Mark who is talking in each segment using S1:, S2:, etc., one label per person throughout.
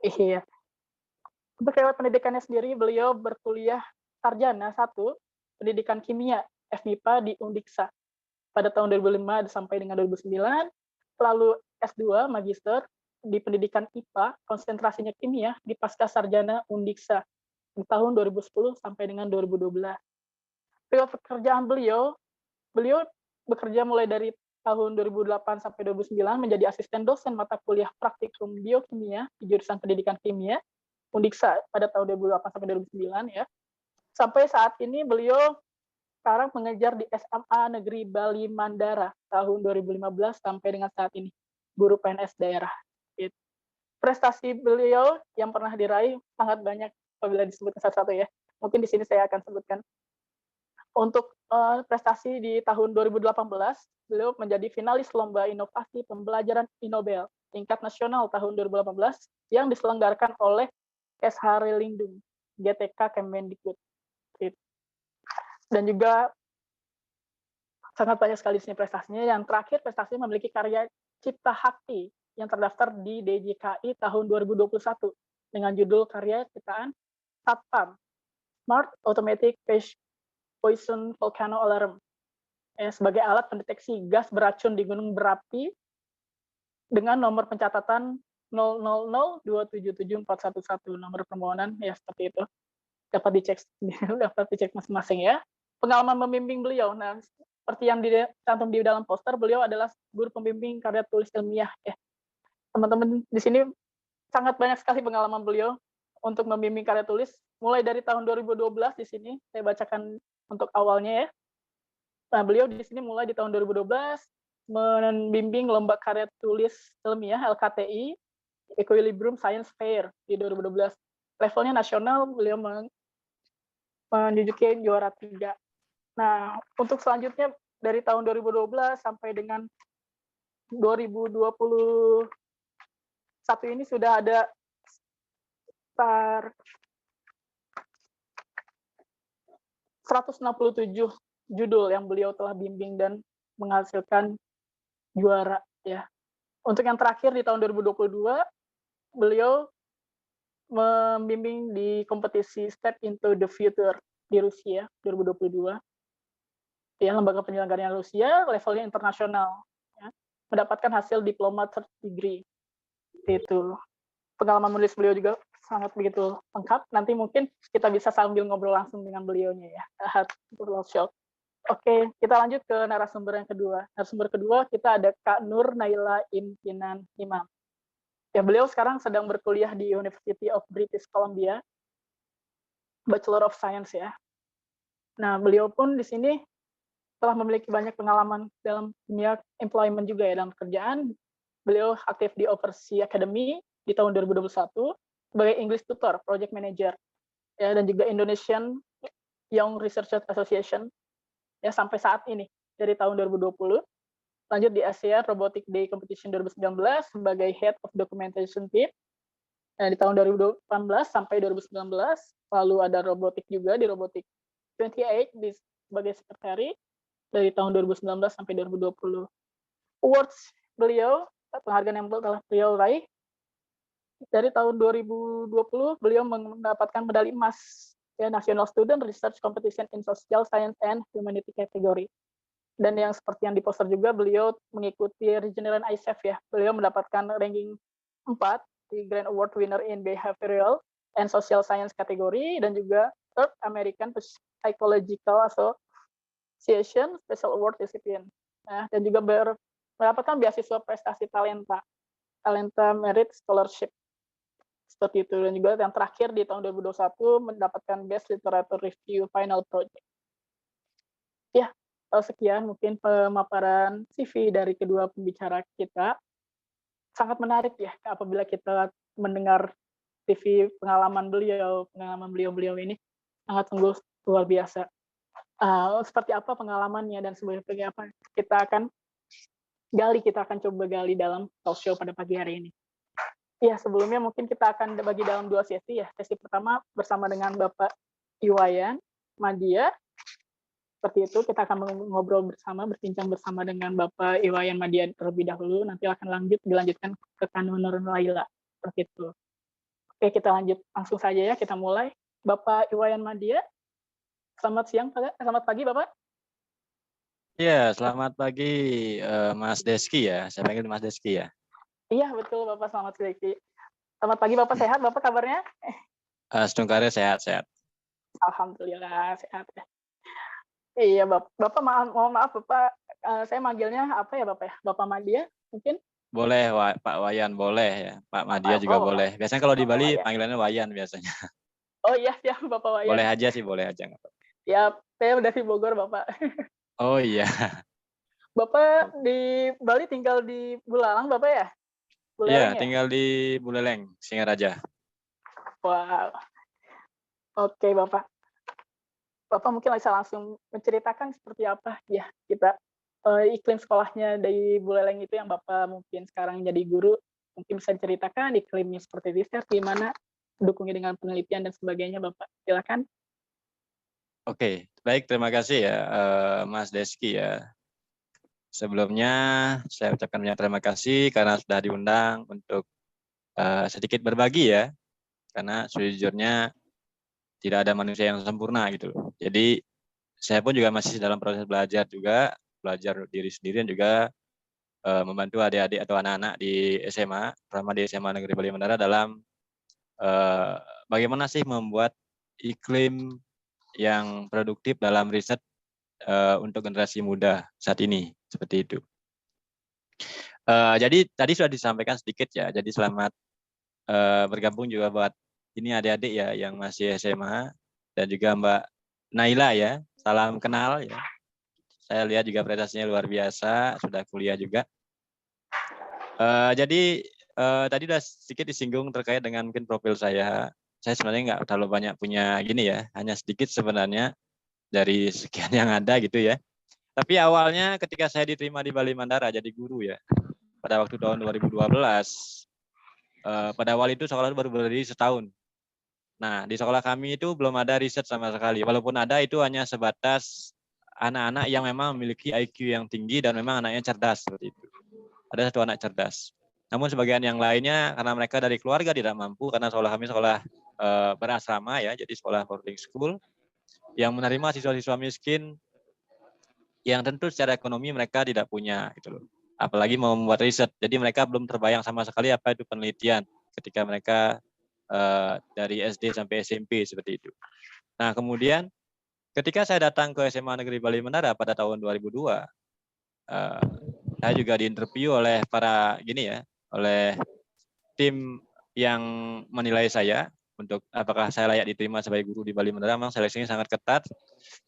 S1: Iya. Untuk lewat pendidikannya sendiri, beliau berkuliah sarjana 1 pendidikan kimia FMIPA di Undiksa pada tahun 2005 sampai dengan 2009, lalu S2 magister di pendidikan IPA, konsentrasinya kimia di Pascasarjana Undiksa di tahun 2010 sampai dengan 2012. Periode pekerjaan beliau, beliau bekerja mulai dari tahun 2008 sampai 2009 menjadi asisten dosen mata kuliah praktikum biokimia di jurusan pendidikan kimia Undiksa pada tahun 2008 sampai 2009 ya. Sampai saat ini beliau sekarang mengejar di SMA Negeri Bali Mandara tahun 2015 sampai dengan saat ini, guru PNS daerah. Gitu. Prestasi beliau yang pernah diraih sangat banyak apabila disebutkan satu-satu ya. Mungkin di sini saya akan sebutkan. Untuk prestasi di tahun 2018, beliau menjadi finalis Lomba Inovasi Pembelajaran Inobel tingkat nasional tahun 2018 yang diselenggarakan oleh SH Lindung, GTK Kemendikbud. Dan juga sangat banyak sekali di sini prestasinya. Yang terakhir prestasinya memiliki karya Cipta Hakti yang terdaftar di DJKI tahun 2021 dengan judul karya ciptaan SATPAM, Smart Automatic Poison Volcano Alarm, sebagai alat pendeteksi gas beracun di gunung berapi dengan nomor pencatatan 000277411, nomor permohonan ya seperti itu. Dapat dicek masing-masing ya. Pengalaman membimbing beliau. Nah, seperti yang dicantum di dalam poster, beliau adalah guru pembimbing karya tulis ilmiah ya. Teman-teman di sini sangat banyak sekali pengalaman beliau untuk membimbing karya tulis, mulai dari tahun 2012 di sini saya bacakan untuk awalnya ya. Nah, beliau di sini mulai di tahun 2012 membimbing lomba karya tulis ilmiah LKTI Equilibrium Science Fair di 2012. Levelnya nasional, beliau menduduki juara 3. Nah, untuk selanjutnya dari tahun 2012 sampai dengan 2021 ini sudah ada sekitar 167 judul yang beliau telah bimbing dan menghasilkan juara ya. Untuk yang terakhir di tahun 2022, beliau membimbing di kompetisi Step into the Future di Rusia 2022. Ya, lembaga penyelenggaraan Rusia levelnya internasional ya. Mendapatkan hasil diploma third degree. Itu. Pengalaman menulis beliau juga sangat begitu lengkap. Nanti mungkin kita bisa sambil ngobrol langsung dengan beliaunya ya. Oke, kita lanjut ke narasumber yang kedua. Narasumber kedua kita ada Kak Nur Naila Impinan Imam. Ya, beliau sekarang sedang berkuliah di University of British Columbia, Bachelor of Science ya. Nah, beliau pun di sini telah memiliki banyak pengalaman dalam dunia employment juga ya, dalam pekerjaan. Beliau aktif di Oversea Academy di tahun 2021 sebagai English Tutor, Project Manager, ya, dan juga Indonesian Young Researchers Association ya sampai saat ini dari tahun 2020. Lanjut di Asia Robotic Day Competition 2019 sebagai Head of Documentation Team di tahun 2018 sampai 2019. Lalu ada robotik juga di Robotic 28 sebagai sekretari dari tahun 2019 sampai 2020. Awards beliau, penghargaan yang telah beliau raih, dari tahun 2020 beliau mendapatkan medali emas ya, National Student Research Competition in Social Science and Humanity category. Dan yang seperti yang di poster juga, beliau mengikuti Regeneron ISEF ya. Beliau mendapatkan ranking 4 di Grand Award winner in Behavioral and Social Science kategori, dan juga Third American Psychological Association Special Award recipient. Nah, dan juga mendapatkan beasiswa prestasi talenta Merit Scholarship. Seperti itu. Dan juga yang terakhir di tahun 2021 mendapatkan Best Literature Review Final Project. Ya, sekian mungkin pemaparan CV dari kedua pembicara kita. Sangat menarik ya apabila kita mendengar CV pengalaman beliau ini sangat sungguh luar biasa. Seperti apa pengalamannya dan sebenarnya apa kita akan coba gali dalam talk show pada pagi hari ini. Ya, sebelumnya mungkin kita akan bagi dalam 2 sesi ya. Sesi pertama bersama dengan Bapak Iwayan Madya. Seperti itu, kita akan berbincang bersama dengan Bapak Iwayan Madya terlebih dahulu, nanti akan dilanjutkan ke Kak Nur Naila. Seperti itu. Oke, kita lanjut langsung saja ya, kita mulai. Bapak Iwayan Madia, selamat siang, Pak. Selamat pagi, Bapak.
S2: Iya, selamat pagi, Mas Deski ya. Saya panggil Mas Deski ya.
S1: Iya, betul, Bapak. Selamat pagi. Selamat pagi, Bapak. Sehat, Bapak, kabarnya?
S2: Sedung karir sehat-sehat.
S1: Alhamdulillah, sehat ya. Iya, Bapak, mohon maaf, Bapak, saya manggilnya apa ya, Bapak ya? Bapak Madia, mungkin?
S2: Boleh, Pak Wayan, boleh ya. Pak Madia juga
S1: Oh,
S2: boleh. Biasanya kalau di
S1: Bapak
S2: Bali
S1: Wayan.
S2: panggilannya Wayan biasanya.
S1: Oh iya, siap, Bapak Wayan.
S2: Boleh aja sih, boleh aja.
S1: Ya, saya dari Bogor, Bapak.
S2: Oh iya.
S1: Bapak di Bali tinggal di Bulalang, Bapak ya?
S2: Iya,
S1: Buleleng ya?
S2: tinggal di Buleleng, Singaraja.
S1: Wow. Oke, Bapak. Bapak mungkin bisa langsung menceritakan seperti apa ya kita iklim sekolahnya dari Buleleng itu yang Bapak mungkin sekarang jadi guru, mungkin bisa diceritakan iklimnya seperti riset, gimana, dukungnya dengan penelitian dan sebagainya, Bapak. Silakan.
S2: Oke, baik, terima kasih ya, Mas Deski ya. Sebelumnya saya ucapkan banyak terima kasih karena sudah diundang untuk sedikit berbagi ya. Karena sejujurnya tidak ada manusia yang sempurna gitu loh. Jadi saya pun juga masih dalam proses belajar juga, belajar diri sendiri dan juga membantu adik-adik atau anak-anak di SMA, terutama di SMA Negeri Bali Mandara dalam bagaimana sih membuat iklim yang produktif dalam riset untuk generasi muda saat ini, seperti itu. Jadi tadi sudah disampaikan sedikit ya, jadi selamat bergabung juga buat ini adik-adik ya yang masih SMA dan juga Mbak Naila ya, salam kenal ya. Saya lihat juga prestasinya luar biasa, sudah kuliah juga. Jadi tadi sudah sedikit disinggung terkait dengan mungkin profil saya. Saya sebenarnya nggak terlalu banyak punya gini ya, hanya sedikit sebenarnya dari sekian yang ada gitu ya. Tapi awalnya ketika saya diterima di Bali Mandara jadi guru ya, pada waktu tahun 2012, pada awal itu sekolah baru berdiri setahun. Nah, di sekolah kami itu belum ada riset sama sekali. Walaupun ada itu hanya sebatas anak-anak yang memang memiliki IQ yang tinggi dan memang anaknya cerdas seperti itu. Ada satu anak cerdas. Namun sebagian yang lainnya karena mereka dari keluarga tidak mampu karena sekolah kami sekolah berasrama ya, jadi sekolah boarding school yang menerima siswa-siswa miskin yang tentu secara ekonomi mereka tidak punya gitu loh. Apalagi mau membuat riset. Jadi mereka belum terbayang sama sekali apa itu penelitian ketika mereka dari SD sampai SMP seperti itu. Nah, kemudian ketika saya datang ke SMA Negeri Bali Menara pada tahun 2002, saya juga diinterview oleh para oleh tim yang menilai saya untuk apakah saya layak diterima sebagai guru di Bali Menara. Memang seleksinya sangat ketat.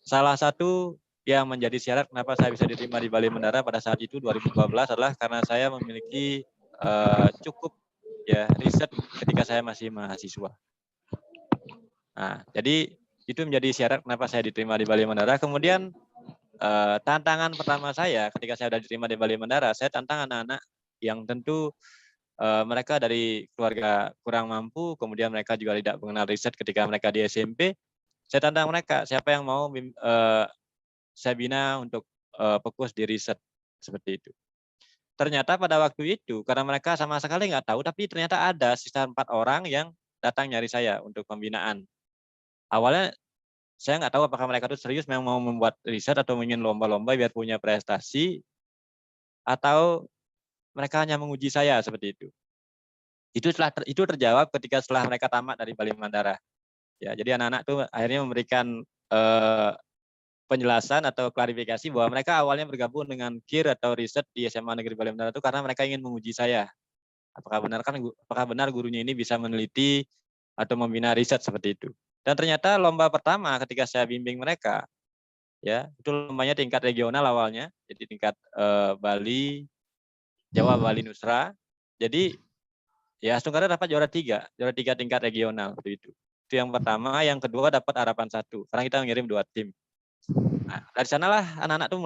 S2: Salah satu yang menjadi syarat kenapa saya bisa diterima di Bali Menara pada saat itu 2012 adalah karena saya memiliki cukup ya riset ketika saya masih mahasiswa. Nah, jadi itu menjadi syarat kenapa saya diterima di Bali Mandara. Kemudian tantangan pertama saya ketika saya sudah diterima di Bali Mandara, saya tantang anak-anak yang tentu mereka dari keluarga kurang mampu, kemudian mereka juga tidak mengenal riset ketika mereka di SMP. Saya tantang mereka, siapa yang mau saya bina untuk fokus di riset seperti itu. Ternyata pada waktu itu, karena mereka sama sekali nggak tahu, tapi ternyata ada sisa 4 orang yang datang nyari saya untuk pembinaan. Awalnya saya nggak tahu apakah mereka itu serius memang mau membuat riset atau ingin lomba-lomba biar punya prestasi, atau mereka hanya menguji saya seperti itu. Itu terjawab ketika setelah mereka tamat dari Bali Mandara. Ya, jadi anak-anak itu akhirnya memberikan penjelasan atau klarifikasi bahwa mereka awalnya bergabung dengan KIR atau riset di SMA Negeri Bali Mandara itu karena mereka ingin menguji saya. Apakah benar gurunya ini bisa meneliti atau membina riset seperti itu. Dan ternyata lomba pertama ketika saya bimbing mereka, ya itu lombanya tingkat regional awalnya, jadi tingkat Bali, Jawa, Bali, Nusra. Jadi ya Astungkara dapat juara tiga tingkat regional itu. Itu yang pertama, yang kedua dapat harapan 1. Sekarang kita mengirim 2 tim. Nah, dari sanalah anak-anak tuh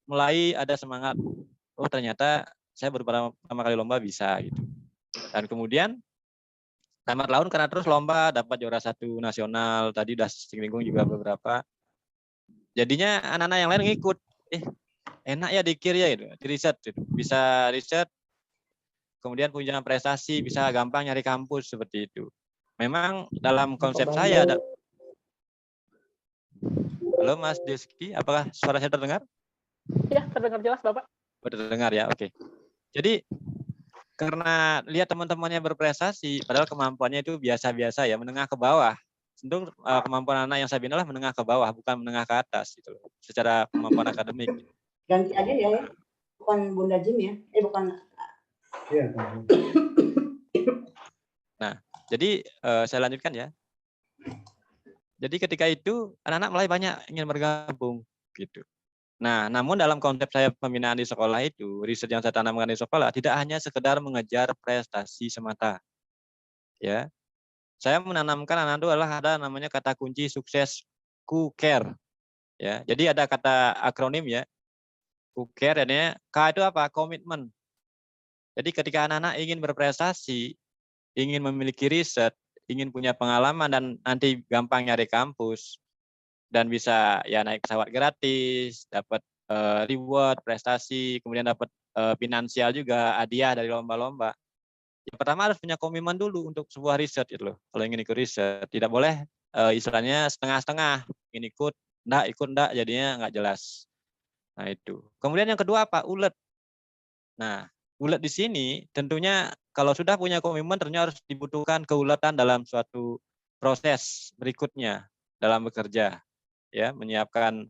S2: mulai ada semangat. Oh ternyata saya baru pertama kali lomba bisa gitu. Dan kemudian tamat laun karena terus lomba dapat juara 1 nasional. Tadi udah singgung juga beberapa. Jadinya anak-anak yang lain ngikut. Enak ya dikir ya gitu, di riset gitu. Bisa riset, kemudian punya prestasi, bisa gampang nyari kampus seperti itu. memang dalam konsep saya ada. Halo Mas Deski, apakah suara saya terdengar?
S1: Ya, terdengar jelas Bapak.
S2: Terdengar ya, oke. Jadi karena lihat teman-temannya berprestasi, padahal kemampuannya itu biasa-biasa ya, menengah ke bawah. Tentu kemampuan anak yang saya bina lah menengah ke bawah, bukan menengah ke atas gitu loh, secara kemampuan akademik.
S3: Ganti aja ya, bukan Bunda Jim ya, bukan. Iya.
S2: Nah, jadi saya lanjutkan ya. Jadi ketika itu anak-anak mulai banyak ingin bergabung gitu. Nah, namun dalam konsep saya pembinaan di sekolah itu, riset yang saya tanamkan di sekolah tidak hanya sekedar mengejar prestasi semata. Ya, saya menanamkan anak itu adalah ada namanya kata kunci sukses care. Ya, jadi ada kata akronim ya. Care ini K itu apa? Komitmen. Jadi ketika anak-anak ingin berprestasi, ingin memiliki riset, ingin punya pengalaman dan nanti gampang nyari kampus dan bisa ya naik pesawat gratis, dapat reward, prestasi, kemudian dapat finansial juga, hadiah dari lomba-lomba. Yang pertama harus punya komitmen dulu untuk sebuah riset itu loh. Kalau ingin ikut riset, tidak boleh istilahnya setengah-setengah, ingin ikut enggak, jadinya enggak jelas. Nah itu. Kemudian yang kedua apa? Ulet. Nah, ulet di sini tentunya kalau sudah punya komitmen ternyata harus dibutuhkan keuletan dalam suatu proses berikutnya dalam bekerja. Ya, menyiapkan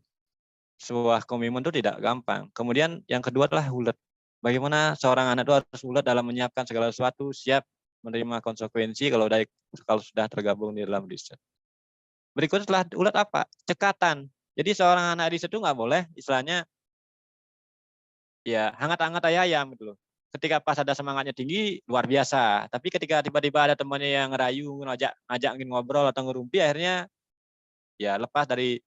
S2: sebuah komitmen itu tidak gampang. Kemudian yang kedua adalah ulet. Bagaimana seorang anak itu harus ulet dalam menyiapkan segala sesuatu, siap menerima konsekuensi kalau sudah tergabung di dalam riset. Berikut setelah ulet apa? Cekatan. Jadi seorang anak riset itu nggak boleh istilahnya ya hangat-hangat ayam gitu loh. Ketika pas ada semangatnya tinggi luar biasa, tapi ketika tiba-tiba ada temannya yang ngerayu, ngajak ngobrol atau ngerumpi, akhirnya ya lepas dari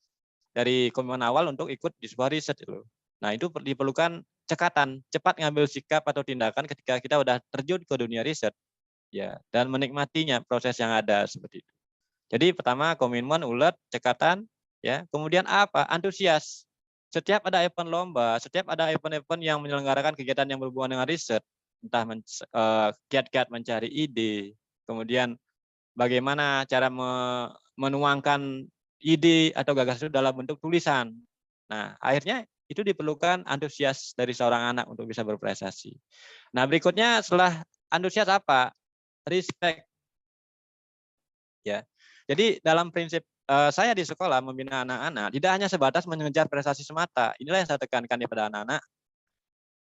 S2: komitmen awal untuk ikut di sebuah riset gitu loh. Nah, itu diperlukan cekatan, cepat ngambil sikap atau tindakan ketika kita udah terjun ke dunia riset ya dan menikmatinya proses yang ada seperti itu. Jadi pertama komitmen, ulet, cekatan ya. Kemudian apa? Antusias. Setiap ada event lomba, setiap ada event-event yang menyelenggarakan kegiatan yang berhubungan dengan riset, entah kiat-kiat mencari ide, kemudian bagaimana cara menuangkan ide atau gagasan itu dalam bentuk tulisan. Nah, akhirnya itu diperlukan antusias dari seorang anak untuk bisa berprestasi. Nah, berikutnya setelah antusias apa? Respect. Ya. Jadi dalam prinsip saya di sekolah membina anak-anak tidak hanya sebatas mengejar prestasi semata. Inilah yang saya tekankan kepada anak-anak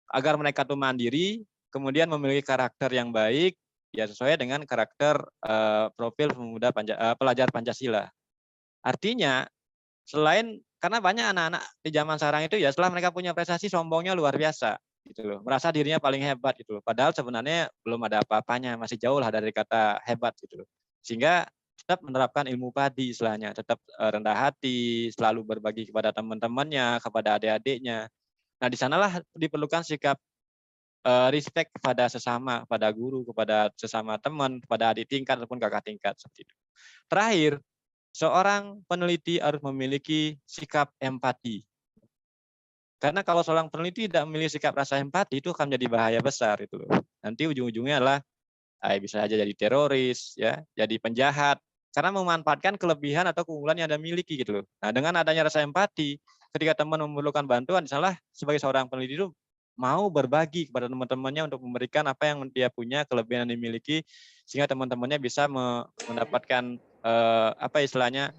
S2: agar mereka tuh mandiri, kemudian memiliki karakter yang baik, ya sesuai dengan karakter profil pelajar Pancasila. Artinya selain karena banyak anak-anak di zaman sekarang itu ya setelah mereka punya prestasi sombongnya luar biasa gitu loh, merasa dirinya paling hebat gitu loh. Padahal sebenarnya belum ada apa-apanya, masih jauh lah dari kata hebat gitu loh. Sehingga tetap menerapkan ilmu padi istilahnya, tetap rendah hati, selalu berbagi kepada teman-temannya, kepada adik-adiknya. Nah, di sanalah diperlukan sikap respect kepada sesama, kepada guru, kepada sesama teman, kepada adik tingkat ataupun kakak tingkat seperti itu. Terakhir, seorang peneliti harus memiliki sikap empati. Karena kalau seorang peneliti tidak memiliki sikap rasa empati itu akan menjadi bahaya besar itu loh. Nanti ujung-ujungnya adalah bisa saja jadi teroris, ya, jadi penjahat karena memanfaatkan kelebihan atau keunggulan yang Anda miliki gitu loh. Nah, dengan adanya rasa empati, ketika teman memerlukan bantuan, salah sebagai seorang peneliti itu mau berbagi kepada teman-temannya untuk memberikan apa yang dia punya, kelebihan yang dimiliki sehingga teman-temannya bisa mendapatkan apa istilahnya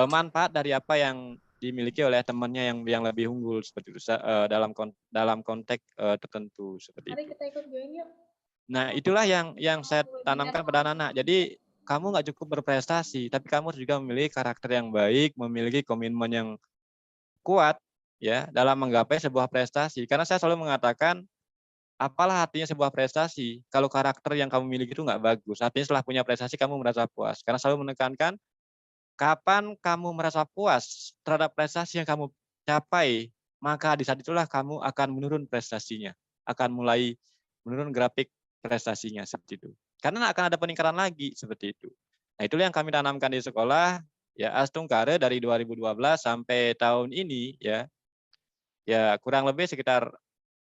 S2: manfaat dari apa yang dimiliki oleh temannya yang lebih unggul seperti itu dalam konteks tertentu seperti itu.
S3: Mari kita ikut join yuk.
S2: Nah, itulah yang saya tanamkan pada anak-anak. Jadi kamu nggak cukup berprestasi, tapi kamu juga memiliki karakter yang baik, memiliki komitmen yang kuat ya dalam menggapai sebuah prestasi. Karena saya selalu mengatakan, apalah artinya sebuah prestasi kalau karakter yang kamu miliki itu nggak bagus. Artinya setelah punya prestasi kamu merasa puas. Karena selalu menekankan kapan kamu merasa puas terhadap prestasi yang kamu capai, maka di saat itulah kamu akan menurun prestasinya, akan mulai menurun grafik prestasinya seperti itu. Karena akan ada peningkatan lagi seperti itu. Nah, itulah yang kami tanamkan di sekolah ya Astungkare dari 2012 sampai tahun ini ya. Ya kurang lebih sekitar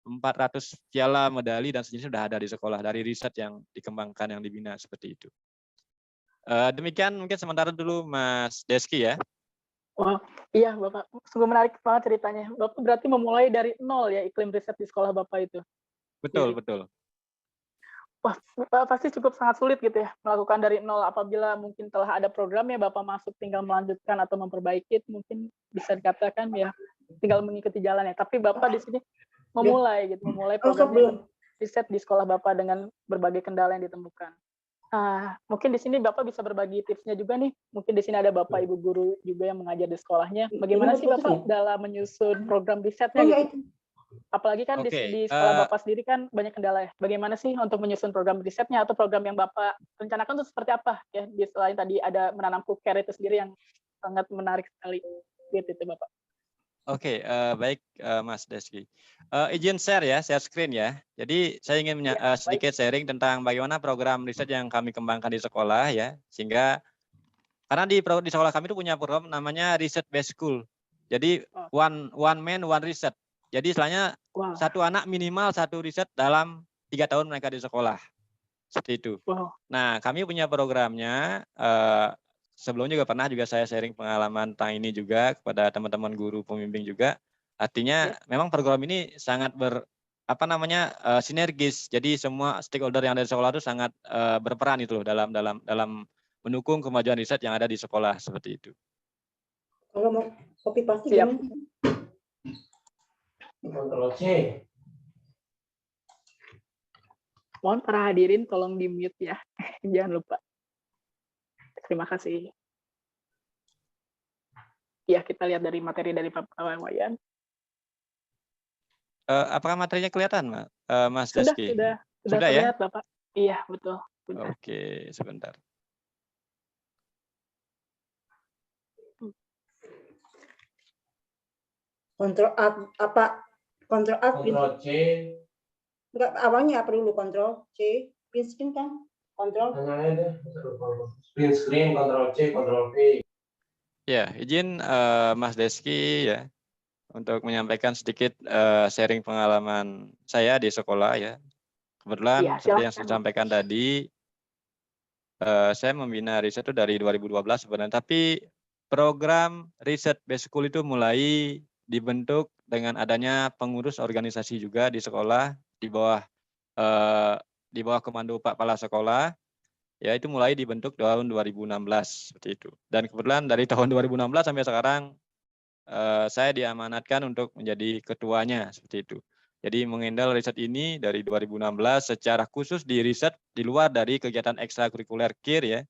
S2: 400 piala medali dan sejenis sudah ada di sekolah dari riset yang dikembangkan yang dibina seperti itu. Demikian mungkin sementara dulu Mas Deski ya.
S1: Wah, iya Bapak, sungguh menarik banget ceritanya. Bapak berarti memulai dari nol ya iklim riset di sekolah Bapak itu?
S2: Betul,
S1: Jadi,
S2: betul.
S1: wah, pasti cukup sangat sulit gitu ya, melakukan dari nol. Apabila mungkin telah ada programnya, Bapak masuk tinggal melanjutkan atau memperbaiki, mungkin bisa dikatakan ya tinggal mengikuti jalan ya. Tapi Bapak di sini memulai programnya riset di sekolah Bapak dengan berbagai kendala yang ditemukan. Mungkin di sini Bapak bisa berbagi tipsnya juga nih. Mungkin di sini ada Bapak Ibu guru juga yang mengajar di sekolahnya. Bagaimana sih Bapak dalam menyusun program risetnya gitu? Apalagi kan di sekolah Bapak sendiri kan banyak kendala ya. Bagaimana sih untuk menyusun program risetnya atau program yang Bapak rencanakan itu seperti apa ya? Selain tadi ada menanam cooker itu sendiri yang sangat menarik sekali. Gitu itu Bapak.
S2: Oke, baik Mas Deski. Izin share screen ya. Jadi saya ingin sedikit sharing tentang bagaimana program riset yang kami kembangkan di sekolah ya. Sehingga karena di sekolah kami itu punya program namanya Research Based School. Jadi one man one research. Jadi istilahnya satu anak minimal satu riset dalam 3 tahun mereka di sekolah. Seperti itu. Nah, kami punya programnya. Sebelumnya juga pernah saya sharing pengalaman tentang ini juga kepada teman-teman guru pembimbing juga. Artinya memang program ini sangat sinergis. Jadi semua stakeholder yang ada di sekolah itu sangat berperan itu loh dalam mendukung kemajuan riset yang ada di sekolah seperti itu.
S3: Kalau mau copy paste gimana?
S4: Ctrl C.
S1: Mohon para hadirin tolong di-mute ya. Jangan lupa. Terima kasih. Ya, kita lihat dari materi dari Pak Wayan.
S2: Apakah materinya kelihatan, Mas
S1: Sudah
S2: Deski?
S1: Sudah terlihat, ya? Bapak. Iya, betul. Sudah.
S2: Oke, sebentar.
S3: Kontrol
S4: Ctrl C.
S3: Enggak, awalnya apa dulu? Ctrl C, print screen kan? Ctrl.
S4: Print screen, Ctrl C, Ctrl V.
S2: Ya, izin Mas Deski ya untuk menyampaikan sedikit sharing pengalaman saya di sekolah ya. Kebetulan seperti yang saya sampaikan tadi, saya membina riset itu dari 2012 sebenarnya. Tapi program riset based school itu mulai dibentuk dengan adanya pengurus organisasi juga di sekolah di bawah komando Pak Kepala Sekolah. Ya, itu mulai dibentuk tahun 2016 seperti itu. Dan kebetulan dari tahun 2016 sampai sekarang saya diamanatkan untuk menjadi ketuanya seperti itu. Jadi mengendal riset ini dari 2016 secara khusus di riset di luar dari kegiatan ekstrakurikuler KIR ya.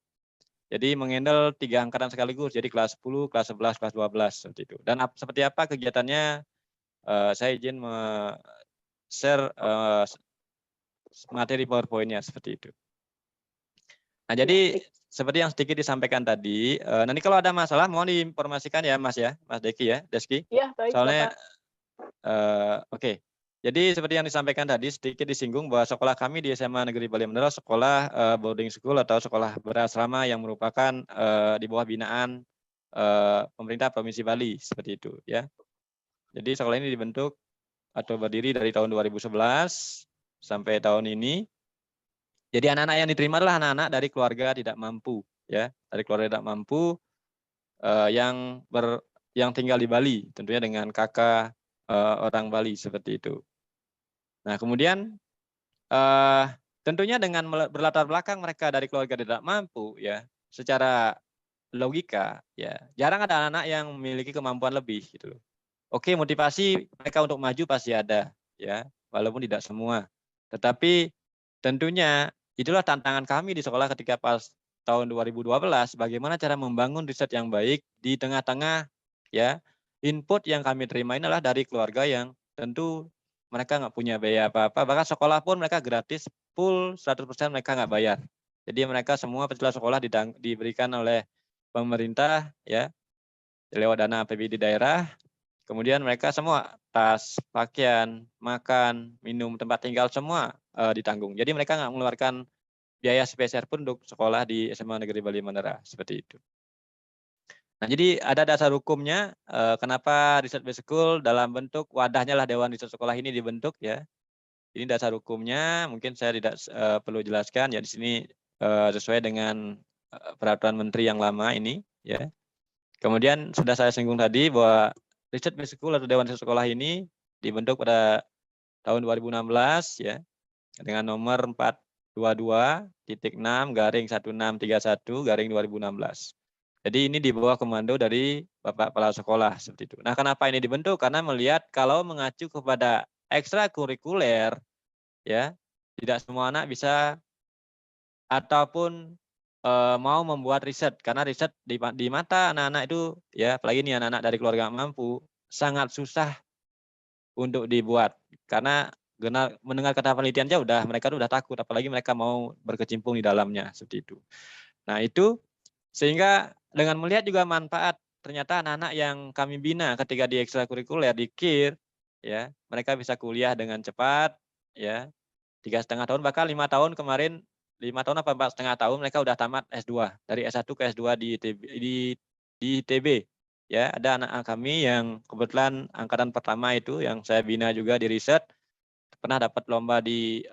S2: Jadi mengendal 3 angkatan sekaligus, jadi kelas 10, kelas 11, kelas 12 seperti itu. Dan seperti apa kegiatannya, saya izin share materi PowerPoint-nya seperti itu. Nah, jadi seperti yang sedikit disampaikan tadi, nanti kalau ada masalah mohon diinformasikan ya Mas Deski.
S1: Iya, baik
S2: Soalnya,
S1: Bapak.
S2: Oke. Jadi seperti yang disampaikan tadi, sedikit disinggung bahwa sekolah kami di SMA Negeri Bali Mandara sekolah boarding school atau sekolah berasrama yang merupakan di bawah binaan pemerintah Provinsi Bali, seperti itu ya. Jadi sekolah ini dibentuk atau berdiri dari tahun 2011 sampai tahun ini. Jadi anak-anak yang diterima adalah anak-anak dari keluarga tidak mampu, ya, dari keluarga tidak mampu yang tinggal di Bali, tentunya dengan kakak orang Bali seperti itu. Nah, kemudian tentunya dengan berlatar belakang mereka dari keluarga tidak mampu, ya, secara logika, ya, jarang ada anak-anak yang memiliki kemampuan lebih, gitu. Oke, motivasi mereka untuk maju pasti ada, ya, walaupun tidak semua. Tetapi tentunya itulah tantangan kami di sekolah ketika pas tahun 2012, bagaimana cara membangun riset yang baik di tengah-tengah ya input yang kami terima ini adalah dari keluarga yang tentu mereka nggak punya biaya apa-apa, bahkan sekolah pun mereka gratis, full 100% mereka nggak bayar. Jadi mereka semua peserta sekolah diberikan oleh pemerintah ya lewat dana APBD daerah. Kemudian mereka semua tas, pakaian, makan, minum, tempat tinggal semua ditanggung. Jadi mereka nggak mengeluarkan biaya spesial pun untuk sekolah di SMA Negeri Bali Mandara seperti itu. Nah, jadi ada dasar hukumnya kenapa Research Based School dalam bentuk wadahnya lah Dewan Riset Sekolah ini dibentuk ya. Ini dasar hukumnya, mungkin saya tidak perlu jelaskan ya di sini sesuai dengan peraturan menteri yang lama ini, ya. Kemudian sudah saya singgung tadi bahwa Research Basic School atau Dewan Riset Sekolah ini dibentuk pada tahun 2016 ya dengan nomor 422.6/1631/2016. Jadi ini di bawah komando dari Bapak Kepala Sekolah seperti itu. Nah, kenapa ini dibentuk? Karena melihat kalau mengacu kepada ekstrakurikuler ya, tidak semua anak bisa ataupun mau membuat riset, karena riset di mata anak-anak itu ya, apalagi ini anak-anak dari keluarga mampu, sangat susah untuk dibuat. Karena mendengar kata penelitian aja mereka udah takut, apalagi mereka mau berkecimpung di dalamnya seperti itu. Nah, itu sehingga dengan melihat juga manfaat, ternyata anak-anak yang kami bina ketika di ekstrakurikuler di KIR ya, mereka bisa kuliah dengan cepat ya, 3,5 tahun, bahkan 5 tahun kemarin, 5 tahun apa 4,5 tahun mereka udah tamat S2, dari S1 ke S2 di ITB. Ya, ada anak kami yang kebetulan angkatan pertama itu yang saya bina juga di riset, pernah dapat lomba di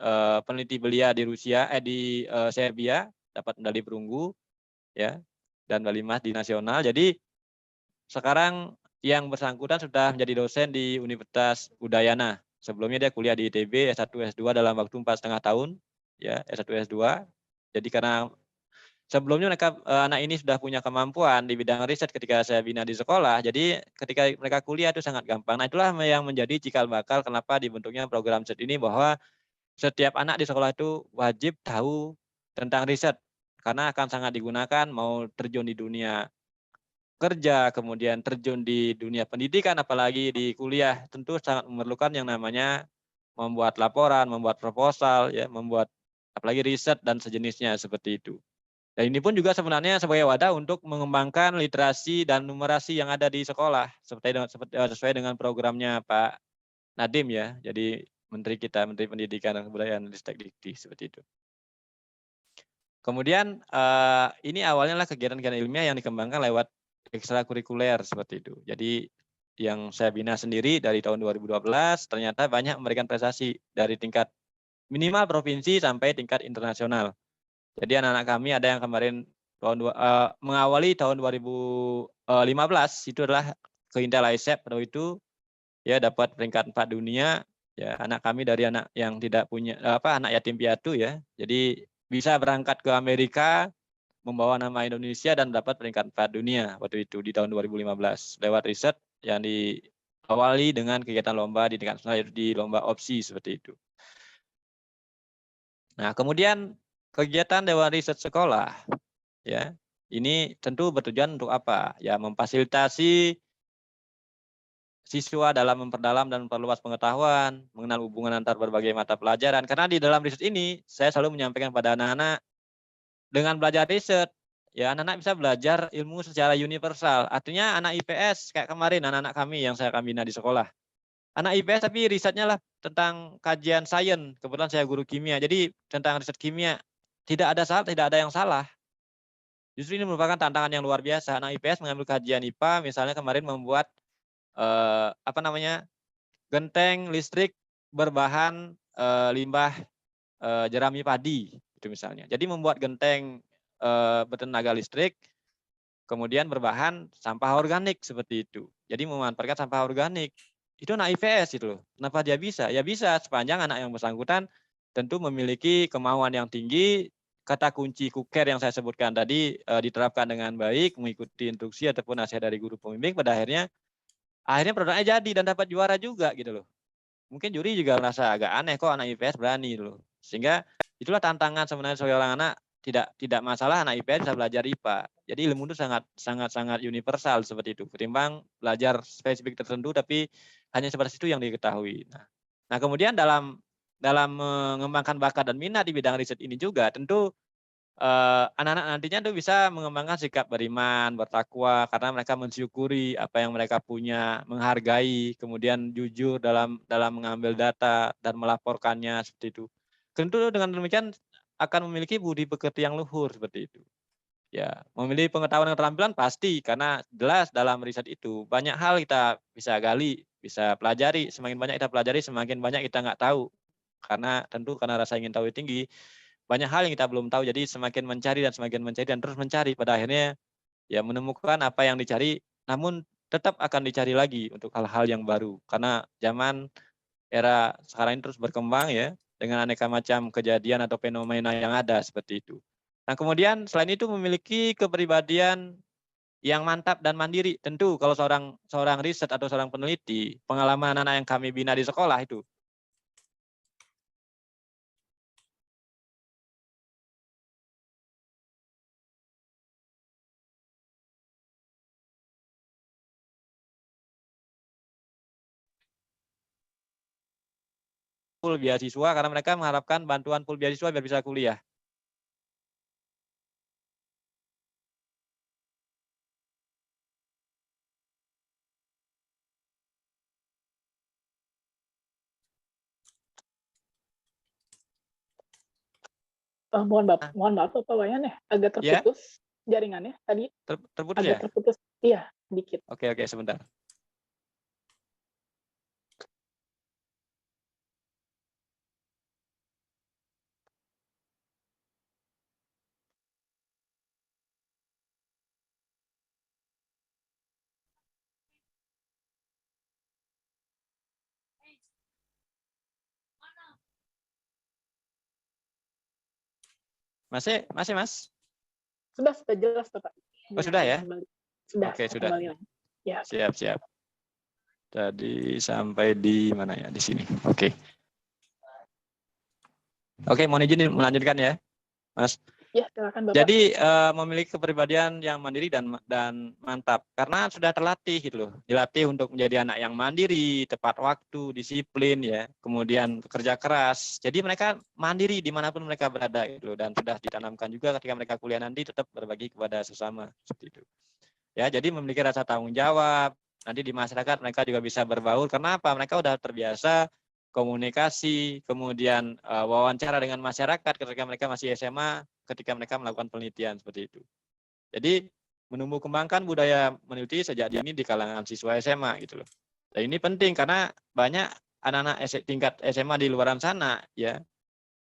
S2: peneliti belia di Rusia, di Serbia, dapat medali perunggu ya, dan medali emas di nasional. Jadi sekarang yang bersangkutan sudah menjadi dosen di Universitas Udayana. Sebelumnya dia kuliah di ITB S1 S2 dalam waktu 4,5 tahun ya, S1 S2. Jadi karena sebelumnya anak ini sudah punya kemampuan di bidang riset ketika saya bina di sekolah. Jadi ketika mereka kuliah itu sangat gampang. Nah, itulah yang menjadi cikal bakal kenapa dibentuknya program riset ini, bahwa setiap anak di sekolah itu wajib tahu tentang riset karena akan sangat digunakan mau terjun di dunia kerja, kemudian terjun di dunia pendidikan, apalagi di kuliah, tentu sangat memerlukan yang namanya membuat laporan, membuat proposal, ya, membuat apalagi riset dan sejenisnya seperti itu. Dan ini pun juga sebenarnya sebagai wadah untuk mengembangkan literasi dan numerasi yang ada di sekolah, sesuai dengan programnya Pak Nadiem ya, jadi Menteri kita, Menteri Pendidikan dan Kebudayaan Ristek Dikti seperti itu. Kemudian ini awalnya lah kegiatan-kegiatan ilmiah yang dikembangkan lewat ekstrakurikuler seperti itu. Jadi yang saya bina sendiri dari tahun 2012 ternyata banyak memberikan prestasi dari tingkat minimal provinsi sampai tingkat internasional. Jadi anak-anak kami ada yang kemarin mengawali tahun 2015 itu adalah ke Intel ISEP pada itu ya, dapat peringkat 4 dunia ya. Anak kami dari anak yang tidak punya anak yatim piatu ya. Jadi bisa berangkat ke Amerika membawa nama Indonesia dan dapat peringkat 4 dunia waktu itu di tahun 2015 lewat riset yang diawali dengan kegiatan lomba di tingkat nasional, di lomba opsi seperti itu. Nah, kemudian kegiatan Dewan Riset Sekolah ya, ini tentu bertujuan untuk apa? Ya, memfasilitasi siswa dalam memperdalam dan memperluas pengetahuan, mengenal hubungan antar berbagai mata pelajaran. Karena di dalam riset ini saya selalu menyampaikan pada anak-anak, dengan belajar riset, ya anak-anak bisa belajar ilmu secara universal. Artinya anak IPS kayak kemarin anak-anak kami yang saya bina di sekolah. Anak IPS tapi risetnya lah tentang kajian sains. Kebetulan saya guru kimia, jadi tentang riset kimia tidak ada yang salah. Justru ini merupakan tantangan yang luar biasa. Anak IPS mengambil kajian IPA, misalnya kemarin membuat genteng listrik berbahan limbah jerami padi itu misalnya. Jadi membuat genteng bertenaga listrik kemudian berbahan sampah organik seperti itu. Jadi memanfaatkan sampah organik. Itu anak IPS itu loh. Kenapa dia bisa? Ya bisa sepanjang anak yang bersangkutan tentu memiliki kemauan yang tinggi. Kata kunci KUKER yang saya sebutkan tadi diterapkan dengan baik, mengikuti instruksi ataupun nasihat dari guru pembimbing, pada akhirnya produknya jadi dan dapat juara juga gitu loh. Mungkin juri juga merasa agak aneh kok anak IPS berani loh. Sehingga itulah tantangan sebenarnya seorang anak, tidak masalah anak IPS bisa belajar IPA. Jadi ilmu itu sangat universal seperti itu. Ketimbang belajar spesifik tertentu tapi hanya seperti itu yang diketahui. Nah, kemudian dalam mengembangkan bakat dan minat di bidang riset ini juga tentu anak-anak nantinya tuh bisa mengembangkan sikap beriman, bertakwa, karena mereka mensyukuri apa yang mereka punya, menghargai, kemudian jujur dalam mengambil data dan melaporkannya seperti itu. Tentu dengan demikian akan memiliki budi pekerti yang luhur seperti itu. Ya, memiliki pengetahuan dan keterampilan pasti, karena jelas dalam riset itu banyak hal kita bisa gali, bisa pelajari. Semakin banyak kita pelajari, semakin banyak kita nggak tahu. Karena tentu karena rasa ingin tahu tinggi, banyak hal yang kita belum tahu. Jadi semakin mencari dan terus mencari, pada akhirnya ya menemukan apa yang dicari, namun tetap akan dicari lagi untuk hal-hal yang baru. Karena zaman era sekarang ini terus berkembang ya, dengan aneka macam kejadian atau fenomena yang ada seperti itu. Nah, kemudian selain itu memiliki kepribadian yang mantap dan mandiri. Tentu kalau seorang riset atau seorang peneliti, pengalaman anak-anak yang kami bina di sekolah itu full beasiswa, karena mereka mengharapkan bantuan full beasiswa biar bisa kuliah.
S1: Mohon maaf Pak Wayan ya, agak
S2: Ya,
S1: terputus jaringannya tadi,
S2: terputus
S1: agak
S2: ya?
S1: terputus. Iya, dikit.
S2: Oke, sebentar. Masih, Mas?
S1: Sudah jelas Pak.
S2: Oh, sudah ya?
S1: Kembali. Sudah.
S2: Oke, sudah.
S1: Kembali lagi. Ya.
S2: Siap. Tadi sampai di mana ya? Di sini. Oke. Oke, mohon izin melanjutkan ya, Mas.
S1: Ya, silakan Bapak.
S2: Jadi memiliki kepribadian yang mandiri dan mantap karena sudah terlatih gitu loh. Dilatih untuk menjadi anak yang mandiri, tepat waktu, disiplin ya, kemudian bekerja keras. Jadi mereka mandiri dimanapun mereka berada gitu loh, dan sudah ditanamkan juga ketika mereka kuliah nanti tetap berbagi kepada sesama seperti itu. Ya, jadi memiliki rasa tanggung jawab. Nanti di masyarakat mereka juga bisa berbaur. Karena apa? Mereka udah terbiasa komunikasi, kemudian wawancara dengan masyarakat ketika mereka masih SMA, ketika mereka melakukan penelitian seperti itu. Jadi menumbuh kembangkan budaya meneliti sejak dini di kalangan siswa SMA gitu loh. Dan ini penting karena banyak anak-anak tingkat SMA di luaran sana ya.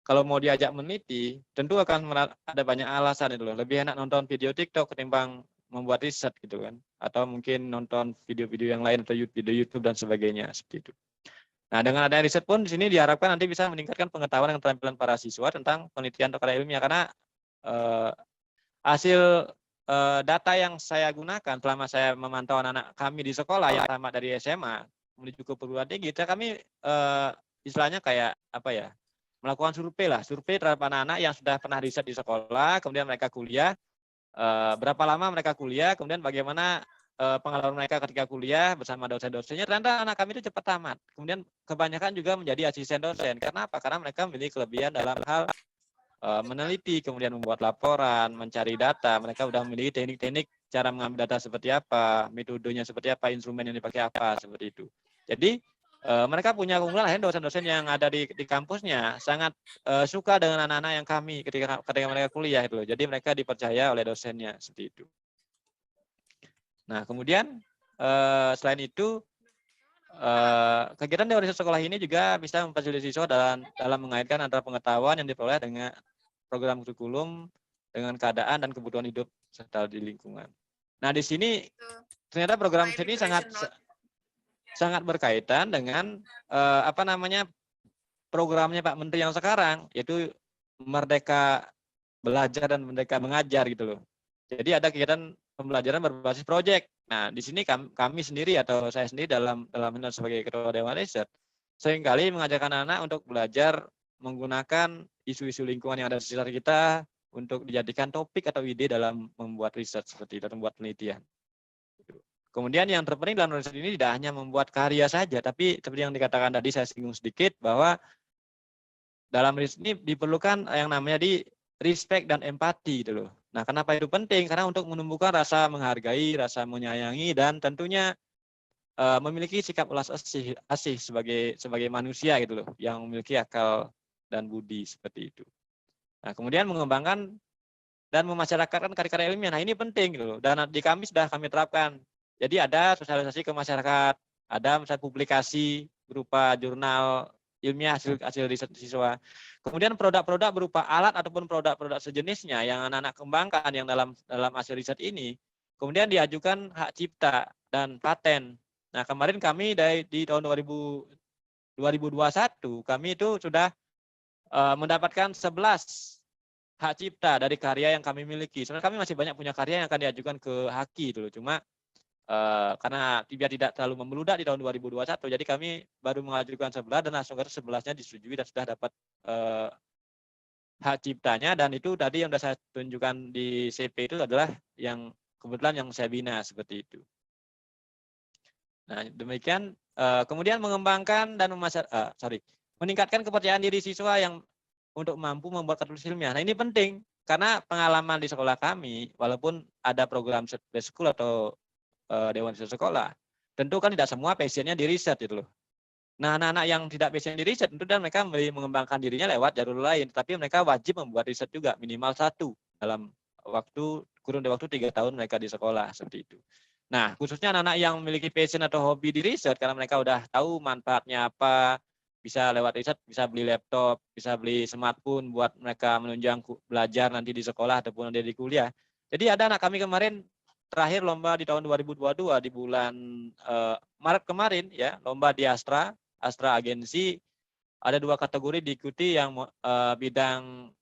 S2: Kalau mau diajak meneliti, tentu akan ada banyak alasan itu loh. Lebih enak nonton video TikTok ketimbang membuat riset gitu kan. Atau mungkin nonton video-video yang lain atau video YouTube dan sebagainya seperti itu. Nah, dengan adanya riset pun di sini diharapkan nanti bisa meningkatkan pengetahuan dan keterampilan para siswa tentang penelitian atau karya ilmiah karena hasil data yang saya gunakan selama saya memantau anak-anak kami di sekolah yang tamat dari SMA menuju ke perguruan tinggi, kami istilahnya kayak apa ya? Melakukan survei terhadap anak-anak yang sudah pernah riset di sekolah, kemudian mereka kuliah, berapa lama mereka kuliah, kemudian bagaimana pengalaman mereka ketika kuliah bersama dosen-dosennya. Ternyata anak kami itu cepat tamat. Kemudian kebanyakan juga menjadi asisten dosen. Karena apa? Karena mereka memiliki kelebihan dalam hal meneliti, kemudian membuat laporan, mencari data. Mereka sudah memiliki teknik-teknik cara mengambil data seperti apa, metodenya seperti apa, instrumen yang dipakai apa, seperti itu. Jadi mereka punya keunggulan lain, dosen-dosen yang ada di kampusnya sangat suka dengan anak-anak yang kami ketika mereka kuliah itu loh. Jadi mereka dipercaya oleh dosennya seperti itu. Nah, kemudian selain itu kegiatan teori sekolah ini juga bisa memfasilitasi siswa dalam mengaitkan antara pengetahuan yang diperoleh dengan program kurikulum dengan keadaan dan kebutuhan hidup serta di lingkungan. Nah, di sini ternyata program ini sangat berkaitan dengan programnya Pak Menteri yang sekarang, yaitu Merdeka Belajar dan Merdeka Mengajar gitu loh. Jadi ada kegiatan pembelajaran berbasis proyek. Nah, di sini kami sendiri atau saya sendiri dalam hal sebagai ketua Dewan Riset seringkali mengajarkan anak untuk belajar menggunakan isu-isu lingkungan yang ada di sekitar kita untuk dijadikan topik atau ide dalam membuat riset seperti itu, membuat penelitian. Kemudian yang terpenting dalam riset ini tidak hanya membuat karya saja, tapi seperti yang dikatakan tadi saya singgung sedikit bahwa dalam riset ini diperlukan yang namanya respect dan empati gitu loh. Nah, kenapa itu penting? Karena untuk menumbuhkan rasa menghargai, rasa menyayangi, dan tentunya memiliki sikap ulas asih sebagai manusia gitu loh, yang memiliki akal dan budi seperti itu. Nah, kemudian mengembangkan dan memasyarakatkan karya-karya ilmiah. Nah, ini penting gitu loh. Dan di kami sudah kami terapkan. Jadi ada sosialisasi ke masyarakat, ada misalnya publikasi berupa jurnal ilmiah hasil riset siswa. Kemudian produk-produk berupa alat ataupun produk-produk sejenisnya yang anak-anak kembangkan yang dalam hasil riset ini, kemudian diajukan hak cipta dan paten. Nah, kemarin kami di tahun 2021 kami itu sudah mendapatkan 11 hak cipta dari karya yang kami miliki. Sebenarnya kami masih banyak punya karya yang akan diajukan ke Haki dulu, cuma karena biar tidak terlalu membeludak di tahun 2021, jadi kami baru mengajukan 11 dan langsung 11-nya disetujui dan sudah dapat hak ciptanya, dan itu tadi yang sudah saya tunjukkan di CP itu adalah yang kebetulan yang saya bina seperti itu. Nah, demikian. Kemudian mengembangkan dan meningkatkan kepercayaan diri siswa yang untuk mampu membuat karya ilmiah. Nah, ini penting karena pengalaman di sekolah kami, walaupun ada program base school atau dewan riset sekolah, tentu kan tidak semua passionnya di riset gitu loh. Nah, anak-anak yang tidak passion di riset tentu dan mereka mengembangkan dirinya lewat jalur lain, tapi mereka wajib membuat riset juga minimal 1 dalam kurun waktu 3 tahun mereka di sekolah seperti itu. Nah, khususnya anak-anak yang memiliki passion atau hobi di riset, karena mereka udah tahu manfaatnya apa, bisa lewat riset, bisa beli laptop, bisa beli smartphone buat mereka menunjang belajar nanti di sekolah ataupun nanti di kuliah. Jadi ada anak kami kemarin terakhir lomba di tahun 2022 di bulan Maret kemarin ya, lomba di Astra Agensi, ada 2 kategori diikuti yang bidang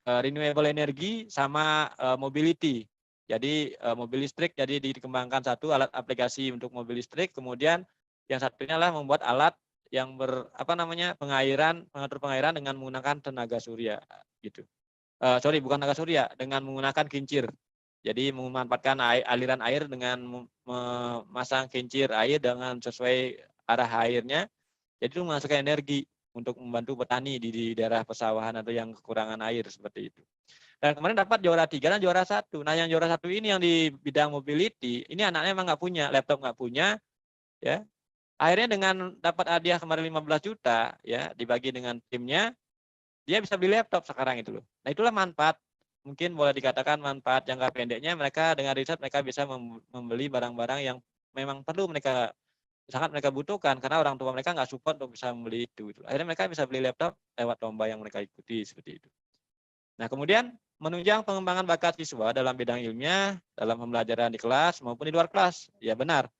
S2: renewable energy sama mobility. Jadi mobil listrik, jadi dikembangkan 1 alat aplikasi untuk mobil listrik, kemudian yang satunya adalah membuat alat yang mengatur pengairan dengan menggunakan tenaga surya gitu. Bukan tenaga surya, dengan menggunakan kincir. Jadi memanfaatkan aliran air dengan memasang kincir air dengan sesuai arah airnya. Jadi itu menghasilkan energi untuk membantu petani di daerah persawahan atau yang kekurangan air seperti itu. Dan kemarin dapat juara 3 dan juara 1. Nah, yang juara 1 ini yang di bidang mobility, ini anaknya memang nggak punya, laptop nggak punya, ya. Akhirnya dengan dapat hadiah kemarin 15 juta, ya, dibagi dengan timnya, dia bisa beli laptop sekarang itu loh. Nah, itulah manfaat, mungkin boleh dikatakan manfaat jangka pendeknya, mereka dengan riset mereka bisa membeli barang-barang yang memang perlu sangat mereka butuhkan, karena orang tua mereka nggak support untuk bisa membeli itu. Akhirnya mereka bisa beli laptop lewat lomba yang mereka ikuti seperti itu. Nah, kemudian menunjang pengembangan bakat siswa dalam bidang ilmiah, dalam pembelajaran di kelas maupun di luar kelas. Ya benar.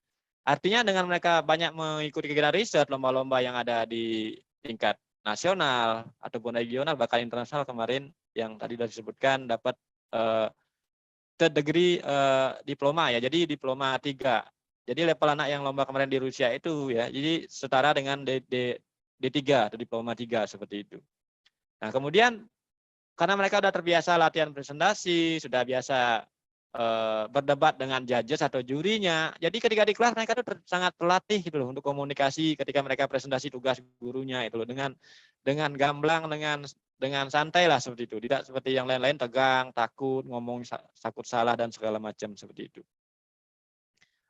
S2: Artinya dengan mereka banyak mengikuti kegiatan riset, lomba-lomba yang ada di tingkat nasional ataupun regional, bahkan internasional kemarin yang tadi sudah disebutkan dapat third degree diploma ya. Jadi diploma 3. Jadi level anak yang lomba kemarin di Rusia itu ya, jadi setara dengan D3 atau diploma 3 seperti itu. Nah, kemudian karena mereka sudah terbiasa latihan presentasi, sudah biasa berdebat dengan judges atau jurinya, jadi ketika di kelas mereka itu sangat terlatih gitu loh untuk komunikasi ketika mereka presentasi tugas gurunya itu loh, dengan gamblang, dengan santai lah seperti itu, tidak seperti yang lain-lain tegang, takut, ngomong takut salah dan segala macam seperti itu.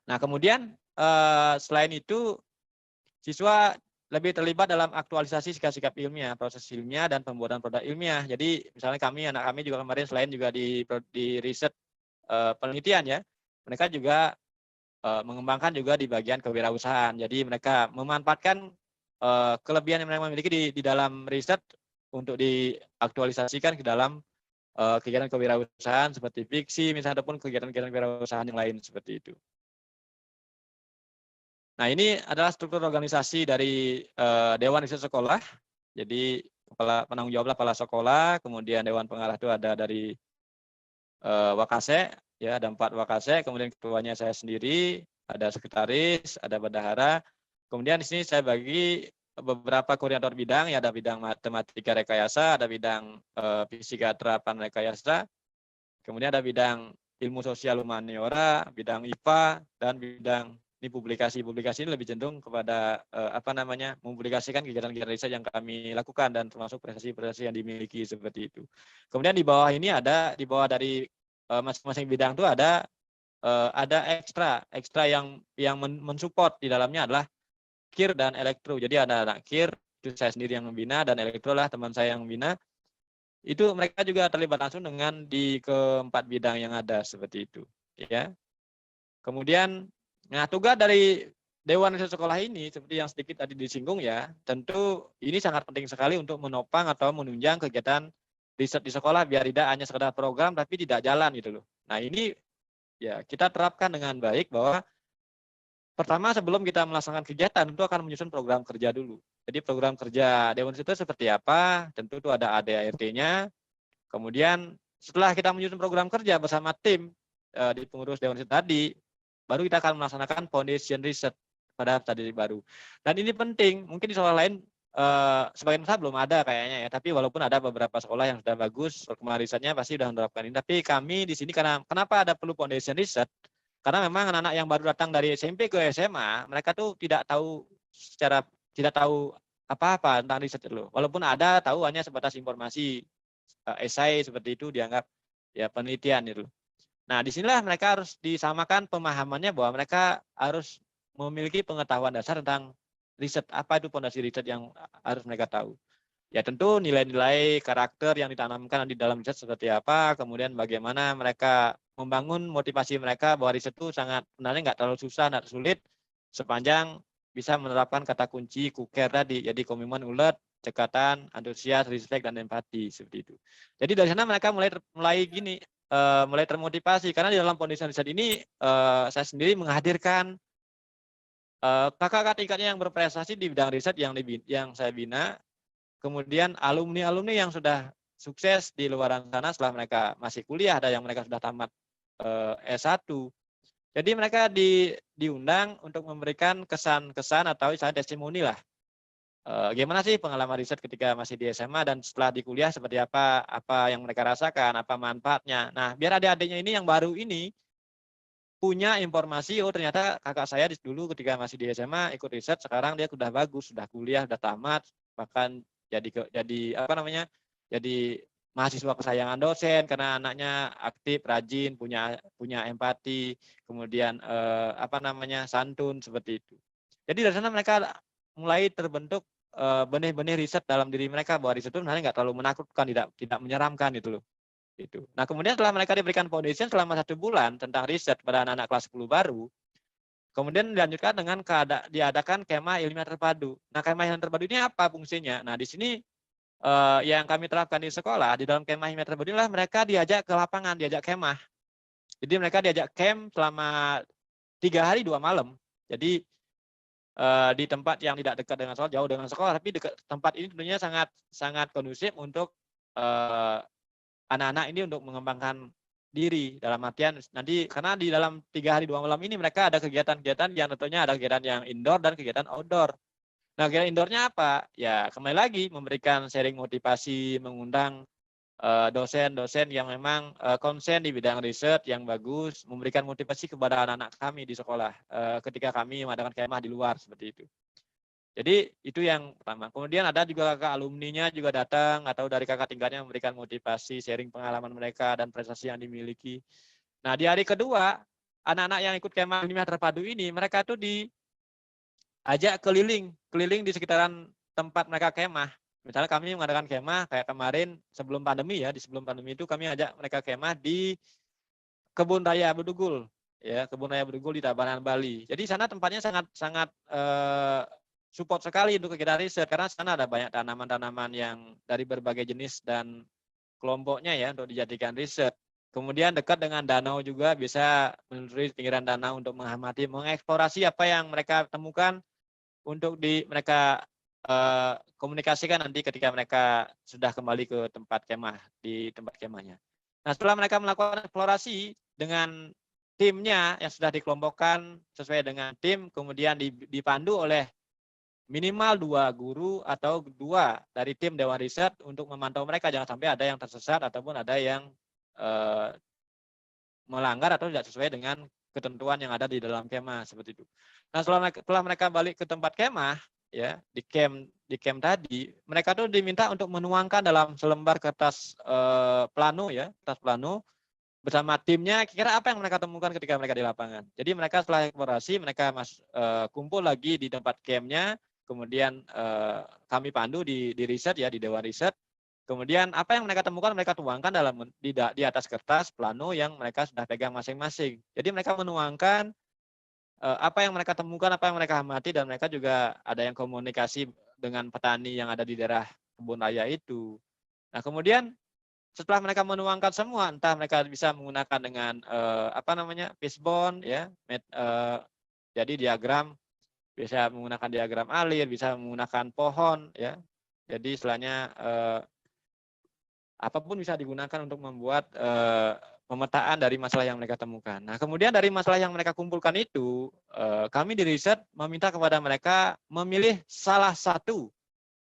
S2: Nah, kemudian selain itu siswa lebih terlibat dalam aktualisasi sikap-sikap ilmiah, proses ilmiah dan pembuatan produk ilmiah. Jadi misalnya anak kami juga kemarin selain juga di riset penelitian ya, mereka juga mengembangkan juga di bagian kewirausahaan. Jadi mereka memanfaatkan kelebihan yang mereka miliki di dalam riset untuk diaktualisasikan ke dalam kegiatan kewirausahaan seperti fiksi misalnya ataupun kegiatan-kegiatan kewirausahaan yang lain seperti itu. Nah, ini adalah struktur organisasi dari Dewan Riset Sekolah. Jadi penanggung jawab kepala sekolah, kemudian Dewan Pengarah itu ada dari Wakase, ya ada 4 Wakase, kemudian ketuanya saya sendiri, ada sekretaris, ada bendahara. Kemudian di sini saya bagi beberapa koordinator bidang, ya ada bidang matematika rekayasa, ada bidang fisika terapan rekayasa, kemudian ada bidang ilmu sosial humaniora, bidang IPA, dan bidang ini publikasi ini lebih cenderung kepada mempublikasikan kegiatan-kegiatan riset yang kami lakukan dan termasuk prestasi-prestasi yang dimiliki seperti itu. Kemudian di bawah ini di bawah dari masing-masing bidang itu ada ekstra yang mensupport di dalamnya adalah KIR dan elektro. Jadi ada anak KIR, itu saya sendiri yang membina, dan elektro lah teman saya yang membina. Itu mereka juga terlibat langsung dengan di keempat bidang yang ada seperti itu, ya. Kemudian, nah tugas dari Dewan Riset Sekolah ini seperti yang sedikit tadi disinggung ya, tentu ini sangat penting sekali untuk menopang atau menunjang kegiatan riset di sekolah biar tidak hanya sekedar program tapi tidak jalan gitu loh. Nah ini ya kita terapkan dengan baik bahwa pertama sebelum kita melaksanakan kegiatan tentu akan menyusun program kerja dulu. Jadi program kerja Dewan Riset itu seperti apa, tentu itu ada ADART-nya. Kemudian setelah kita menyusun program kerja bersama tim di pengurus Dewan Riset tadi, baru kita akan melaksanakan foundation riset pada tadi baru. Dan ini penting, mungkin di sekolah lain sebagian besar belum ada kayaknya ya, tapi walaupun ada beberapa sekolah yang sudah bagus, perkembangan risetnya pasti sudah menerapkan ini. Tapi kami di sini kenapa ada perlu foundation riset? Karena memang anak-anak yang baru datang dari SMP ke SMA, mereka tuh tidak tahu apa-apa tentang riset itu. Walaupun ada, tahu hanya sebatas informasi esai seperti itu dianggap ya penelitian itu. Nah, disinilah mereka harus disamakan pemahamannya bahwa mereka harus memiliki pengetahuan dasar tentang riset. Apa itu fondasi riset yang harus mereka tahu? Ya tentu nilai-nilai karakter yang ditanamkan di dalam riset seperti apa, kemudian bagaimana mereka membangun motivasi mereka bahwa riset itu sebenarnya nggak terlalu susah, nggak sulit, sepanjang bisa menerapkan kata kunci KUKER tadi, jadi komitmen, ulet, cekatan, antusias, respect, dan empati seperti itu. Jadi dari sana mereka mulai termotivasi karena di dalam foundation riset ini saya sendiri menghadirkan kakak-kakak tingkatnya yang berprestasi di bidang riset yang saya bina, kemudian alumni-alumni yang sudah sukses di luar sana setelah mereka masih kuliah, ada yang mereka sudah tamat S1. Jadi mereka diundang untuk memberikan kesan-kesan atau misalnya testimoni lah. Gimana sih pengalaman riset ketika masih di SMA dan setelah di kuliah seperti apa yang mereka rasakan, apa manfaatnya. Nah, biar adik-adiknya ini yang baru ini punya informasi, oh ternyata kakak saya dulu ketika masih di SMA ikut riset, sekarang dia sudah bagus, sudah kuliah, sudah tamat, bahkan jadi mahasiswa kesayangan dosen karena anaknya aktif, rajin, punya empati, kemudian santun seperti itu. Jadi dari sana mereka mulai terbentuk benih-benih riset dalam diri mereka bahwa riset itu sebenarnya nggak terlalu menakutkan, tidak menyeramkan gitu loh. Itu. Nah, kemudian setelah mereka diberikan foundation selama 1 bulan tentang riset pada anak-anak kelas 10 baru, kemudian dilanjutkan dengan diadakan kemah ilmiah terpadu. Nah, kemah ilmiah terpadu ini apa fungsinya? Nah, di sini yang kami terapkan di sekolah, di dalam kemah ilmiah terpadu inilah mereka diajak ke lapangan, diajak kemah. Jadi mereka diajak camp selama 3 hari 2 malam. Jadi di tempat yang tidak dekat dengan sekolah, jauh dengan sekolah, tapi dekat tempat ini tentunya sangat kondusif untuk anak-anak ini untuk mengembangkan diri dalam artian nanti karena di dalam 3 hari 2 malam ini mereka ada kegiatan-kegiatan yang tentunya ada kegiatan yang indoor dan kegiatan outdoor. Nah, kegiatan indoornya apa? Ya kembali lagi memberikan sharing motivasi, mengundang dosen-dosen yang memang konsen di bidang riset yang bagus, memberikan motivasi kepada anak-anak kami di sekolah ketika kami mengadakan kemah di luar seperti itu. Jadi itu yang pertama. Kemudian ada juga kakak alumninya juga datang atau dari kakak tingkatnya memberikan motivasi, sharing pengalaman mereka dan prestasi yang dimiliki. Nah, di hari kedua, anak-anak yang ikut kemah ilmiah terpadu ini, mereka tuh diajak keliling di sekitaran tempat mereka kemah. Misalnya kami mengadakan kemah kayak kemarin sebelum pandemi itu kami ajak mereka kemah di Kebun Raya Bedugul, ya Kebun Raya Bedugul di Tabanan, Bali. Jadi sana tempatnya sangat support sekali untuk kegiatan riset karena sana ada banyak tanaman-tanaman yang dari berbagai jenis dan kelompoknya ya untuk dijadikan riset. Kemudian dekat dengan danau juga bisa menelusuri pinggiran danau untuk mengamati, mengeksplorasi apa yang mereka temukan untuk mereka komunikasikan nanti ketika mereka sudah kembali ke tempat kemah di tempat kemahnya. Nah, setelah mereka melakukan eksplorasi dengan timnya yang sudah dikelompokkan sesuai dengan tim, kemudian dipandu oleh minimal 2 guru atau 2 dari tim Dewan Riset untuk memantau mereka jangan sampai ada yang tersesat ataupun ada yang melanggar atau tidak sesuai dengan ketentuan yang ada di dalam kemah seperti itu. Nah, setelah mereka balik ke tempat kemah ya di camp tadi, mereka tuh diminta untuk menuangkan dalam selembar kertas plano ya, kertas plano bersama timnya kira apa yang mereka temukan ketika mereka di lapangan. Jadi mereka setelah eksplorasi mereka kumpul lagi di tempat campnya. Kemudian kami pandu di riset ya di Dewan Riset. Kemudian apa yang mereka temukan mereka tuangkan di atas kertas plano yang mereka sudah pegang masing-masing. Jadi mereka menuangkan apa yang mereka temukan, apa yang mereka amati, dan mereka juga ada yang komunikasi dengan petani yang ada di daerah kebun raya itu. Nah, kemudian setelah mereka menuangkan semua, entah mereka bisa menggunakan dengan fishbone, ya, jadi diagram, bisa menggunakan diagram alir, bisa menggunakan pohon, ya. Jadi istilahnya apapun bisa digunakan untuk membuat pemetaan dari masalah yang mereka temukan. Nah, kemudian dari masalah yang mereka kumpulkan itu, kami di riset meminta kepada mereka memilih salah satu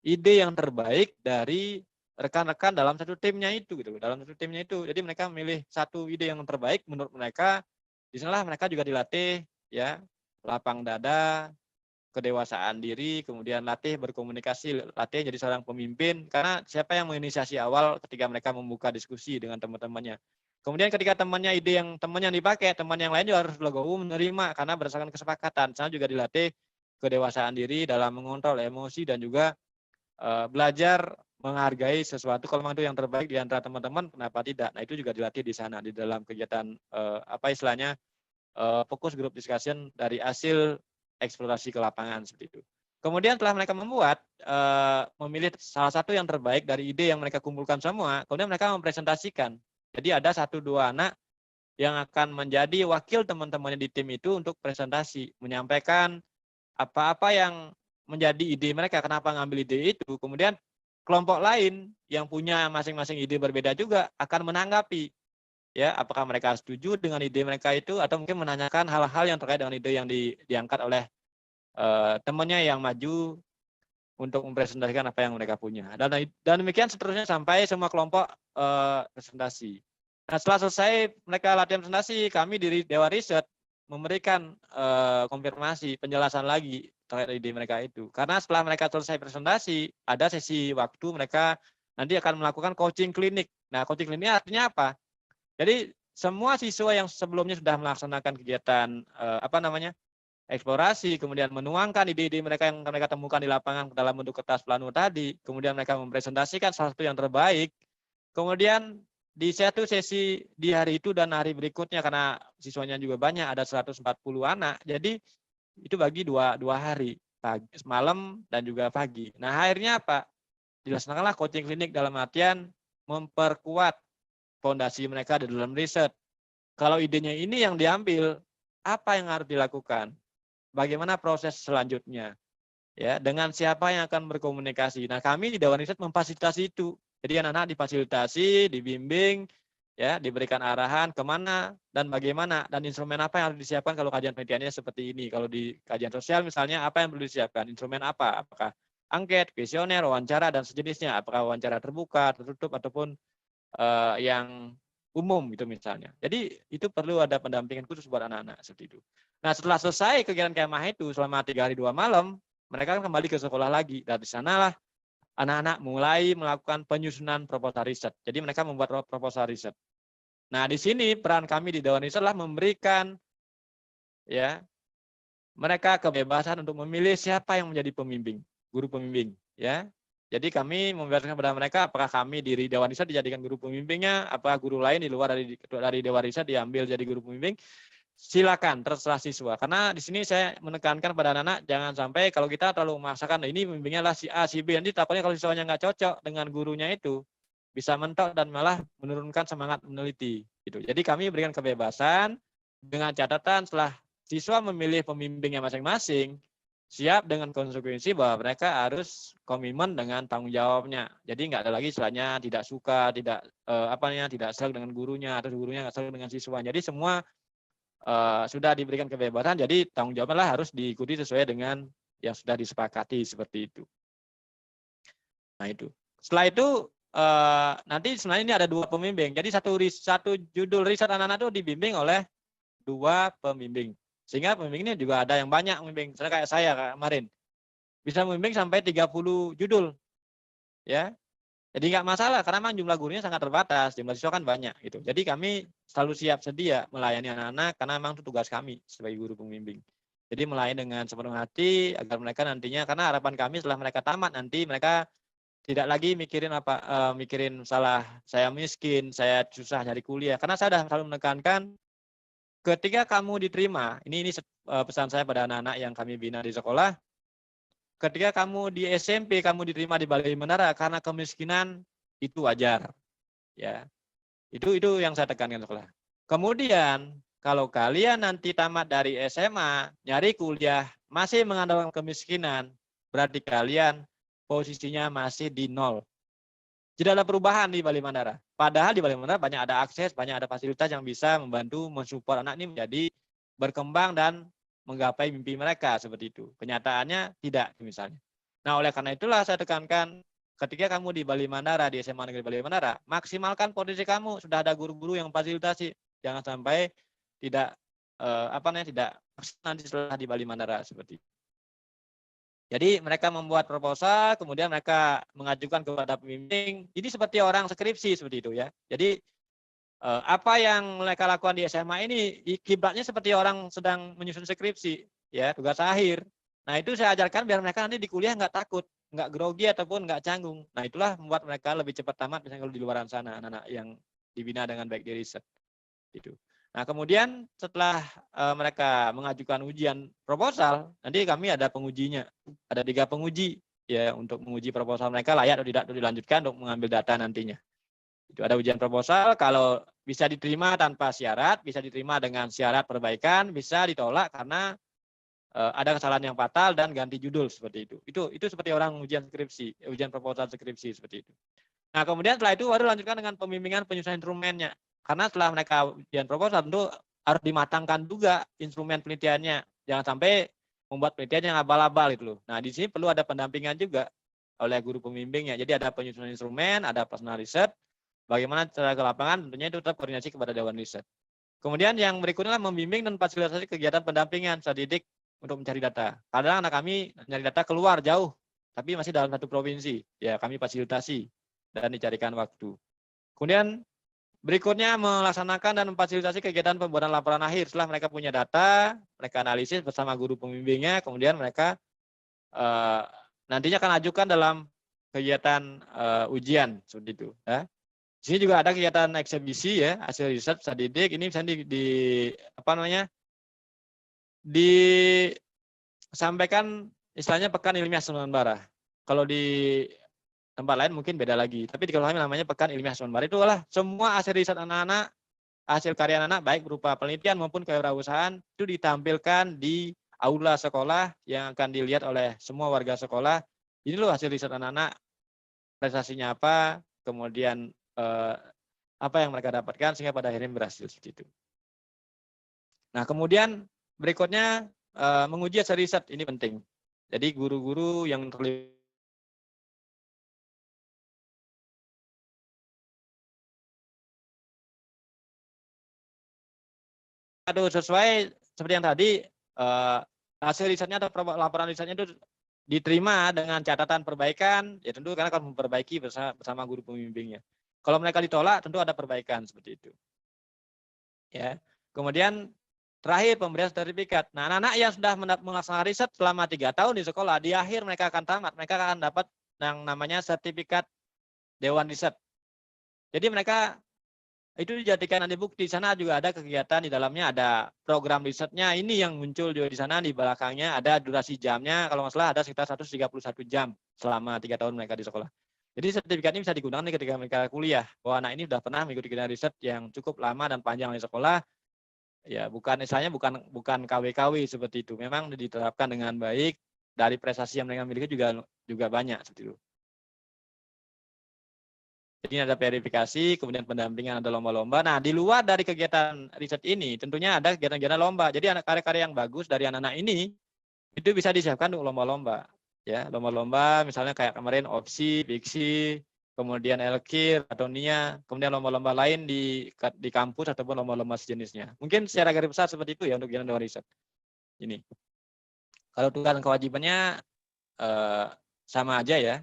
S2: ide yang terbaik dari rekan-rekan dalam satu timnya itu, gitu. Dalam satu timnya itu, jadi mereka memilih satu ide yang terbaik menurut mereka. Di sanalah mereka juga dilatih, ya, lapang dada, kedewasaan diri, kemudian latih berkomunikasi, latih jadi seorang pemimpin, karena siapa yang menginisiasi awal ketika mereka membuka diskusi dengan teman-temannya. Kemudian ketika ide yang teman yang dipakai, teman yang lain juga harus legowo menerima, karena berdasarkan kesepakatan. Sana juga dilatih kedewasaan diri dalam mengontrol emosi dan juga belajar menghargai sesuatu. Kalau memang itu yang terbaik di antara teman-teman, kenapa tidak? Nah, itu juga dilatih di sana, di dalam kegiatan fokus group discussion dari hasil eksplorasi ke lapangan seperti itu. Kemudian setelah mereka memilih salah satu yang terbaik dari ide yang mereka kumpulkan semua, kemudian mereka mempresentasikan. Jadi ada 1-2 anak yang akan menjadi wakil teman-temannya di tim itu untuk presentasi, menyampaikan apa-apa yang menjadi ide mereka, kenapa ngambil ide itu. Kemudian kelompok lain yang punya masing-masing ide berbeda juga akan menanggapi, ya, apakah mereka setuju dengan ide mereka itu, atau mungkin menanyakan hal-hal yang terkait dengan ide yang diangkat oleh temannya yang maju untuk mempresentasikan apa yang mereka punya. Dan demikian seterusnya sampai semua kelompok presentasi. Nah, setelah selesai mereka latihan presentasi, kami di Dewa Riset memberikan konfirmasi, penjelasan lagi terkait ide mereka itu. Karena setelah mereka selesai presentasi, ada sesi waktu mereka nanti akan melakukan coaching klinik. Nah, coaching klinik artinya apa? Jadi semua siswa yang sebelumnya sudah melaksanakan kegiatan eksplorasi, kemudian menuangkan ide-ide mereka yang mereka temukan di lapangan dalam bentuk kertas plano tadi, kemudian mereka mempresentasikan salah satu yang terbaik. Kemudian di satu sesi di hari itu dan hari berikutnya, karena siswanya juga banyak, ada 140 anak, jadi itu bagi dua hari, pagi, malam dan juga pagi. Nah, akhirnya apa? Dilaksanakanlah coaching klinik dalam artian memperkuat fondasi mereka di dalam riset. Kalau idenya ini yang diambil, apa yang harus dilakukan? Bagaimana proses selanjutnya? Ya, dengan siapa yang akan berkomunikasi. Nah, kami di Dewan Riset memfasilitasi itu. Jadi anak-anak difasilitasi, dibimbing, ya, diberikan arahan kemana dan bagaimana, dan instrumen apa yang harus disiapkan kalau kajian penelitiannya seperti ini. Kalau di kajian sosial misalnya, apa yang perlu disiapkan? Instrumen apa? Apakah angket, kuesioner, wawancara, dan sejenisnya? Apakah wawancara terbuka, tertutup, ataupun yang umum gitu misalnya. Jadi itu perlu ada pendampingan khusus buat anak-anak seperti itu. Nah, setelah selesai kegiatan kemah itu selama 3 hari 2 malam, mereka kan kembali ke sekolah lagi. Dari sanalah anak-anak mulai melakukan penyusunan proposal riset. Jadi mereka membuat proposal riset. Nah, di sini peran kami di Dewan Riset adalah memberikan, ya, mereka kebebasan untuk memilih siapa yang menjadi pembimbing, guru pembimbing, ya. Jadi kami membebaskan kepada mereka apakah kami di Dewan Riset dijadikan guru pembimbingnya, apakah guru lain di luar dari Dewan Riset diambil jadi guru pembimbing. Silakan, terserah siswa. Karena di sini saya menekankan pada anak-anak jangan sampai kalau kita terlalu memaksakan, ini pembimbingnya lah si A, si B, nanti takutnya kalau siswanya nggak cocok dengan gurunya itu bisa mentok dan malah menurunkan semangat meneliti. Gitu. Jadi kami berikan kebebasan dengan catatan setelah siswa memilih pembimbingnya masing-masing, siap dengan konsekuensi bahwa mereka harus komitmen dengan tanggung jawabnya. Jadi nggak ada lagi istilahnya tidak suka, tidak tidak serag dengan gurunya atau gurunya nggak serag dengan siswa. Jadi semua sudah diberikan kebebasan, jadi tanggung jawabnya harus diikuti sesuai dengan yang sudah disepakati seperti itu. Nah itu. Setelah itu nanti sebenarnya ini ada 2 pembimbing. Jadi satu judul riset anak-anak itu dibimbing oleh 2 pembimbing. Sehingga pembimbing ini juga ada yang banyak membimbing. Misalnya kayak saya kemarin. Bisa membimbing sampai 30 judul. Ya. Jadi nggak masalah karena memang jumlah gurunya sangat terbatas, jumlah siswa kan banyak gitu. Jadi kami selalu siap sedia melayani anak-anak karena memang itu tugas kami sebagai guru pembimbing. Jadi melayani dengan sepenuh hati agar mereka nantinya, karena harapan kami setelah mereka tamat nanti mereka tidak lagi mikirin salah saya miskin, saya susah nyari kuliah. Karena saya sudah selalu menekankan ketika kamu diterima, ini pesan saya pada anak-anak yang kami bina di sekolah, ketika kamu di SMP kamu diterima di Balai Menara karena kemiskinan itu wajar, ya. Itu yang saya tekankan sekolah. Kemudian kalau kalian nanti tamat dari SMA, nyari kuliah masih mengandalkan kemiskinan, berarti kalian posisinya masih di nol. Tidak ada perubahan di Balai Mandara. Padahal di Balai Mandara banyak ada akses, banyak ada fasilitas yang bisa membantu mensupport anak ini menjadi berkembang dan menggapai mimpi mereka seperti itu. Kenyataannya tidak misalnya. Nah, oleh karena itulah saya tekankan ketika kamu di Balai Mandara, di SMA Negeri Balai Mandara, maksimalkan potensi kamu. Sudah ada guru-guru yang fasilitasi. Jangan sampai tidak tidak nanti setelah di Balai Mandara seperti itu. Jadi mereka membuat proposal, kemudian mereka mengajukan kepada pembimbing. Ini seperti orang skripsi seperti itu ya. Jadi apa yang mereka lakukan di SMA ini kiblatnya seperti orang sedang menyusun skripsi, ya tugas akhir. Nah itu saya ajarkan biar mereka nanti di kuliah nggak takut, nggak grogi ataupun nggak canggung. Nah itulah membuat mereka lebih cepat tamat misalnya kalau di luar sana anak-anak yang dibina dengan baik di riset. Itu. Nah, kemudian setelah mereka mengajukan ujian proposal, nanti kami ada pengujinya. Ada 3 penguji ya untuk menguji proposal mereka layak atau tidak dilanjutkan untuk mengambil data nantinya. Itu ada ujian proposal, kalau bisa diterima tanpa syarat, bisa diterima dengan syarat perbaikan, bisa ditolak karena ada kesalahan yang fatal dan ganti judul seperti itu. Itu seperti orang ujian skripsi, ujian proposal skripsi seperti itu. Nah, kemudian setelah itu baru lanjutkan dengan pembimbingan penyusunan instrumennya. Karena setelah mereka ujian proposal tentu harus dimatangkan juga instrumen penelitiannya. Jangan sampai membuat penelitian yang abal-abal itu loh. Nah, di sini perlu ada pendampingan juga oleh guru pembimbingnya. Jadi ada penyusunan instrumen, ada personal riset. Bagaimana cara ke lapangan, tentunya itu tetap koordinasi kepada Dewan Riset. Kemudian yang berikutnya adalah membimbing dan fasilitasi kegiatan pendampingan saat didik untuk mencari data. Kadang anak kami mencari data keluar jauh, tapi masih dalam satu provinsi. Ya, kami fasilitasi dan dicarikan waktu. Kemudian berikutnya melaksanakan dan memfasilitasi kegiatan pembuatan laporan akhir. Setelah mereka punya data, mereka analisis bersama guru pembimbingnya, kemudian mereka nantinya akan ajukan dalam kegiatan ujian seperti itu. Ya. Di sini juga ada kegiatan eksebisi ya, hasil riset studi didik. Ini misalnya disampaikan istilahnya pekan ilmiah Semenbara. Kalau di tempat lain mungkin beda lagi. Tapi di kalau kami namanya pekan ilmiah Semenbara, itu adalah semua hasil riset anak-anak, hasil karya anak-anak baik berupa penelitian maupun kewirausahaan itu ditampilkan di aula sekolah yang akan dilihat oleh semua warga sekolah. Ini loh hasil riset anak-anak, prestasinya apa, kemudian apa yang mereka dapatkan sehingga pada akhirnya berhasil seperti itu. Nah, kemudian berikutnya menguji hasil riset, ini penting. Jadi guru-guru yang terlibat sesuai seperti yang tadi hasil risetnya atau laporan risetnya itu diterima dengan catatan perbaikan, ya tentu karena akan memperbaiki bersama guru pembimbingnya. Kalau mereka ditolak, tentu ada perbaikan seperti itu. Ya. Kemudian terakhir pemberian sertifikat. Nah, anak-anak yang sudah melaksanakan riset selama 3 tahun di sekolah, di akhir mereka akan tamat, mereka akan dapat yang namanya sertifikat Dewan Riset. Jadi mereka itu dijadikan nanti bukti. Di sana juga ada kegiatan, di dalamnya ada program risetnya. Ini yang muncul juga di sana, di belakangnya ada durasi jamnya. Kalau nggak salah ada sekitar 131 jam selama 3 tahun mereka di sekolah. Jadi sertifikat ini bisa digunakan ketika mereka kuliah. Bahwa anak ini sudah pernah mengikuti kegiatan riset yang cukup lama dan panjang di sekolah. Ya, bukan bukan KW-KW seperti itu. Memang diterapkan dengan baik, dari prestasi yang mereka miliki juga banyak seperti itu. Jadi ada verifikasi, kemudian pendampingan, ada lomba-lomba. Nah, di luar dari kegiatan riset ini, tentunya ada kegiatan-kegiatan lomba. Jadi anak karya-karya yang bagus dari anak-anak ini itu bisa disiapkan untuk lomba-lomba. Ya, lomba-lomba misalnya kayak kemarin opsi, fiksi, kemudian Elkir atau NIA, kemudian lomba-lomba lain di kampus ataupun lomba-lomba sejenisnya. Mungkin secara garis besar seperti itu ya untuk kegiatan Dewan Riset. Ini. Kalau tugas dan kewajibannya sama aja ya.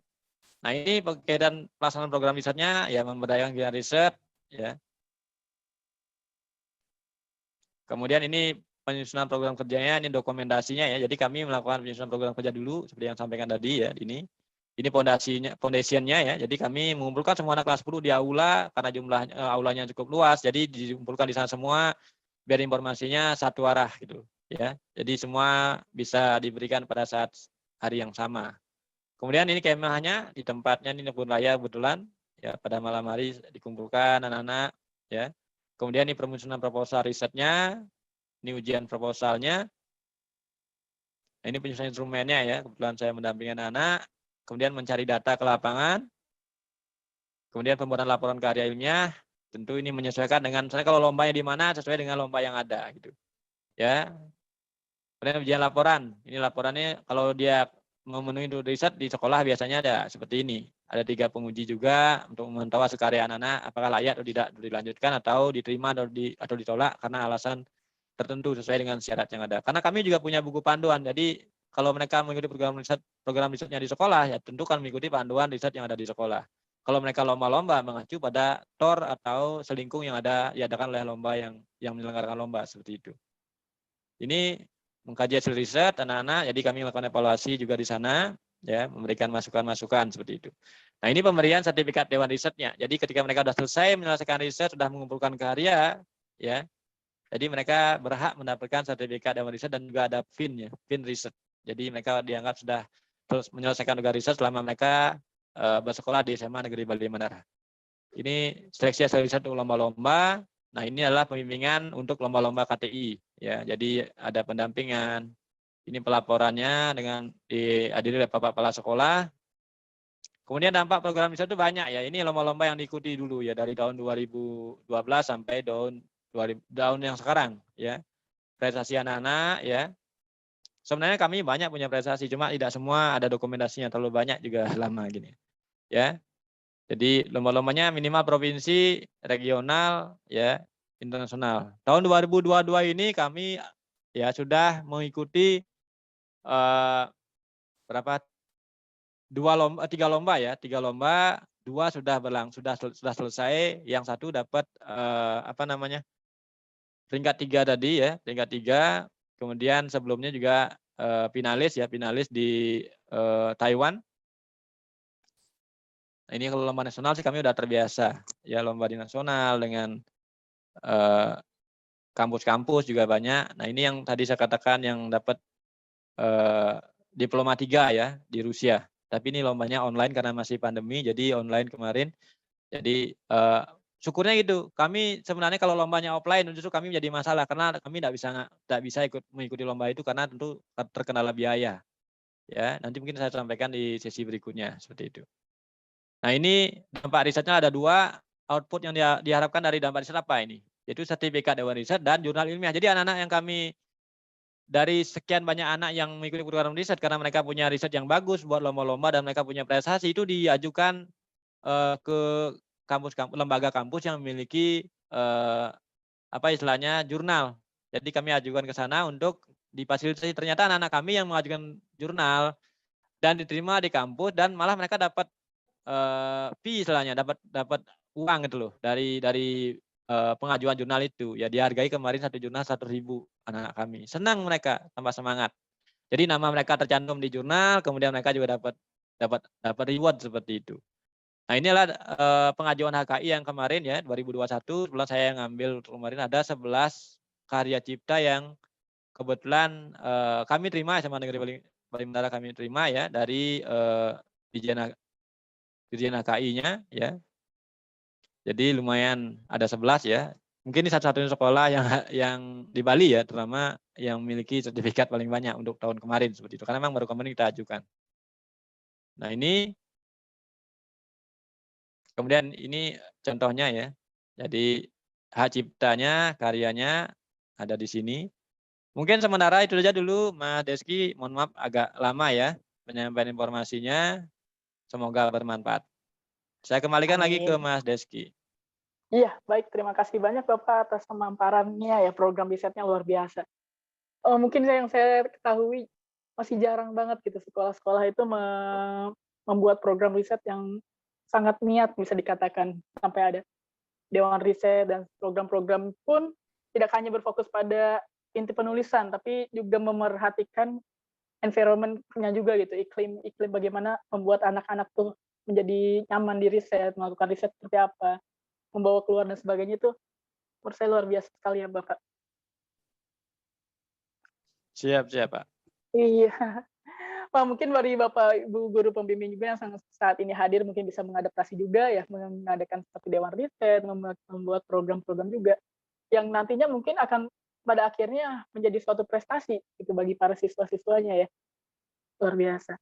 S2: Nah, ini kegiatan pelaksanaan program risetnya ya memberdayakan kegiatan riset ya. Kemudian ini penyusunan program kerjanya, ini dokumentasinya ya. Jadi kami melakukan penyusunan program kerja dulu seperti yang sampaikan tadi ya. Ini foundationnya ya. Jadi kami mengumpulkan semua anak kelas 10 di aula karena jumlah aulanya cukup luas. Jadi dikumpulkan di sana semua biar informasinya satu arah gitu. ya. Jadi semua bisa diberikan pada saat hari yang sama. Kemudian ini kemahnya di tempatnya ini kebun raya kebetulan ya, pada malam hari dikumpulkan anak-anak ya. Kemudian ini penyusunan proposal risetnya, ini ujian proposalnya. Ini penyusunan instrumennya ya, kebetulan saya mendampingi anak-anak. Kemudian mencari data ke lapangan. Kemudian pembuatan laporan karya ilmiah, tentu ini menyesuaikan dengan, misalnya kalau lombanya di mana sesuai dengan lomba yang ada gitu. Ya. Kemudian ujian laporan. Ini laporannya kalau dia memenuhi riset di sekolah biasanya ada seperti ini. Ada 3 penguji juga untuk memantau hasil karya anak-anak apakah layak atau tidak dilanjutkan atau diterima atau ditolak karena alasan tertentu sesuai dengan syarat yang ada. Karena kami juga punya buku panduan. Jadi kalau mereka mengikuti program risetnya di sekolah, ya tentu kan mengikuti panduan riset yang ada di sekolah. Kalau mereka lomba-lomba mengacu pada TOR atau selingkung yang ada diadakan oleh lomba yang menyelenggarakan lomba seperti itu. Ini mengkaji hasil riset anak-anak, jadi kami melakukan evaluasi juga di sana, ya, memberikan masukan-masukan seperti itu. Nah, ini pemberian sertifikat dewan risetnya. Jadi ketika mereka sudah selesai menyelesaikan riset, sudah mengumpulkan karya, ya, jadi mereka berhak mendapatkan sertifikat dewan riset dan juga ada PIN, ya, PIN riset. Jadi mereka dianggap sudah terus menyelesaikan tugas riset selama mereka bersekolah di SMA Negeri Bali Mandara. Ini seleksi hasil riset untuk lomba-lomba. Nah, ini adalah pembimbingan untuk lomba-lomba KTI, ya. Jadi ada pendampingan. Ini pelaporannya dengan dihadiri oleh Bapak Kepala Sekolah. Kemudian dampak program riset itu banyak ya. Ini lomba-lomba yang diikuti dulu ya dari tahun 2012 sampai tahun yang sekarang ya. Prestasi anak-anak ya. Sebenarnya kami banyak punya prestasi, cuma tidak semua ada dokumentasinya, terlalu banyak juga lama gini. Ya. Jadi lomba-lombanya minimal provinsi, regional, ya, internasional. Tahun 2022 ini kami ya sudah mengikuti berapa? 3 lomba ya, 3 lomba, 2 sudah sudah selesai, yang 1 dapat peringkat 3 tadi ya, peringkat 3. Kemudian sebelumnya juga finalis di Taiwan. Nah, ini kalau lomba nasional sih kami udah terbiasa ya, lomba di nasional dengan kampus-kampus juga banyak. Nah, ini yang tadi saya katakan yang dapat diploma 3 ya di Rusia. Tapi ini lombanya online karena masih pandemi, jadi online kemarin. Jadi syukurnya gitu. Kami sebenarnya kalau lombanya offline justru kami menjadi masalah karena kami tidak bisa mengikuti lomba itu karena tentu terkendala biaya. Ya, nanti mungkin saya sampaikan di sesi berikutnya seperti itu. Nah, ini dampak risetnya ada 2 output yang diharapkan dari dampak riset apa ini? Yaitu sertifikat dewan riset dan jurnal ilmiah. Jadi anak-anak yang kami dari sekian banyak anak yang mengikuti program riset karena mereka punya riset yang bagus buat lomba-lomba dan mereka punya prestasi, itu diajukan ke lembaga kampus yang memiliki jurnal. Jadi kami ajukan ke sana untuk difasilitasi. Ternyata anak-anak kami yang mengajukan jurnal dan diterima di kampus dan malah mereka dapat fee istilahnya, dapat uang gitu loh dari pengajuan jurnal itu. Ya dihargai kemarin 1 jurnal 1.000 anak-anak kami. Senang mereka, tambah semangat. Jadi nama mereka tercantum di jurnal, kemudian mereka juga dapat reward seperti itu. Nah, ini adalah pengajuan HKI yang kemarin ya 2021. Kebetulan saya yang ngambil kemarin ada 11 karya cipta yang kebetulan kami terima sama Negeri Bali Mandara, kami terima ya dari Dirjen HKI-nya ya. Jadi lumayan ada 11 ya. Mungkin ini satu-satunya sekolah yang di Bali ya, terutama yang memiliki sertifikat paling banyak untuk tahun kemarin seperti itu. Karena memang baru kemarin kita ajukan. Nah, ini kemudian ini contohnya ya. Jadi hak ciptanya, karyanya ada di sini. Mungkin sementara itu saja dulu Mas Deski. Mohon maaf agak lama ya penyampaian informasinya. Semoga bermanfaat. Saya kembalikan lagi ke Mas Deski.
S1: Iya, baik. Terima kasih banyak Bapak atas pemaparannya ya, program risetnya luar biasa. Mungkin yang saya ketahui masih jarang banget gitu sekolah-sekolah itu membuat program riset yang sangat niat bisa dikatakan, sampai ada dewan riset dan program-program pun tidak hanya berfokus pada inti penulisan, tapi juga memerhatikan environment-nya juga gitu, iklim bagaimana membuat anak-anak tuh menjadi nyaman di riset, melakukan riset seperti apa, membawa keluar dan sebagainya, itu menurut saya luar biasa sekali ya Bapak.
S2: Siap, siap, Pak.
S1: Iya. Pak, mungkin dari Bapak Ibu guru pembimbing juga yang saat ini hadir mungkin bisa mengadaptasi juga ya, mengadakan seperti dewan riset, membuat program-program juga yang nantinya mungkin akan pada akhirnya menjadi suatu prestasi itu bagi para siswa-siswanya ya. Luar biasa.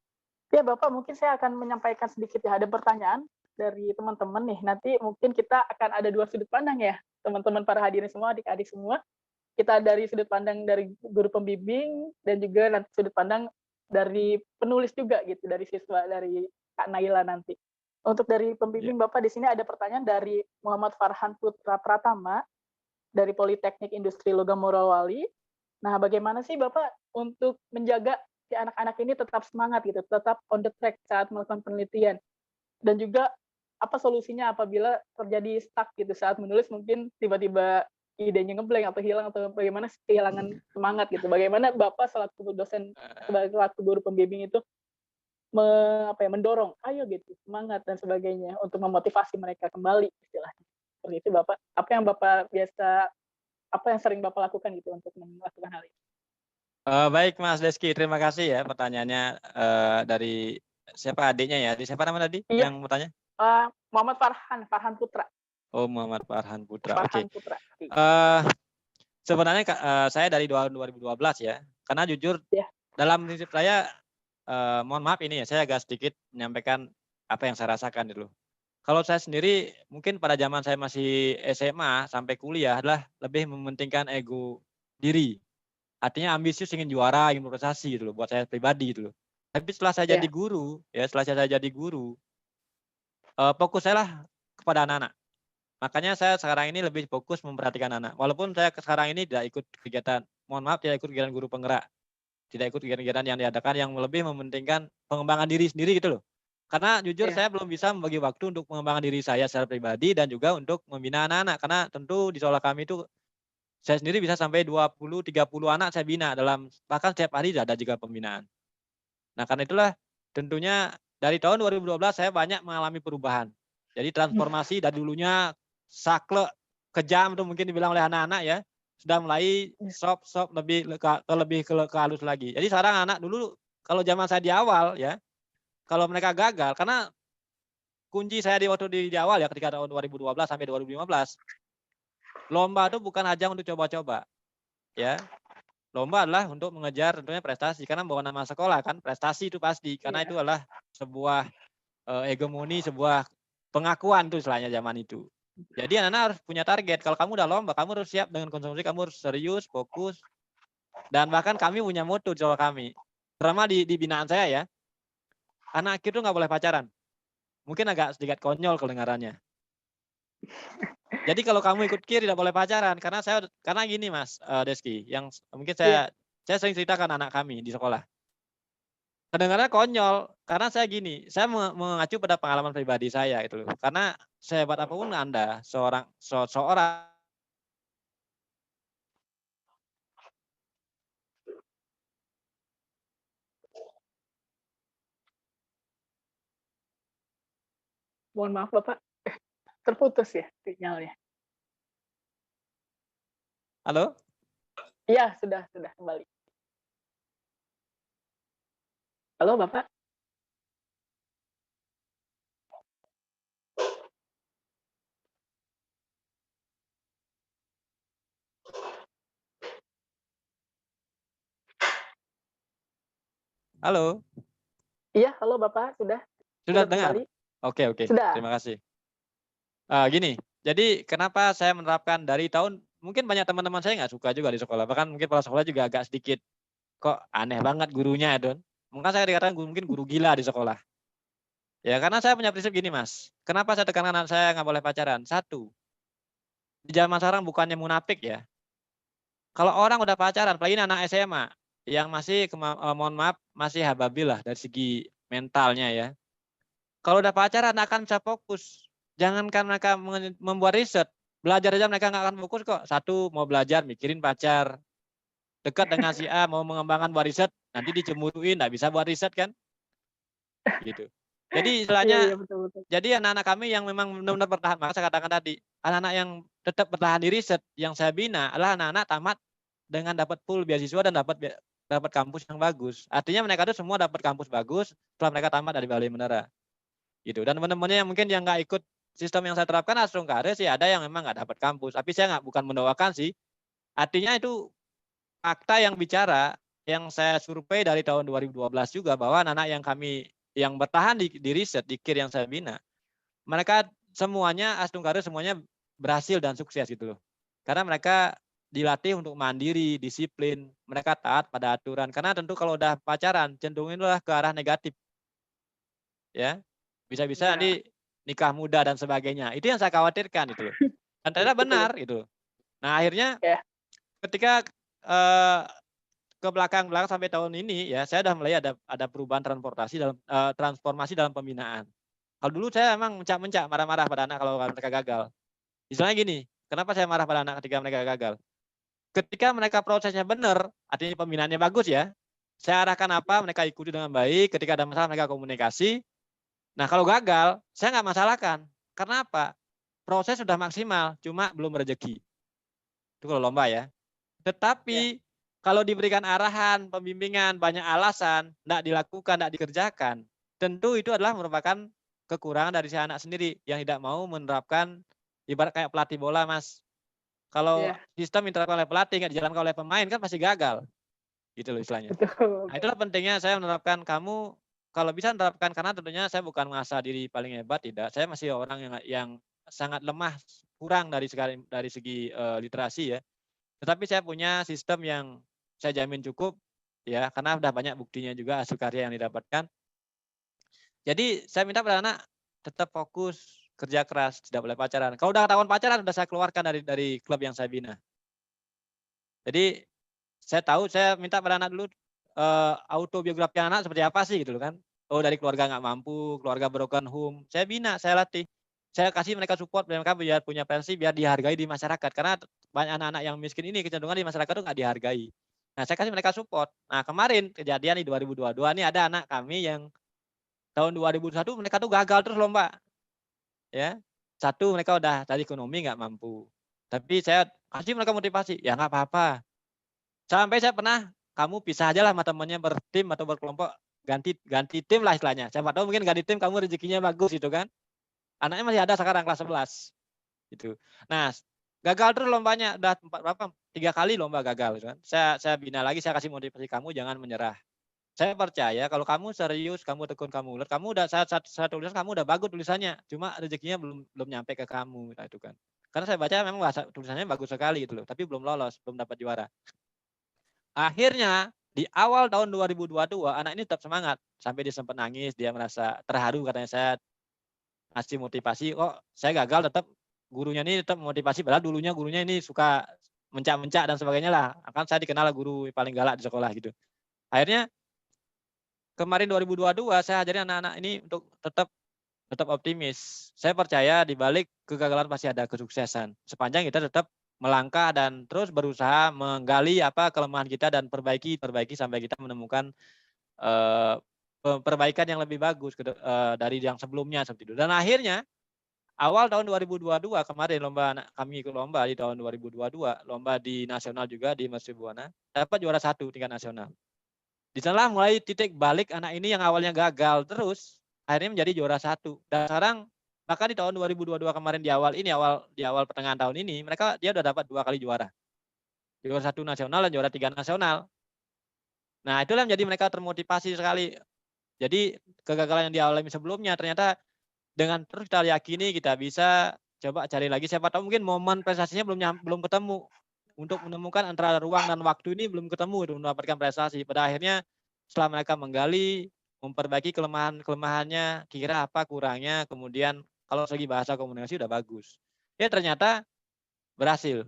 S1: Ya Bapak, mungkin saya akan menyampaikan sedikit ya, ada pertanyaan dari teman-teman nih. Nanti mungkin kita akan ada 2 sudut pandang ya, teman-teman para hadirin semua, adik-adik semua. Kita dari sudut pandang dari guru pembimbing dan juga nanti sudut pandang dari penulis juga gitu, dari siswa, dari Kak Naila nanti. Untuk dari
S2: Ya.
S1: pembimbing Bapak di sini ada pertanyaan dari Muhammad Farhan Putra Pratama dari Politeknik Industri Logam Morowali. Nah, bagaimana sih Bapak untuk menjaga si anak-anak ini tetap semangat gitu, tetap on the track saat melakukan penelitian? Dan juga apa solusinya apabila terjadi stuck gitu saat menulis mungkin tiba-tiba idenya ngeblank atau hilang atau bagaimana kehilangan semangat gitu. Bagaimana Bapak selaku dosen, selaku guru pembimbing itu mendorong, ayo gitu, semangat dan sebagainya untuk memotivasi mereka kembali istilahnya. Seperti itu Bapak. Apa yang sering Bapak lakukan gitu untuk melakukan hal ini?
S2: Baik Mas Deski, terima kasih ya pertanyaannya dari siapa adiknya ya? Di siapa nama tadi
S1: Iya.
S2: yang bertanya?
S1: Muhammad Farhan Putra.
S2: Oh, Muhammad Farhan Putra. Oke.
S1: Farhan Putra.
S2: Sebenarnya saya dari 2012 ya. Karena jujur
S1: Ya.
S2: dalam prinsip saya, mohon maaf ini ya, saya agak sedikit menyampaikan apa yang saya rasakan dulu. Kalau saya sendiri mungkin pada zaman saya masih SMA sampai kuliah adalah lebih mementingkan ego diri. Artinya ambisius, ingin juara, ingin berprestasi gitu loh, buat saya pribadi gitu loh. Tapi setelah saya jadi guru, ya setelah saya jadi guru, fokus saya lah kepada anak-anak. Makanya saya sekarang ini lebih fokus memperhatikan anak. Walaupun saya sekarang ini tidak ikut kegiatan, mohon maaf tidak ikut kegiatan guru penggerak. Tidak ikut kegiatan-kegiatan yang diadakan yang lebih mementingkan pengembangan diri sendiri gitu loh. Karena jujur saya belum bisa membagi waktu untuk mengembangkan diri saya secara pribadi dan juga untuk membina anak-anak. Karena tentu di sekolah kami itu saya sendiri bisa sampai 20-30 anak saya bina dalam bahkan setiap hari ada juga pembinaan. Nah, karena itulah tentunya dari tahun 2012 saya banyak mengalami perubahan. Jadi transformasi dari dulunya saklek, kejam itu mungkin dibilang oleh anak-anak ya, sudah mulai soft lebih ke halus lagi. Jadi sekarang anak dulu kalau zaman saya di awal ya, kalau mereka gagal karena kunci saya waktu di awal ya ketika tahun 2012 sampai 2015 lomba itu bukan ajang untuk coba-coba, ya. Lomba adalah untuk mengejar tentunya prestasi karena bawa nama sekolah kan, prestasi itu pasti karena itu adalah sebuah hegemoni, sebuah pengakuan tuh istilahnya zaman itu. Jadi anak-anak harus punya target. Kalau kamu udah lomba, kamu harus siap dengan konsumsi, kamu harus serius, fokus. Dan bahkan kami punya moto di sekolah kami. Terutama di binaan saya ya, anak itu nggak boleh pacaran. Mungkin agak sedikit konyol kedengarannya. Jadi kalau kamu ikut KIR tidak boleh pacaran karena gini Mas Deski, yang mungkin saya sering ceritakan anak kami di sekolah. Kedengarannya konyol karena saya gini, saya mengacu pada pengalaman pribadi saya gitu loh. Karena sehebat apapun Anda seorang
S1: Mohon maaf Bapak, terputus ya sinyalnya.
S2: Halo?
S1: Iya, sudah kembali. Halo Bapak?
S2: Halo?
S1: Iya, halo Bapak, sudah
S2: Dengar?
S1: kembali?
S2: Oke.
S1: Sudah.
S2: Terima kasih. Gini, jadi kenapa saya menerapkan dari tahun, mungkin banyak teman-teman saya nggak suka juga di sekolah, bahkan mungkin kepala sekolah juga agak sedikit, kok aneh banget gurunya ya Don. Mungkin saya dikatakan mungkin guru gila di sekolah. Ya karena saya punya prinsip gini Mas, kenapa saya tekankan anak saya nggak boleh pacaran? Satu, di zaman sekarang bukannya munafik ya. Kalau orang udah pacaran, apalagi anak SMA, yang masih, mohon maaf, masih hababil lah dari segi mentalnya ya. Kalau udah pacaran akan bisa fokus. Jangankan mereka membuat riset, belajar aja mereka nggak akan fokus kok. Satu, mau belajar mikirin pacar. Dekat dengan si A mau mengembangkan buat riset, nanti dicemburuin, nggak bisa buat riset kan. Gitu. Jadi istilahnya,
S1: betul.
S2: jadi anak-anak kami yang memang benar-benar bertahan, maka saya katakan tadi, anak-anak yang tetap bertahan di riset, yang saya bina adalah anak-anak tamat dengan dapat full beasiswa dan dapat dapat kampus yang bagus. Artinya mereka itu semua dapat kampus bagus setelah mereka tamat dari Bali Menara. Gitu. Dan teman-temannya yang mungkin yang nggak ikut sistem yang saya terapkan Astrungkare sih ada yang memang nggak dapat kampus. Tapi saya bukan mendoakan sih. Artinya itu fakta yang bicara yang saya survei dari tahun 2012 juga bahwa anak-anak yang kami yang bertahan di riset di KIR yang saya bina, mereka semuanya Astrungkare semuanya berhasil dan sukses gitu loh. Karena mereka dilatih untuk mandiri, disiplin, mereka taat pada aturan. Karena tentu kalau udah pacaran cenderunginlah ke arah negatif. Ya. Bisa-bisa nanti nikah muda dan sebagainya. Itu yang saya khawatirkan itu loh. Dan ternyata benar itu. Nah, akhirnya ketika ke belakang sampai tahun ini ya saya sudah mulai ada perubahan transformasi dalam pembinaan. Kalau dulu saya emang mencak-mencak marah-marah pada anak kalau mereka gagal. Misalnya gini, kenapa saya marah pada anak ketika mereka gagal? Ketika mereka prosesnya benar, artinya pembinaannya bagus ya. Saya arahkan apa, mereka ikuti dengan baik. Ketika ada masalah mereka komunikasi. Nah kalau gagal, saya nggak masalahkan. Karena apa? Proses sudah maksimal, cuma belum rezeki. Itu kalau lomba ya. Tetapi kalau diberikan arahan, pembimbingan, banyak alasan, tidak dilakukan, tidak dikerjakan, tentu itu adalah merupakan kekurangan dari si anak sendiri yang tidak mau menerapkan ibarat kayak pelatih bola, Mas. Kalau sistem diterapkan oleh pelatih, nggak dijalankan oleh pemain kan pasti gagal. Gitu loh istilahnya.
S1: Betul.
S2: Nah, itulah pentingnya saya menerapkan kamu, kalau bisa menerapkan, karena tentunya saya bukan merasa diri paling hebat, tidak. Saya masih orang yang sangat lemah, kurang dari segi literasi ya. Tetapi saya punya sistem yang saya jamin cukup ya, karena sudah banyak buktinya juga hasil karya yang didapatkan. Jadi saya minta pada anak tetap fokus, kerja keras, tidak boleh pacaran. Kalau udah ketahuan pacaran sudah saya keluarkan dari klub yang saya bina. Jadi saya minta pada anak dulu autobiografi anak seperti apa sih gitu kan. Oh dari keluarga nggak mampu, keluarga broken home. Saya bina, saya latih. Saya kasih mereka support, mereka biar punya prestasi, biar dihargai di masyarakat. Karena banyak anak-anak yang miskin ini kecenderungan di masyarakat itu nggak dihargai. Nah saya kasih mereka support. Nah kemarin kejadian di 2022 ini ada anak kami yang tahun 2021 mereka tuh gagal terus lomba. Ya, satu mereka udah dari ekonomi nggak mampu. Tapi saya kasih mereka motivasi, ya nggak apa-apa. Sampai saya pernah, kamu pisah aja lah sama temannya bertim atau berkelompok, ganti tim lah istilahnya. Siapa tahu mungkin ganti tim kamu rezekinya bagus gitu kan. Anaknya masih ada sekarang kelas 11. Gitu. Nah, gagal terus lombanya, udah 3 kali lomba gagal gitu kan. Saya bina lagi, saya kasih motivasi kamu jangan menyerah. Saya percaya kalau kamu serius, kamu tekun, kamu ulet, kamu udah saat tulisan kamu udah bagus tulisannya, cuma rezekinya belum nyampe ke kamu nah itu kan. Karena saya baca memang bahasa tulisannya bagus sekali gitu loh, tapi belum lolos, belum dapat juara. Akhirnya di awal tahun 2022 anak ini tetap semangat sampai dia sempat nangis, dia merasa terharu katanya saya ngasih motivasi, kok saya gagal tetap gurunya ini tetap motivasi padahal dulunya gurunya ini suka mencak-mencak dan sebagainya lah. Akan saya dikenal guru paling galak di sekolah gitu. Akhirnya kemarin 2022 saya ajarin anak-anak ini untuk tetap optimis. Saya percaya di balik kegagalan pasti ada kesuksesan. Sepanjang kita tetap melangkah dan terus berusaha menggali apa kelemahan kita dan perbaiki sampai kita menemukan perbaikan yang lebih bagus dari yang sebelumnya seperti itu. Dan akhirnya awal tahun 2022 kemarin kami ikut lomba di tahun 2022, lomba di nasional juga di Mercu Buana, dapat juara 1 tingkat nasional. Di sana mulai titik balik anak ini yang awalnya gagal terus akhirnya menjadi juara 1. Dan sekarang bahkan di tahun 2022 kemarin di awal pertengahan tahun ini dia udah dapat 2 kali juara. Juara 1 nasional dan juara 3 nasional. Nah, itulah menjadi mereka termotivasi sekali. Jadi kegagalan yang dialami sebelumnya ternyata dengan terus kita yakini kita bisa coba cari lagi, siapa tahu mungkin momen prestasinya belum ketemu. Untuk menemukan antara ruang dan waktu ini belum ketemu untuk mendapatkan prestasi. Pada akhirnya setelah mereka menggali, memperbaiki kelemahannya, kira apa kurangnya, kemudian kalau segi bahasa komunikasi udah bagus. Ya ternyata berhasil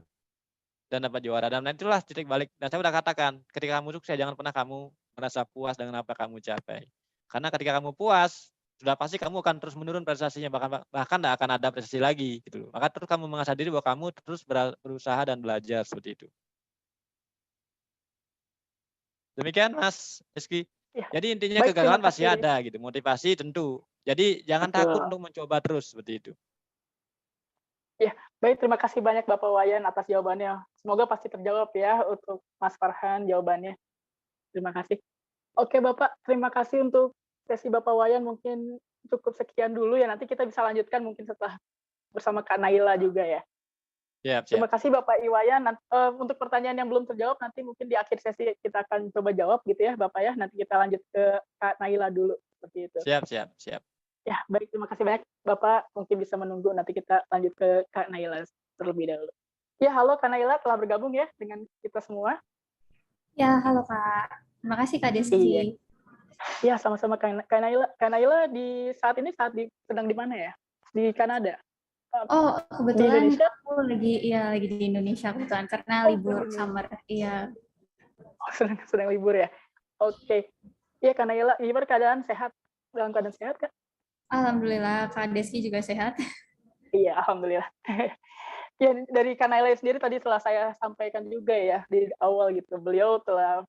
S2: dan dapat juara. Dan itulah titik balik. Dan saya udah katakan, ketika kamu sukses jangan pernah kamu merasa puas dengan apa kamu capai. Karena ketika kamu puas, sudah pasti kamu akan terus menurun prestasinya, bahkan tidak akan ada prestasi lagi gitu loh. Maka terus kamu mengasah diri bahwa kamu terus berusaha dan belajar seperti itu. Demikian Mas Rizky.
S1: Ya.
S2: Jadi intinya
S1: Baik,
S2: kegagalan
S1: terima
S2: pasti
S1: kasih.
S2: ada gitu, motivasi tentu. Jadi jangan
S1: Betul.
S2: takut untuk mencoba terus seperti itu.
S1: Ya, baik, terima kasih banyak Bapak Wayan atas jawabannya. Semoga pasti terjawab ya untuk Mas Farhan jawabannya. Terima kasih. Oke Bapak, terima kasih untuk sesi Bapak Wayan, mungkin cukup sekian dulu ya, nanti kita bisa lanjutkan mungkin setelah bersama Kak Naila juga ya.
S2: Siap, siap.
S1: Terima kasih Bapak Iwayan. Untuk pertanyaan yang belum terjawab nanti mungkin di akhir sesi kita akan coba jawab gitu ya Bapak ya. Nanti kita lanjut ke Kak Naila dulu seperti itu.
S2: Siap, siap, siap.
S1: Ya, baik, terima kasih banyak Bapak. Mungkin bisa menunggu nanti kita lanjut ke Kak Naila terlebih dahulu. Ya, halo Kak Naila telah bergabung ya dengan kita semua.
S5: Ya, halo Kak. Terima kasih Kak Deski.
S1: Iya. Ya, sama-sama Kak Naila. Kak Naila sedang di mana ya? Di Kanada.
S5: Oh, kebetulan
S1: Indonesia?
S5: aku lagi di Indonesia kebetulan karena libur summer. Iya.
S1: Oh, sedang libur ya. Oke. Iya, Kak Naila, gimana keadaan sehat? Dalam keadaan sehat, Kak?
S5: Alhamdulillah Kak Deski juga sehat.
S1: Iya, alhamdulillah. Ya, dari Kak Naila sendiri tadi telah saya sampaikan juga ya di awal gitu. Beliau telah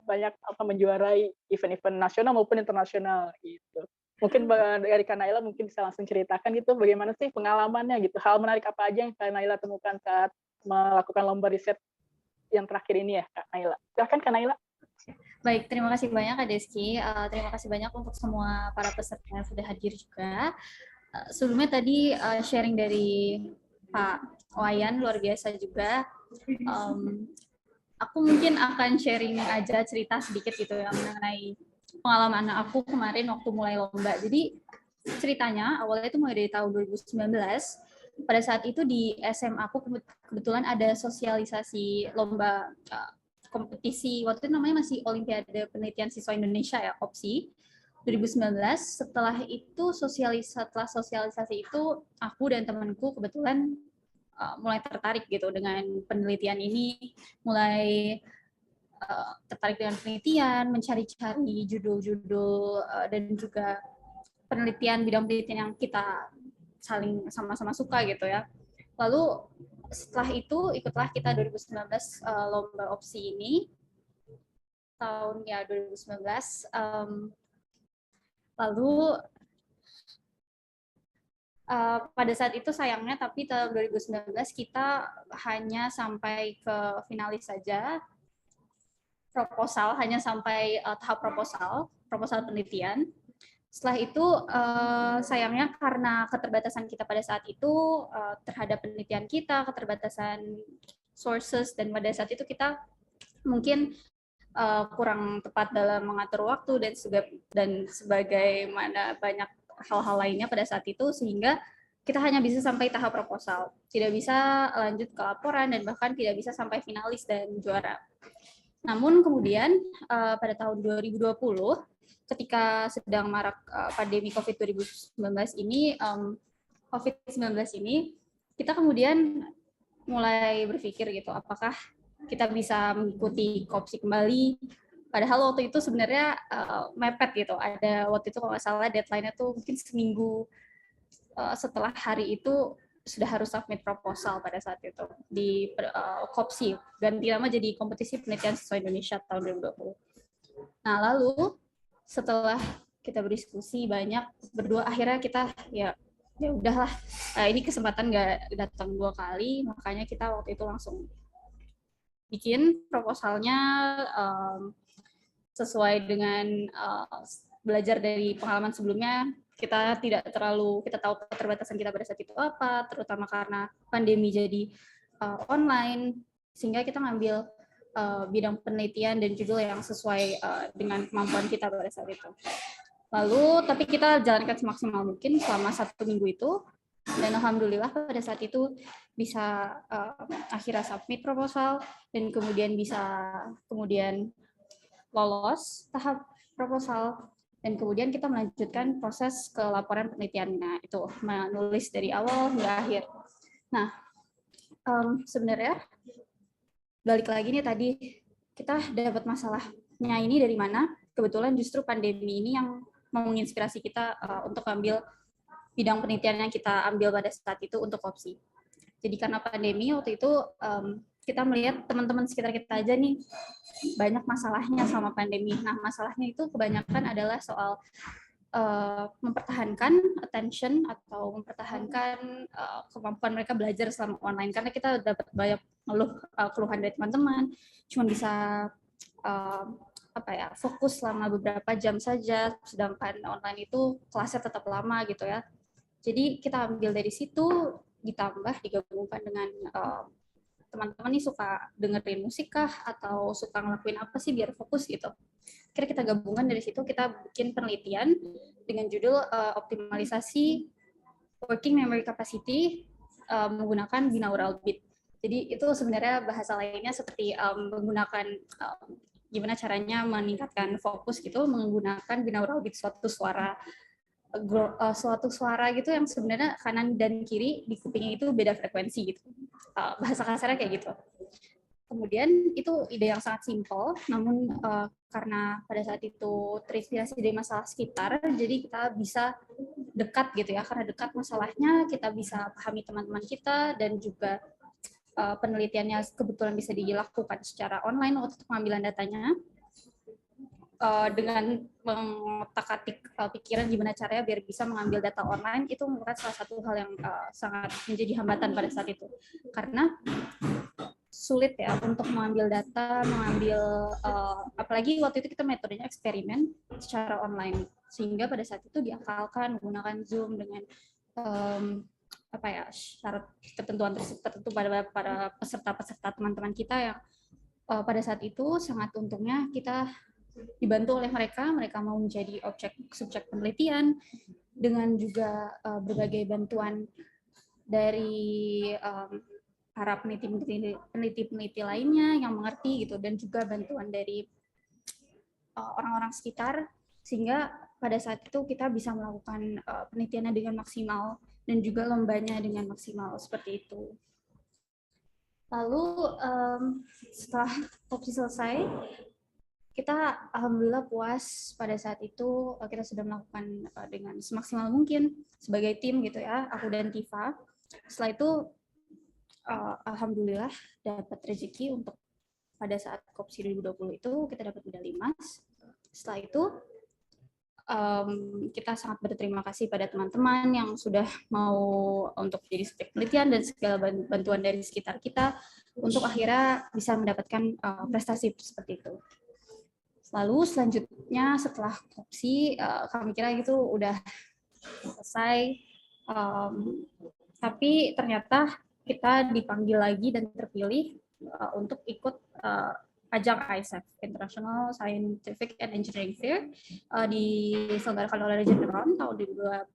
S1: banyak menjuarai event-event nasional maupun internasional gitu. Mungkin dari Kak Naila mungkin bisa langsung ceritakan gitu bagaimana sih pengalamannya gitu. Hal menarik apa aja yang Kak Naila temukan saat melakukan lomba riset yang terakhir ini ya, Kak Naila. Silahkan Kak Naila.
S5: Baik, terima kasih banyak Kak Deski. Terima kasih banyak untuk semua para peserta yang sudah hadir juga. Sebelumnya tadi sharing dari Pak Wayan luar biasa juga. Aku mungkin akan sharing aja cerita sedikit gitu ya mengenai pengalaman aku kemarin waktu mulai lomba. Jadi ceritanya awalnya itu mulai dari tahun 2019. Pada saat itu di SMA aku kebetulan ada sosialisasi lomba kompetisi, waktu itu namanya masih Olimpiade Penelitian Siswa Indonesia ya, OPSI 2019. Setelah itu setelah sosialisasi itu aku dan temanku kebetulan mulai tertarik gitu dengan penelitian ini, mulai tertarik dengan penelitian, mencari-cari judul-judul dan juga bidang penelitian yang kita saling sama-sama suka gitu ya. Lalu setelah itu ikutlah kita 2019 lomba OPSI ini tahun ya 2019. Lalu pada saat itu sayangnya tapi tahun 2019 kita hanya sampai ke finalis saja, proposal hanya sampai tahap proposal penelitian. Setelah itu sayangnya karena keterbatasan kita pada saat itu terhadap penelitian kita, keterbatasan sources, dan pada saat itu kita mungkin kurang tepat dalam mengatur waktu dan sebagaimana banyak hal-hal lainnya pada saat itu, sehingga kita hanya bisa sampai tahap proposal, tidak bisa lanjut ke laporan dan bahkan tidak bisa sampai finalis dan juara. Namun kemudian pada tahun 2020 ketika sedang marak pandemi COVID-19 ini, kita kemudian mulai berpikir gitu, apakah kita bisa mengikuti KOPSI kembali. Padahal waktu itu sebenarnya mepet gitu. Ada waktu itu kalau nggak salah deadline-nya tuh mungkin seminggu setelah hari itu sudah harus submit proposal pada saat itu di KOPSI, ganti nama jadi Kompetisi Penelitian Siswa Indonesia tahun 2020. Nah lalu setelah kita berdiskusi banyak berdua, akhirnya kita ya udahlah, ini kesempatan nggak datang 2 kali, makanya kita waktu itu langsung bikin proposalnya sesuai dengan belajar dari pengalaman sebelumnya. Kita tahu keterbatasan kita pada saat itu apa, terutama karena pandemi jadi online, sehingga kita ngambil bidang penelitian dan judul yang sesuai dengan kemampuan kita pada saat itu. Lalu, tapi kita jalankan semaksimal mungkin selama 1 minggu itu, dan alhamdulillah pada saat itu bisa akhirnya submit proposal dan kemudian lolos tahap proposal, dan kemudian kita melanjutkan proses ke laporan penelitiannya, itu menulis dari awal hingga akhir. Nah, sebenarnya balik lagi nih, tadi kita dapat masalahnya ini dari mana? Kebetulan justru pandemi ini yang menginspirasi kita untuk ambil bidang penelitian yang kita ambil pada saat itu untuk OPSI. Jadi karena pandemi waktu itu kita melihat teman-teman sekitar kita aja nih banyak masalahnya sama pandemi. Nah, masalahnya itu kebanyakan adalah soal mempertahankan attention atau mempertahankan kemampuan mereka belajar selama online, karena kita dapat banyak keluhan dari teman-teman, cuma bisa fokus selama beberapa jam saja, sedangkan online itu kelasnya tetap lama gitu ya. Jadi kita ambil dari situ, ditambah digabungkan dengan teman-teman nih suka dengerin musik kah atau suka ngelakuin apa sih biar fokus gitu. Kira kita gabungan dari situ, kita bikin penelitian dengan judul optimalisasi working memory capacity menggunakan binaural beat. Jadi itu sebenarnya bahasa lainnya seperti menggunakan gimana caranya meningkatkan fokus gitu menggunakan binaural beat, suatu suara gitu yang sebenarnya kanan dan kiri di kupingnya itu beda frekuensi gitu. Bahasa kasarnya kayak gitu. Kemudian itu ide yang sangat simpel, namun karena pada saat itu terinspirasi dari masalah sekitar, jadi kita bisa dekat gitu ya, karena dekat masalahnya kita bisa pahami teman-teman kita dan juga penelitiannya kebetulan bisa dilakukan secara online untuk pengambilan datanya. Dengan mengotak-atik pikiran gimana caranya biar bisa mengambil data online, itu merupakan salah satu hal yang sangat menjadi hambatan pada saat itu. Karena sulit ya untuk mengambil data, apalagi waktu itu kita metodenya eksperimen secara online, sehingga pada saat itu diakalkan menggunakan Zoom dengan syarat ketentuan tertentu pada para peserta teman-teman kita yang pada saat itu sangat untungnya kita dibantu oleh mereka mau menjadi subjek penelitian dengan juga berbagai bantuan dari para peneliti lainnya yang mengerti gitu, dan juga bantuan dari orang-orang sekitar, sehingga pada saat itu kita bisa melakukan penelitiannya dengan maksimal dan juga lombanya dengan maksimal seperti itu. Lalu setelah opsi selesai, kita alhamdulillah puas pada saat itu kita sudah melakukan dengan semaksimal mungkin sebagai tim gitu ya, aku dan Tifa. Setelah itu alhamdulillah dapat rezeki untuk pada saat Kopsi 2020 itu kita dapat medali emas. Setelah itu kita sangat berterima kasih pada teman-teman yang sudah mau untuk jadi subjek penelitian dan segala bantuan dari sekitar kita untuk akhirnya bisa mendapatkan prestasi seperti itu. Lalu selanjutnya setelah Kopsi kami kira itu udah selesai, tapi ternyata kita dipanggil lagi dan terpilih untuk ikut ajang ISEF, International Scientific and Engineering Fair, diselenggarakan oleh Region tahun 2021.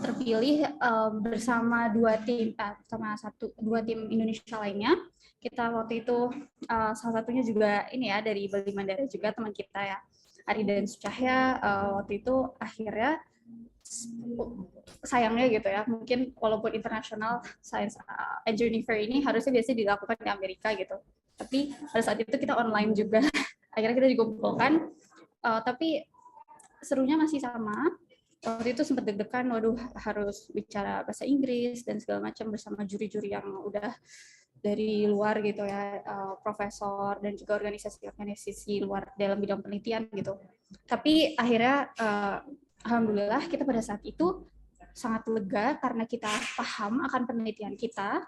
S5: Terpilih bersama dua tim Indonesia lainnya. Kita waktu itu salah satunya juga ini ya dari Bali Mandara juga teman kita ya, Ari dan Sucahya. Waktu itu akhirnya sayangnya gitu ya, mungkin walaupun international science engineering fair ini harusnya biasanya dilakukan di Amerika gitu, tapi pada saat itu kita online juga. Akhirnya kita dikumpulkan, tapi serunya masih sama. Waktu itu sempat deg-degan, waduh harus bicara bahasa Inggris dan segala macam bersama juri-juri yang udah dari luar gitu ya, profesor dan juga organisasi-organisasi luar dalam bidang penelitian gitu. Tapi akhirnya alhamdulillah kita pada saat itu sangat lega karena kita paham akan penelitian kita,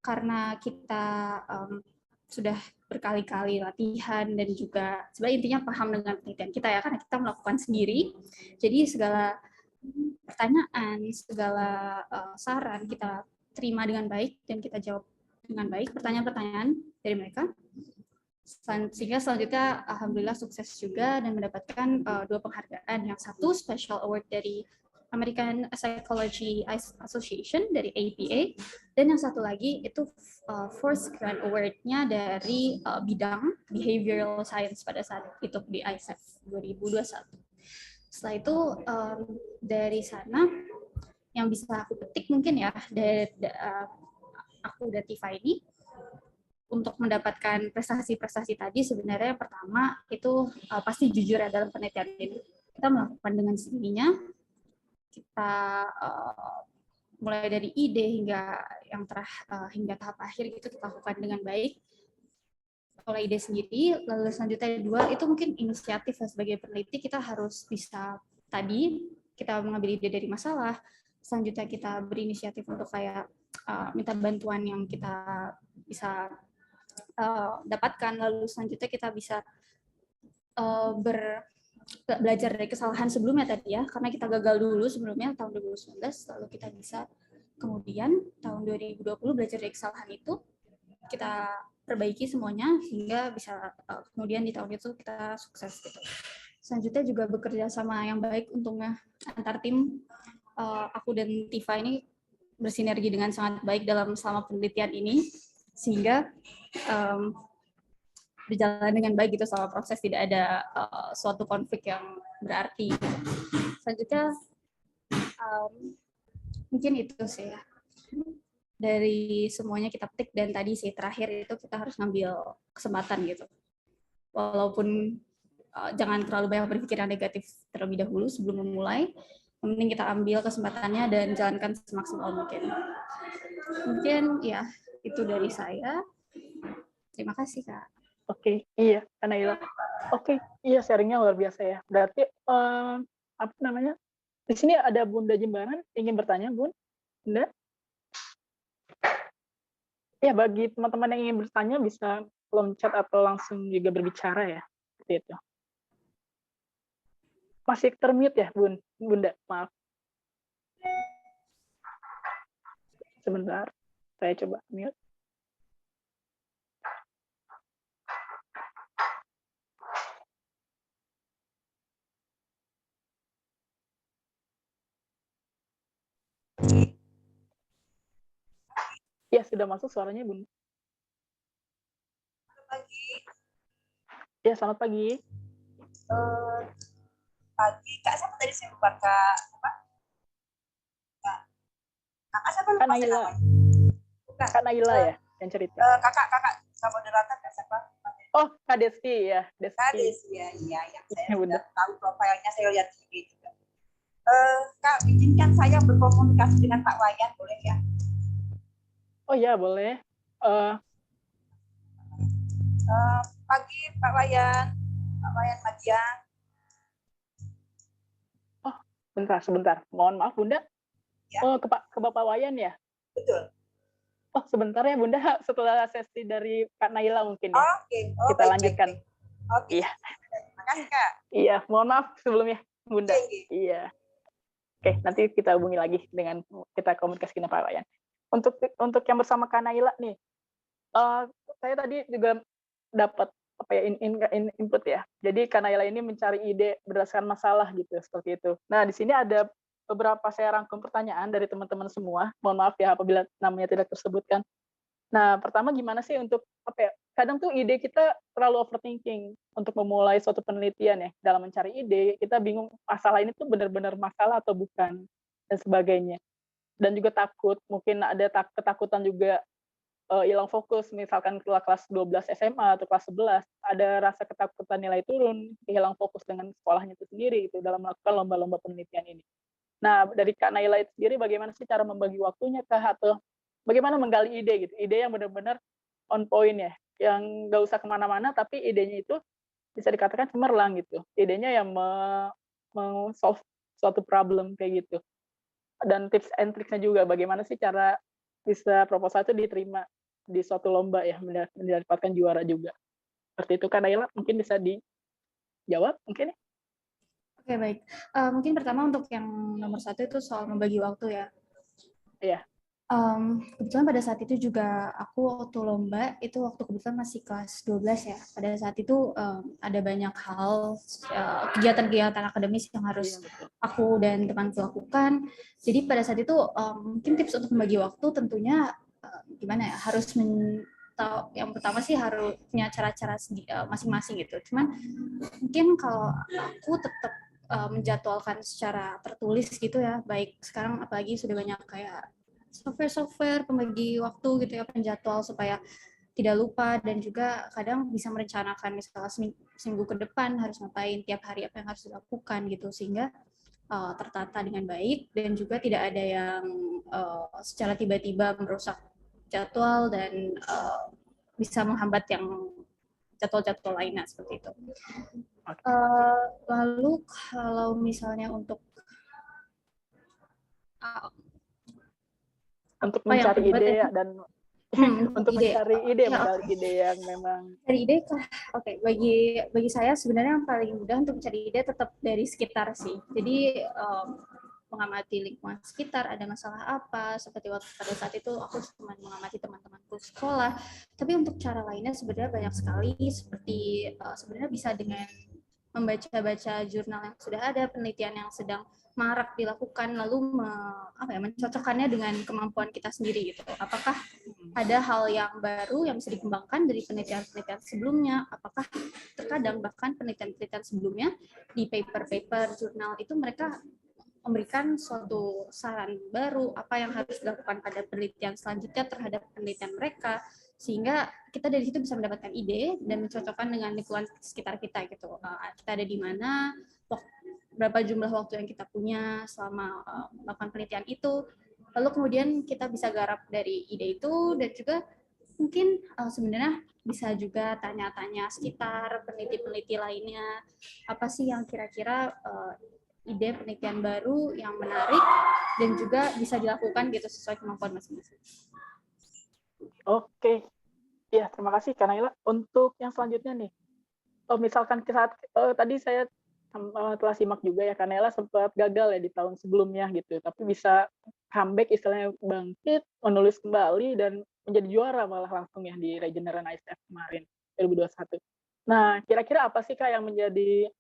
S5: karena kita sudah berkali-kali latihan dan juga sebenarnya intinya paham dengan penelitian kita ya, karena kita melakukan sendiri. Jadi segala pertanyaan, segala saran kita terima dengan baik dan kita jawab dengan baik pertanyaan-pertanyaan dari mereka. Sehingga selanjutnya alhamdulillah sukses juga dan mendapatkan 2 penghargaan. Yang satu special award dari American Psychology Association dari APA, dan yang satu lagi itu 4th Grand Award-nya dari bidang behavioral science pada saat itu di ISEF 2021. Setelah itu dari sana yang bisa aku petik mungkin ya dari aku dan Tifa ini untuk mendapatkan prestasi-prestasi tadi, sebenarnya yang pertama itu pasti jujur ya dalam penelitian ini. Kita melakukan dengan sendirinya, kita mulai dari ide hingga hingga tahap akhir itu kita lakukan dengan baik oleh ide sendiri. Lalu selanjutnya dua itu mungkin inisiatif sebagai peneliti, kita harus bisa tadi kita mengambil ide dari masalah, selanjutnya kita berinisiatif untuk kayak minta bantuan yang kita bisa dapatkan. Lalu selanjutnya kita bisa belajar dari kesalahan sebelumnya tadi ya, karena kita gagal dulu sebelumnya tahun 2019, lalu kita bisa kemudian tahun 2020 belajar dari kesalahan itu, kita perbaiki semuanya sehingga bisa kemudian di tahun itu kita sukses gitu. Selanjutnya juga bekerja sama yang baik untungnya antar tim. Aku dan Tifa ini bersinergi dengan sangat baik selama penelitian ini, sehingga berjalan dengan baik gitu selama proses, tidak ada suatu konflik yang berarti. Selanjutnya mungkin itu sih ya dari semuanya kita petik, dan tadi sih terakhir itu kita harus ngambil kesempatan gitu, walaupun jangan terlalu banyak berpikir yang negatif terlebih dahulu sebelum memulai. Yang penting kita ambil kesempatannya dan jalankan semaksimal mungkin. Mungkin ya itu dari saya. Terima kasih Kak.
S1: Oke, iya, Naila. Oke, iya, sharingnya luar biasa ya. Berarti apa namanya? Di sini ada Bunda Jembaran ingin bertanya, Bun. Bunda? Ya, bagi teman-teman yang ingin bertanya bisa kolom chat atau langsung juga berbicara ya. Seperti itu. Masih termute ya, Bunda? Maaf. Sebentar, saya coba mute. Ya, sudah masuk suaranya, Bun.
S6: Selamat pagi.
S1: Ya, selamat pagi.
S6: Pagi, Kak siapa tadi saya lupa, Kak apa? Kakak siapa lupa
S1: Kak
S6: saya
S1: Naila.
S6: namanya? Bukan.
S1: Kak Naila ya yang cerita.
S6: Kakak sama moderator Kak siapa?
S1: Oh, Kak Desti ya,
S6: Kak
S1: Desti.
S6: Des, ya, saya
S1: Ya,
S6: sudah
S1: Bunda.
S6: tahu profilnya, saya lihat IG juga. Kak, izinkan saya berkomunikasi dengan Pak Wayan, boleh ya?
S1: Oh ya, boleh.
S6: Pagi Pak Wayan Madiang.
S1: Oh, sebentar. Mohon maaf, Bunda.
S6: Ya.
S1: Oh, ke Bapak Wayan ya?
S6: Betul.
S1: Oh, sebentar ya, Bunda. Setelah sesi dari Kak Naila mungkin ya.
S6: Oke.
S1: Kita lanjutkan.
S6: Oke.
S1: Iya.
S6: Terima kasih, Kak.
S1: Iya, mohon maaf sebelumnya, Bunda.
S6: Oke.
S1: Iya. Oke, nanti kita hubungi lagi dengan kita komunikasi dengan Pak Wayan. Untuk yang bersama Kak Naila nih, saya tadi juga dapat input ya. Jadi Kak Naila ini mencari ide berdasarkan masalah gitu, seperti itu. Nah, di sini ada beberapa saya rangkum pertanyaan dari teman-teman semua. Mohon maaf ya apabila namanya tidak tersebutkan. Nah, pertama gimana sih untuk kadang tuh ide kita terlalu overthinking untuk memulai suatu penelitian ya. Dalam mencari ide, kita bingung masalah ini tuh benar-benar masalah atau bukan dan sebagainya. Dan juga takut, mungkin ada ketakutan juga hilang fokus, misalkan kelas 12 SMA atau kelas 11, ada rasa ketakutan nilai turun, hilang fokus dengan sekolahnya itu sendiri itu dalam melakukan lomba-lomba penelitian ini. Nah, dari Kak Naila itu sendiri bagaimana sih cara membagi waktunya kah, atau bagaimana menggali ide gitu, ide yang benar-benar on point ya, yang nggak usah kemana-mana tapi idenya itu bisa dikatakan cemerlang gitu, idenya yang solve suatu problem kayak gitu. Dan tips and tricksnya juga bagaimana sih cara bisa proposal itu diterima di suatu lomba ya, mendapatkan juara juga. Seperti itu Kak Naila, mungkin bisa dijawab mungkin ya?
S5: Oke, baik. Mungkin pertama untuk yang nomor 1 itu soal membagi waktu ya.
S1: Iya.
S5: Kebetulan pada saat itu juga aku waktu lomba itu waktu kebetulan masih kelas 12 ya. Pada saat itu ada banyak hal kegiatan-kegiatan akademis yang harus aku dan temanku lakukan. Jadi pada saat itu mungkin tips untuk membagi waktu tentunya gimana ya, harus yang pertama sih harus punya cara-cara masing-masing gitu. Cuman mungkin kalau aku tetap menjadwalkan secara tertulis gitu ya, baik sekarang apalagi sudah banyak kayak software pembagi waktu gitu ya, penjadwal supaya tidak lupa, dan juga kadang bisa merencanakan misalnya seminggu ke depan harus ngapain, tiap hari apa yang harus dilakukan gitu, sehingga tertata dengan baik dan juga tidak ada yang secara tiba-tiba merusak jadwal dan bisa menghambat yang jadwal-jadwal lainnya seperti itu. Lalu kalau misalnya untuk
S1: mencari ide ya, dan untuk
S5: ide.
S1: mencari ide,
S5: Ya,
S1: mencari ide yang memang
S5: Cari ide oke, bagi saya sebenarnya yang paling mudah untuk mencari ide tetap dari sekitar sih. Jadi mengamati lingkungan sekitar, ada masalah apa, seperti waktu pada saat itu aku cuma mengamati teman-temanku sekolah. Tapi untuk cara lainnya sebenarnya banyak sekali, seperti sebenarnya bisa dengan membaca-baca jurnal yang sudah ada, penelitian yang sedang marak dilakukan, lalu mencocokkannya dengan kemampuan kita sendiri gitu. Apakah ada hal yang baru yang bisa dikembangkan dari penelitian-penelitian sebelumnya? Apakah terkadang bahkan penelitian-penelitian sebelumnya di paper-paper jurnal itu mereka memberikan suatu saran baru apa yang harus dilakukan pada penelitian selanjutnya terhadap penelitian mereka, sehingga kita dari situ bisa mendapatkan ide dan mencocokkan dengan lingkungan sekitar kita gitu. Kita ada di mana, berapa jumlah waktu yang kita punya selama melakukan penelitian itu, lalu kemudian kita bisa garap dari ide itu, dan juga mungkin sebenarnya bisa juga tanya-tanya sekitar peneliti-peneliti lainnya, apa sih yang kira-kira ide penelitian baru yang menarik dan juga bisa dilakukan gitu sesuai kemampuan masing-masing.
S1: Oke. Ya, terima kasih Kak Naila. Untuk yang selanjutnya nih, misalkan saat tadi saya telah simak juga ya, Kak Naila sempat gagal ya di tahun sebelumnya gitu, tapi bisa comeback istilahnya, bangkit, menulis kembali dan menjadi juara malah langsung ya di Regeneran ISF kemarin 2021. Nah, kira-kira apa sih Kak yang menjadi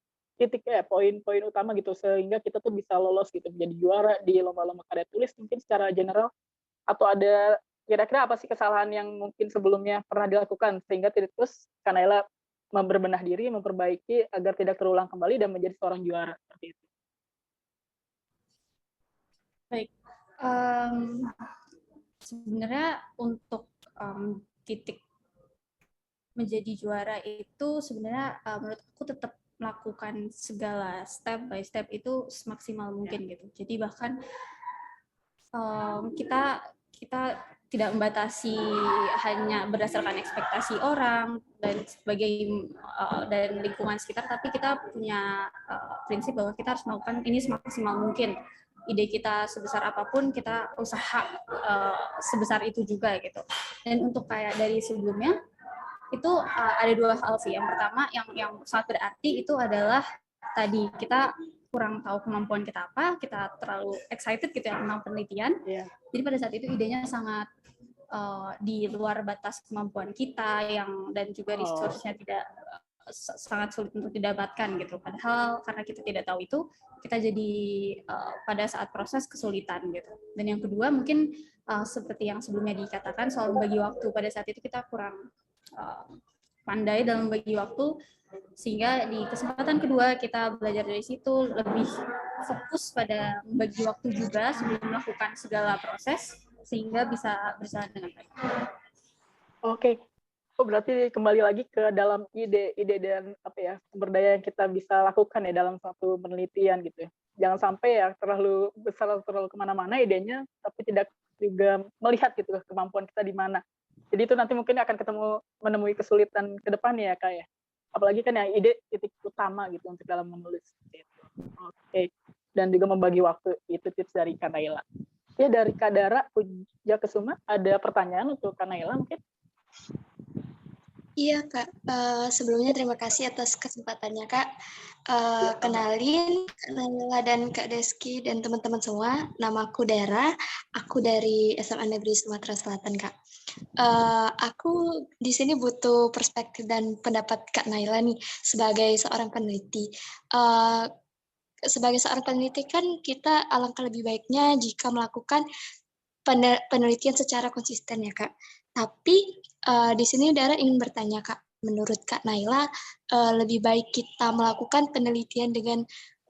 S1: poin-poin utama gitu sehingga kita tuh bisa lolos gitu menjadi juara di lomba-lomba karya tulis mungkin secara general, atau ada kira-kira apa sih kesalahan yang mungkin sebelumnya pernah dilakukan sehingga terus Kak Naila berbenah diri, memperbaiki agar tidak terulang kembali dan menjadi seorang juara seperti itu.
S5: Baik, sebenarnya untuk titik menjadi juara itu sebenarnya menurut aku tetap melakukan segala step by step itu semaksimal mungkin gitu. Jadi bahkan kita tidak membatasi hanya berdasarkan ekspektasi orang dan sebagai dan lingkungan sekitar, tapi kita punya prinsip bahwa kita harus melakukan ini semaksimal mungkin. Ide kita sebesar apapun, kita usaha sebesar itu juga gitu. Dan untuk kayak dari sebelumnya itu ada dua hal sih. Yang pertama yang sangat berarti itu adalah tadi kita kurang tahu kemampuan kita apa, kita terlalu excited gitu ya tentang penelitian.
S1: Yeah.
S5: Jadi pada saat itu idenya sangat di luar batas kemampuan kita dan juga resource-nya tidak sangat sulit untuk didapatkan gitu. Padahal karena kita tidak tahu itu, kita jadi pada saat proses kesulitan gitu. Dan yang kedua mungkin seperti yang sebelumnya dikatakan soal membagi waktu, pada saat itu kita kurang pandai dalam membagi waktu, sehingga di kesempatan kedua kita belajar dari situ, lebih fokus pada membagi waktu juga sebelum melakukan segala proses, sehingga bisa berjalan dengan baik.
S1: Oke. Berarti kembali lagi ke dalam ide dan sumber daya yang kita bisa lakukan ya dalam suatu penelitian gitu ya. Jangan sampai ya terlalu besar atau terlalu kemana-mana idenya, tapi tidak juga melihat gitu kemampuan kita di mana. Jadi itu nanti mungkin akan menemui kesulitan ke depannya ya Kak ya. Apalagi kan ya ide titik utama gitu untuk dalam menulis. Oke. Dan juga membagi waktu, itu tips dari Kak Naila. Ya, dari Kak Dara Pujakesuma, ada pertanyaan untuk Kak Naila mungkin?
S7: Iya Kak, sebelumnya terima kasih atas kesempatannya Kak. Kenalin Kak Naila dan Kak Deski dan teman-teman semua, nama aku Dara, aku dari SMA Negeri Sumatera Selatan Kak. Aku di sini butuh perspektif dan pendapat Kak Naila nih sebagai seorang peneliti. Sebagai seorang peneliti kan kita alangkah lebih baiknya jika melakukan penelitian secara konsisten ya Kak. Tapi di sini Dara ingin bertanya Kak, menurut Kak Naila lebih baik kita melakukan penelitian dengan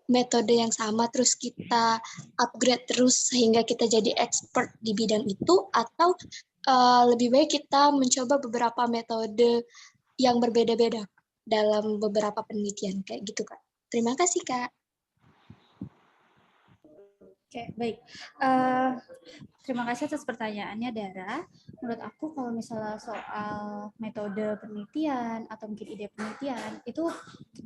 S7: metode yang sama terus kita upgrade terus sehingga kita jadi expert di bidang itu, atau lebih baik kita mencoba beberapa metode yang berbeda-beda dalam beberapa penelitian kayak gitu Kak. Terima kasih Kak.
S5: Oke, baik. Terima kasih atas pertanyaannya, Dara. Menurut aku kalau misalnya soal metode penelitian atau mungkin ide penelitian, itu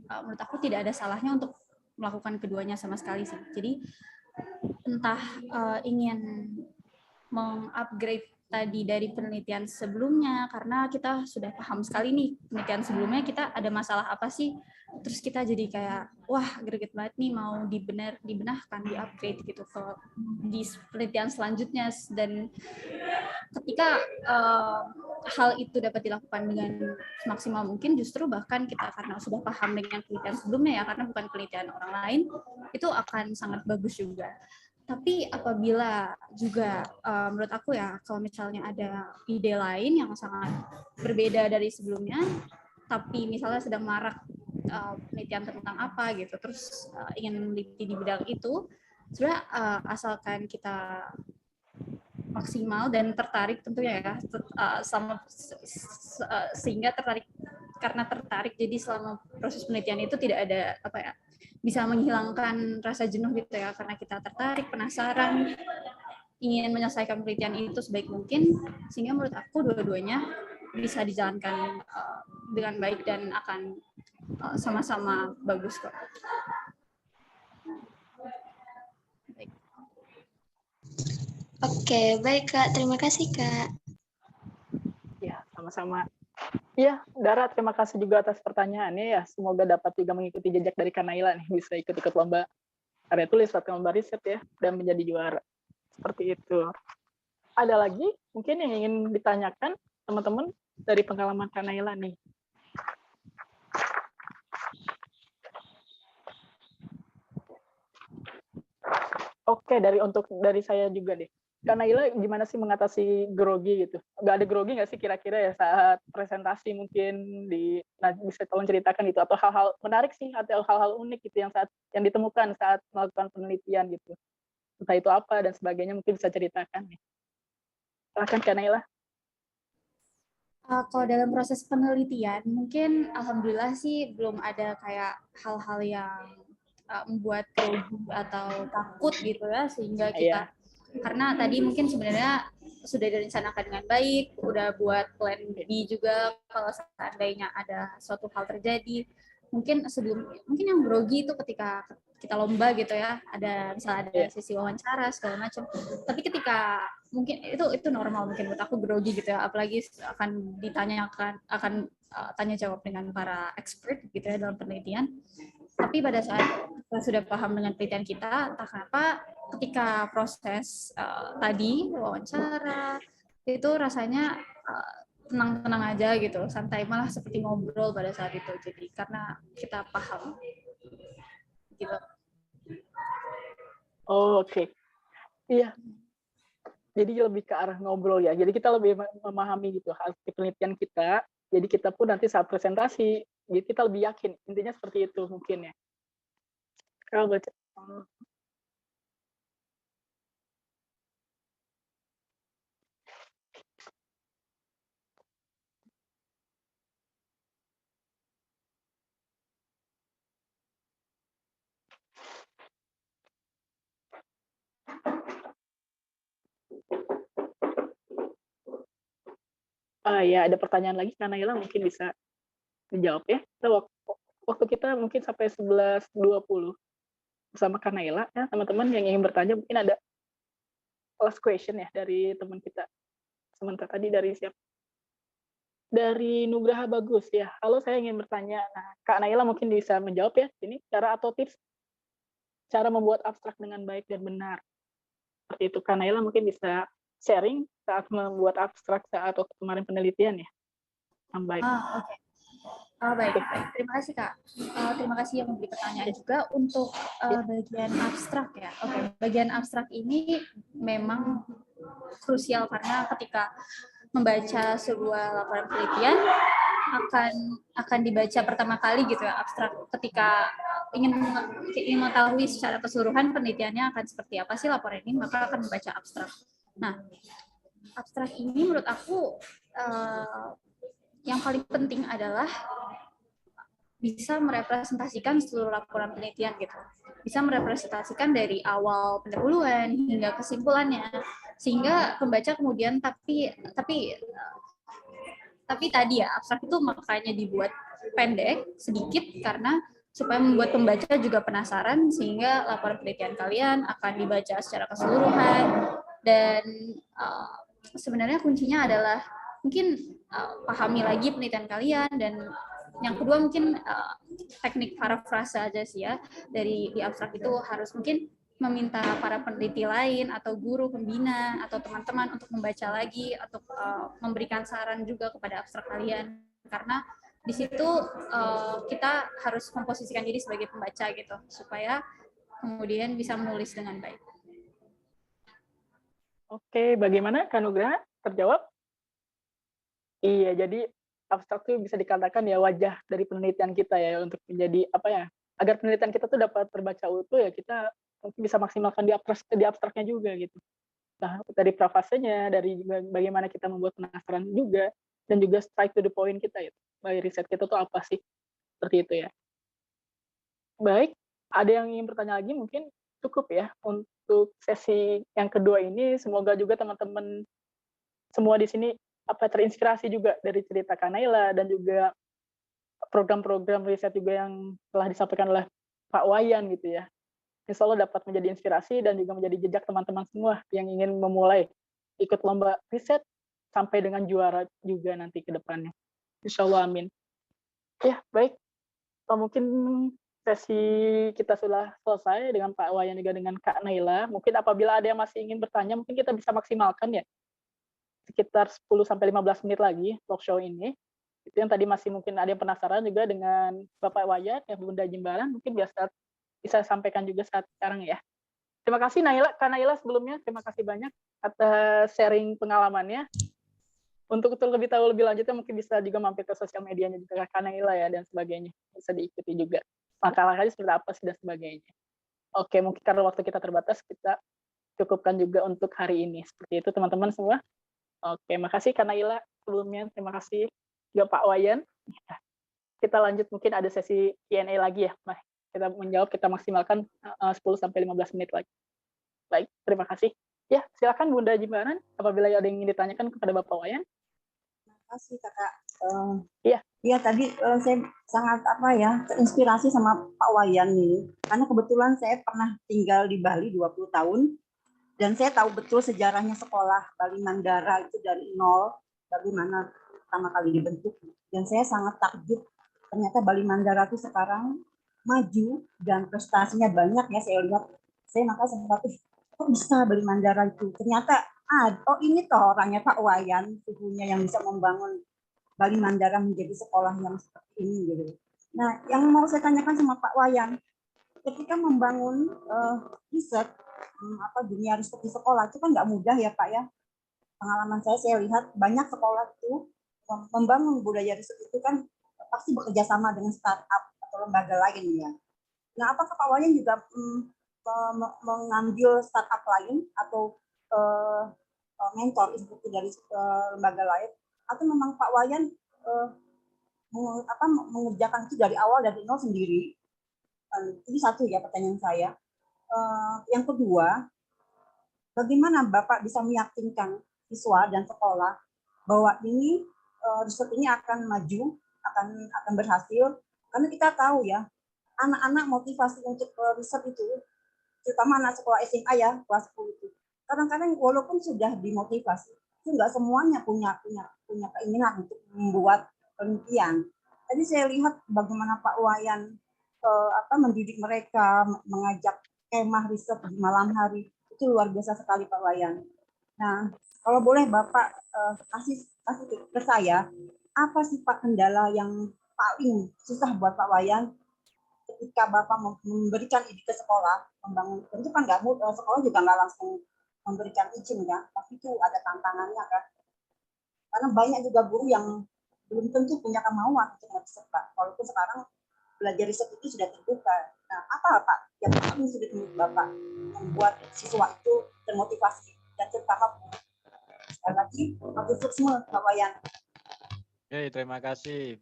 S5: menurut aku tidak ada salahnya untuk melakukan keduanya sama sekali sih. Jadi entah ingin mengupgrade tadi dari penelitian sebelumnya, karena kita sudah paham sekali nih penelitian sebelumnya kita ada masalah apa sih, terus kita jadi kayak wah greget banget nih mau dibenahkan, di-upgrade gitu ke di penelitian selanjutnya. Dan ketika hal itu dapat dilakukan dengan semaksimal mungkin, justru bahkan kita karena sudah paham dengan penelitian sebelumnya ya, karena bukan penelitian orang lain, itu akan sangat bagus juga. Tapi apabila juga menurut aku ya, kalau misalnya ada ide lain yang sangat berbeda dari sebelumnya, tapi misalnya sedang marak penelitian tentang apa gitu, terus ingin meneliti di bidang itu, sebenarnya asalkan kita maksimal dan tertarik tentunya ya, sehingga tertarik jadi selama proses penelitian itu tidak ada apa ya, bisa menghilangkan rasa jenuh gitu ya, karena kita tertarik, penasaran, ingin menyelesaikan penelitian itu sebaik mungkin, sehingga menurut aku dua-duanya bisa dijalankan dengan baik dan akan sama-sama bagus kok. Baik.
S7: Oke, baik Kak. Terima kasih Kak.
S1: Ya, sama-sama. Iya, Dara, terima kasih juga atas pertanyaannya ya. Semoga dapat juga mengikuti jejak dari Kak Naila nih, bisa ikut-ikut lomba karya tulis atau lomba riset ya, dan menjadi juara. Seperti itu. Ada lagi mungkin yang ingin ditanyakan teman-teman dari pengalaman Kak Naila nih? Oke, dari saya juga deh. Kak Naila gimana sih mengatasi grogi gitu? Nggak ada grogi nggak sih kira-kira ya saat presentasi mungkin bisa tolong ceritakan gitu, atau hal-hal menarik sih atau hal-hal unik gitu yang ditemukan saat melakukan penelitian gitu. Entah itu apa dan sebagainya, mungkin bisa ceritakan nih. Silakan Kak Naila.
S5: Kalau dalam proses penelitian, mungkin alhamdulillah sih belum ada kayak hal-hal yang membuat grogi atau takut gitu ya, sehingga kita karena tadi mungkin sebenarnya sudah direncanakan dengan baik, udah buat plan B juga kalau seandainya ada suatu hal terjadi. Mungkin yang grogi itu ketika kita lomba gitu ya, misalnya ada sesi wawancara segala macam. Tapi ketika mungkin itu normal, mungkin buat aku grogi gitu ya, apalagi akan tanya jawab dengan para expert gitu ya dalam penelitian. Tapi pada saat kita sudah paham dengan penelitian kita, entah kenapa ketika proses tadi wawancara itu rasanya tenang-tenang aja gitu, santai, malah seperti ngobrol pada saat itu. Jadi karena kita paham gitu.
S1: Oh, oke. Iya. Jadi lebih ke arah ngobrol ya. Jadi kita lebih memahami gitu hasil penelitian kita. Jadi kita pun nanti saat presentasi, jadi kita lebih yakin. Intinya seperti itu mungkin ya. Kalau baca. Ya, ada pertanyaan lagi, Kak Naila mungkin bisa menjawab ya. Waktu kita mungkin sampai 11.20 bersama Kak Naila ya, teman-teman yang ingin bertanya mungkin ada last question ya dari teman kita. Sementara tadi dari siapa? Dari Nugraha Bagus ya. Halo, saya ingin bertanya. Nah, Kak Naila mungkin bisa menjawab ya. Ini cara atau tips cara membuat abstrak dengan baik dan benar. Seperti itu, Kak Naila mungkin bisa sharing saat membuat abstrak saat kemarin penelitian ya. Yang baik.
S5: Oke. Baik. Terima kasih Kak. Terima kasih yang memberi pertanyaan juga untuk bagian abstrak ya. Oke, bagian abstrak ini memang krusial karena ketika membaca sebuah laporan penelitian akan dibaca pertama kali gitu ya abstrak. Ketika ingin mengetahui secara keseluruhan penelitiannya akan seperti apa sih laporan ini, maka akan membaca abstrak. Nah, abstrak ini menurut aku yang paling penting adalah bisa merepresentasikan seluruh laporan penelitian gitu. Bisa merepresentasikan dari awal pendahuluan hingga kesimpulannya, sehingga pembaca kemudian tapi tadi ya abstrak itu makanya dibuat pendek sedikit karena supaya membuat pembaca juga penasaran, sehingga laporan penelitian kalian akan dibaca secara keseluruhan dan sebenarnya kuncinya adalah mungkin pahami lagi penelitian kalian, dan yang kedua mungkin teknik parafrase aja sih ya, dari di abstrak itu harus mungkin meminta para peneliti lain atau guru pembina atau teman-teman untuk membaca lagi atau memberikan saran juga kepada abstrak kalian, karena di situ kita harus memposisikan diri sebagai pembaca gitu supaya kemudian bisa menulis dengan baik.
S1: Oke, bagaimana Kak Nugraha? Terjawab? Iya, jadi abstrak itu bisa dikatakan ya wajah dari penelitian kita ya, untuk menjadi apa ya, agar penelitian kita tuh dapat terbaca utuh ya, kita mungkin bisa maksimalkan di abstraknya juga gitu. Nah, dari prefasenya, dari bagaimana kita membuat penasaran juga, dan juga straight to the point kita ya, riset kita tuh apa sih, seperti itu ya. Baik, ada yang ingin bertanya lagi mungkin cukup ya untuk sesi yang kedua ini. Semoga juga teman-teman semua di sini terinspirasi juga dari cerita Kak Naila dan juga program-program riset juga yang telah disampaikan oleh Pak Wayan gitu ya. Insya Allah dapat menjadi inspirasi dan juga menjadi jejak teman-teman semua yang ingin memulai ikut lomba riset sampai dengan juara juga nanti ke depannya. Insya Allah, amin. Ya, baik. Mungkin sesi kita sudah selesai dengan Pak Wayan juga dengan Kak Naila. Mungkin apabila ada yang masih ingin bertanya, mungkin kita bisa maksimalkan ya, sekitar 10-15 menit lagi talk show ini. Itu yang tadi masih mungkin ada yang penasaran juga dengan Bapak Wayan, yang Bunda Jimbaran, mungkin bisa sampaikan juga saat sekarang ya. Terima kasih Kak Naila sebelumnya, terima kasih banyak atas sharing pengalamannya. Untuk lebih tahu lebih lanjutnya mungkin bisa juga mampir ke sosial medianya juga Kak Naila ya, dan sebagainya. Bisa diikuti juga. Langkah-langkahnya seperti apa sih dan sebagainya. Oke, mungkin karena waktu kita terbatas, kita cukupkan juga untuk hari ini. Seperti itu teman-teman semua. Oke, makasih Kak Naila sebelumnya. Terima kasih juga Pak Wayan. Kita lanjut, mungkin ada sesi Q&A lagi ya. Nah, kita menjawab, kita maksimalkan 10-15 menit lagi. Baik, terima kasih. Ya, silakan Bunda Jimbaran, apabila ada yang ingin ditanyakan kepada Bapak Wayan.
S3: Terima kasih Kakak.
S1: Iya.
S3: Iya, tadi saya sangat terinspirasi sama Pak Wayan ini. Karena kebetulan saya pernah tinggal di Bali 20 tahun. Dan saya tahu betul sejarahnya sekolah Bali Mandara itu dari nol, bagaimana pertama kali dibentuk. Dan saya sangat takjub, ternyata Bali Mandara itu sekarang maju dan prestasinya banyak ya, saya lihat. Saya maka sempat, kok bisa Bali Mandara itu? Ternyata, ini toh orangnya Pak Wayan, suhunya yang bisa membangun Bali Mandara menjadi sekolah yang seperti ini gitu. Nah, yang mau saya tanyakan sama Pak Wayan, ketika membangun riset dunia riset di sekolah itu kan nggak mudah ya Pak ya. Pengalaman saya lihat banyak sekolah itu membangun budaya riset itu kan pasti bekerja sama dengan startup atau lembaga lain ya. Nah, apakah Pak Wayan juga mengambil startup lain atau mentor instruksi dari lembaga lain, atau memang Pak Wayan mengerjakan itu dari awal dari nol sendiri? Itu satu ya pertanyaan saya. Yang kedua, bagaimana Bapak bisa meyakinkan siswa dan sekolah bahwa ini riset ini akan maju, akan berhasil? Karena kita tahu ya, anak-anak motivasi untuk riset itu, terutama anak sekolah SMA ya, kelas 10 itu, kadang-kadang walaupun sudah dimotivasi, itu nggak semuanya punya keinginan untuk membuat penelitian. Tadi saya lihat bagaimana Pak Wayan mendidik mereka, mengajak kemah riset di malam hari, itu luar biasa sekali Pak Wayan. Nah, kalau boleh Bapak kasih ke saya, apa sih Pak kendala yang paling susah buat Pak Wayan ketika Bapak memberikan ide ke sekolah, membangun, tentu kan nggak mudah, sekolah juga nggak langsung memberikan izin ya, tapi itu ada tantangannya kan. Karena banyak juga guru yang belum tentu punya kemauan untuk riset Pak, walaupun sekarang belajar riset itu sudah terbuka. Nah, apa Pak yang paling sulit menurut Bapak membuat siswa itu termotivasi dan terutama sekali lagi antusiasme Pak Wayan?
S2: Oke, terima kasih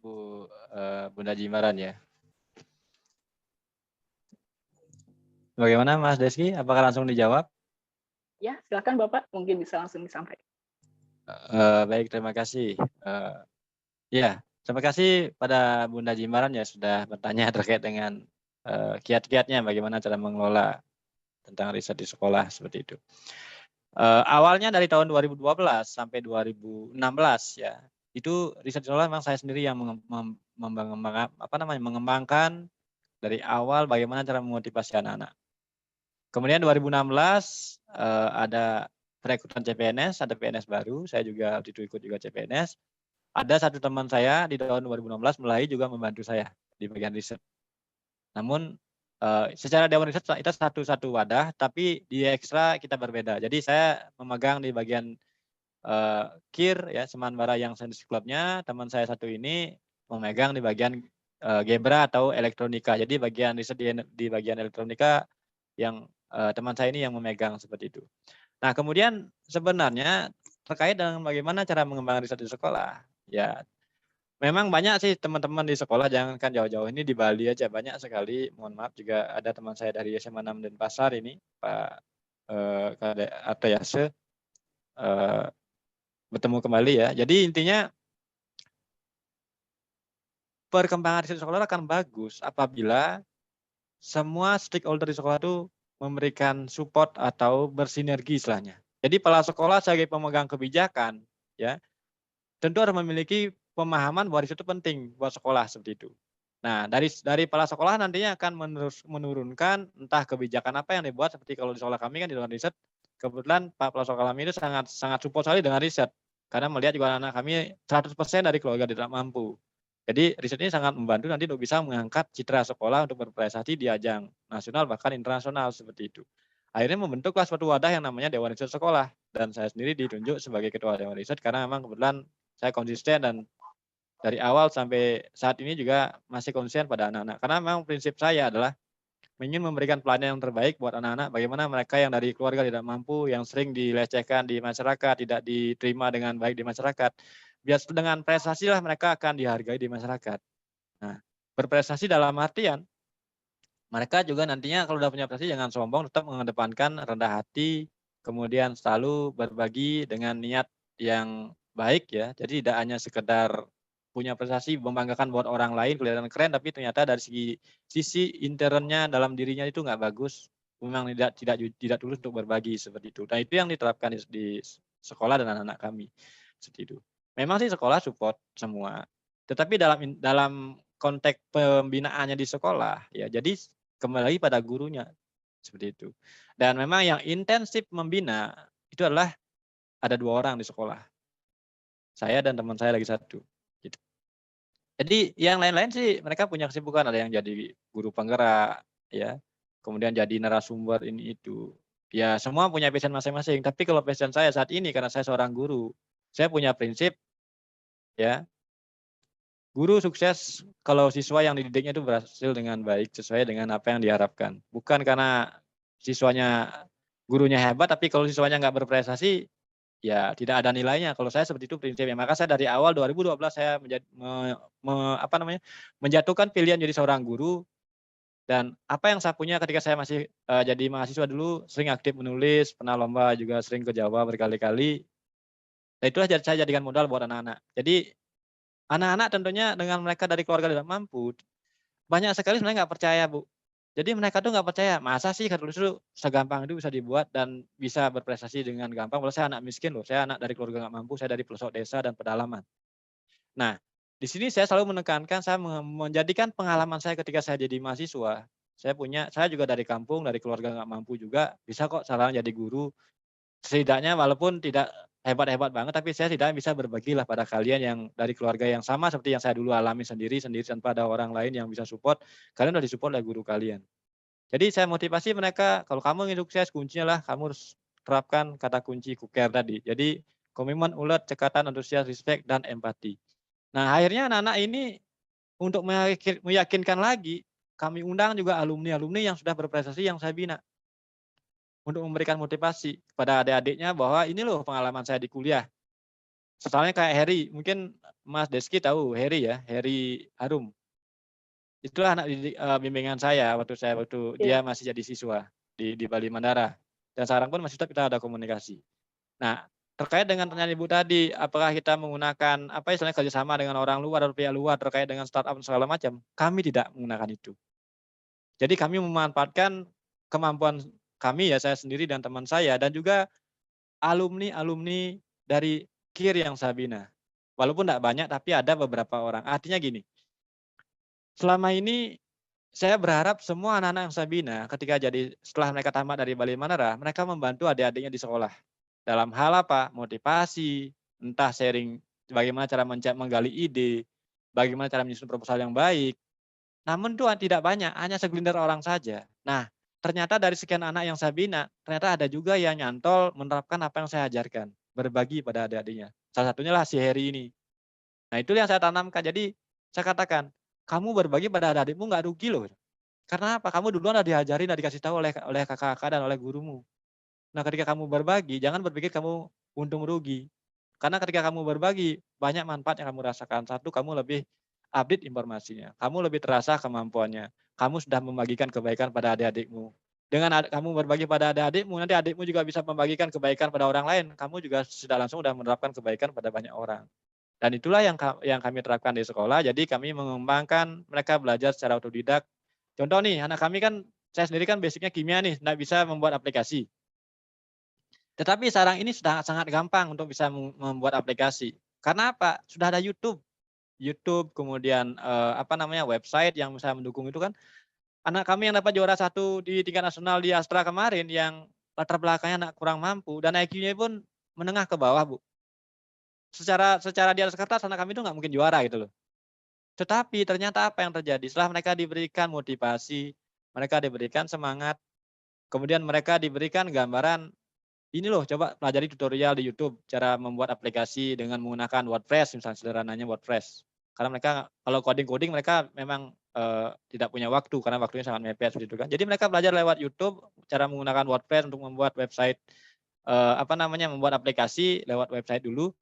S2: Bunda Jimbaran ya. Bagaimana Mas Deski? Apakah langsung dijawab?
S1: Ya, silakan Bapak, mungkin bisa langsung disampaikan.
S2: Baik, terima kasih. Ya, terima kasih pada Bunda Jimbaran ya sudah bertanya terkait dengan kiat-kiatnya bagaimana cara mengelola tentang riset di sekolah seperti itu. Awalnya dari tahun 2012 sampai 2016 ya. Itu riset sekolah memang saya sendiri yang mengembangkan dari awal bagaimana cara memotivasi anak-anak. Kemudian 2016 ada perekrutan CPNS, ada PNS baru, saya juga waktu itu ikut juga CPNS. Ada satu teman saya di tahun 2016 mulai juga membantu saya di bagian riset. Namun secara dewan riset kita satu wadah, tapi di ekstra kita berbeda. Jadi saya memegang di bagian KIR ya, Semanbara yang Science Club-nya, teman saya satu ini memegang di bagian Gebra atau elektronika. Jadi bagian riset di bagian elektronika yang teman saya ini yang memegang seperti itu. Nah, kemudian sebenarnya terkait dengan bagaimana cara mengembangkan riset di sekolah, ya memang banyak sih teman-teman di sekolah, jangankan jauh-jauh, ini di Bali aja banyak sekali. Mohon maaf juga ada teman saya dari SMA 6 Denpasar ini, Pak Atayase, bertemu kembali ya. Jadi intinya perkembangan riset sekolah akan bagus apabila semua stakeholder di sekolah itu memberikan support atau bersinergi istilahnya. Jadi kepala sekolah sebagai pemegang kebijakan ya tentu harus memiliki pemahaman bahwa riset itu penting buat sekolah seperti itu. Nah, dari kepala sekolah nantinya akan menurunkan entah kebijakan apa yang dibuat, seperti kalau di sekolah kami kan di dalam riset, kebetulan Pak Kepala Sekolah kami itu sangat support sekali dengan riset. Karena melihat juga anak kami 100% dari keluarga tidak mampu. Jadi riset ini sangat membantu nanti untuk bisa mengangkat citra sekolah untuk berprestasi di ajang nasional bahkan internasional seperti itu. Akhirnya membentuklah suatu wadah yang namanya Dewan Riset Sekolah, dan saya sendiri ditunjuk sebagai ketua Dewan Riset karena memang kebetulan saya konsisten dan dari awal sampai saat ini juga masih konsisten pada anak-anak. Karena memang prinsip saya adalah ingin memberikan pelayanan yang terbaik buat anak-anak, bagaimana mereka yang dari keluarga tidak mampu, yang sering dilecehkan di masyarakat, tidak diterima dengan baik di masyarakat. Biar dengan prestasi lah mereka akan dihargai di masyarakat. Nah, berprestasi dalam artian mereka juga nantinya kalau sudah punya prestasi jangan sombong, tetap mengedepankan rendah hati, kemudian selalu berbagi dengan niat yang baik ya. Jadi tidak hanya sekedar punya prestasi membanggakan buat orang lain kelihatan keren, tapi ternyata dari sisi internnya dalam dirinya itu nggak bagus, memang tidak tulus untuk berbagi seperti itu. Nah, itu yang diterapkan di sekolah dan anak-anak kami seperti itu. Memang sih sekolah support semua, tetapi dalam konteks pembinaannya di sekolah ya, jadi kembali lagi pada gurunya seperti itu. Dan memang yang intensif membina itu adalah ada 2 orang di sekolah, saya dan teman saya lagi satu. Gitu. Jadi yang lain-lain sih mereka punya kesibukan, ada yang jadi guru penggerak ya, kemudian jadi narasumber ini itu. Ya semua punya passion masing-masing. Tapi kalau passion saya saat ini karena saya seorang guru, saya punya prinsip ya, guru sukses kalau siswa yang dididiknya itu berhasil dengan baik sesuai dengan apa yang diharapkan. Bukan karena gurunya hebat, tapi kalau siswanya nggak berprestasi, ya tidak ada nilainya. Kalau saya seperti itu prinsipnya. Maka saya dari awal 2012 saya menjatuhkan pilihan jadi seorang guru, dan apa yang saya punya ketika saya masih jadi mahasiswa dulu, sering aktif menulis, pernah lomba juga sering ke Jawa berkali-kali. Nah, itulah saya jadikan modal buat anak-anak. Jadi anak-anak tentunya dengan mereka dari keluarga tidak mampu, banyak sekali sebenarnya nggak percaya, Bu. Jadi mereka tuh nggak percaya, masa sih tulis itu segampang itu bisa dibuat dan bisa berprestasi dengan gampang. Padahal saya anak miskin loh, saya anak dari keluarga nggak mampu, saya dari pelosok desa dan pedalaman. Nah, di sini saya selalu menekankan, saya menjadikan pengalaman saya ketika saya jadi mahasiswa. Saya juga dari kampung, dari keluarga nggak mampu juga, bisa kok caranya jadi guru. Setidaknya walaupun tidak hebat-hebat banget, tapi saya tidak bisa berbagilah pada kalian yang dari keluarga yang sama seperti yang saya dulu alami sendiri tanpa ada orang lain yang bisa support. Kalian udah disupport oleh guru kalian. Jadi saya motivasi mereka, kalau kamu ingin sukses, kuncinya lah kamu harus terapkan kata kunci KUKER tadi. Jadi komitmen, ulet, cekatan, antusias, respect, dan empati. Nah, akhirnya anak-anak ini untuk meyakinkan lagi, kami undang juga alumni-alumni yang sudah berprestasi yang saya bina. Untuk memberikan motivasi kepada adik-adiknya bahwa ini loh pengalaman saya di kuliah. Misalnya kayak Heri, mungkin Mas Deski tahu Heri ya, Heri Harum. Itulah anak bimbingan saya waktu dia masih jadi siswa di Bali Mandara. Dan sekarang pun masih tetap kita ada komunikasi. Nah, terkait dengan pertanyaan Ibu tadi, apakah kita menggunakan istilahnya kerjasama dengan orang luar atau pihak luar terkait dengan startup segala macam? Kami tidak menggunakan itu. Jadi kami memanfaatkan kemampuan kami ya, saya sendiri dan teman saya, dan juga alumni dari KIR yang saya bina. Walaupun tidak banyak, tapi ada beberapa orang. Artinya gini, selama ini saya berharap semua anak-anak yang saya bina ketika setelah mereka tamat dari Bali Manara, mereka membantu adik-adiknya di sekolah. Dalam hal apa? Motivasi, entah sharing bagaimana cara menggali ide, bagaimana cara menyusun proposal yang baik. Namun itu tidak banyak, hanya segelintir orang saja. Nah, ternyata dari sekian anak yang saya bina, ternyata ada juga yang nyantol menerapkan apa yang saya ajarkan, berbagi pada adik-adiknya. Salah satunya lah si Heri ini. Nah, itu yang saya tanamkan. Jadi saya katakan, kamu berbagi pada adik-adikmu nggak rugi loh. Karena apa? Kamu duluan udah diajarin, udah dikasih tahu oleh kakak-kakak dan oleh gurumu. Nah, ketika kamu berbagi, jangan berpikir kamu untung rugi. Karena ketika kamu berbagi, banyak manfaat yang kamu rasakan. Satu, kamu lebih update informasinya. Kamu lebih terasa kemampuannya. Kamu sudah membagikan kebaikan pada adik-adikmu. Dengan kamu berbagi pada adik-adikmu, nanti adikmu juga bisa membagikan kebaikan pada orang lain. Kamu juga sudah langsung menerapkan kebaikan pada banyak orang. Dan itulah yang kami terapkan di sekolah. Jadi kami mengembangkan mereka belajar secara otodidak. Contoh nih, anak kami kan, saya sendiri kan basicnya kimia nih, tidak bisa membuat aplikasi. Tetapi sekarang ini sudah sangat gampang untuk bisa membuat aplikasi. Karena apa? Sudah ada YouTube, kemudian website yang bisa mendukung itu kan. Anak kami yang dapat juara 1 di tingkat nasional di Astra kemarin yang latar belakangnya anak kurang mampu dan IQ-nya pun menengah ke bawah, Bu. Secara di atas kertas anak kami itu nggak mungkin juara gitu loh. Tetapi ternyata apa yang terjadi? Setelah mereka diberikan motivasi, mereka diberikan semangat, kemudian mereka diberikan gambaran, ini loh coba pelajari tutorial di YouTube, cara membuat aplikasi dengan menggunakan WordPress, misalnya sederhananya WordPress. Karena mereka kalau coding mereka memang tidak punya waktu, karena waktunya sangat mepet gitu kan. Jadi mereka belajar lewat YouTube, cara menggunakan WordPress untuk membuat website, membuat aplikasi lewat website dulu.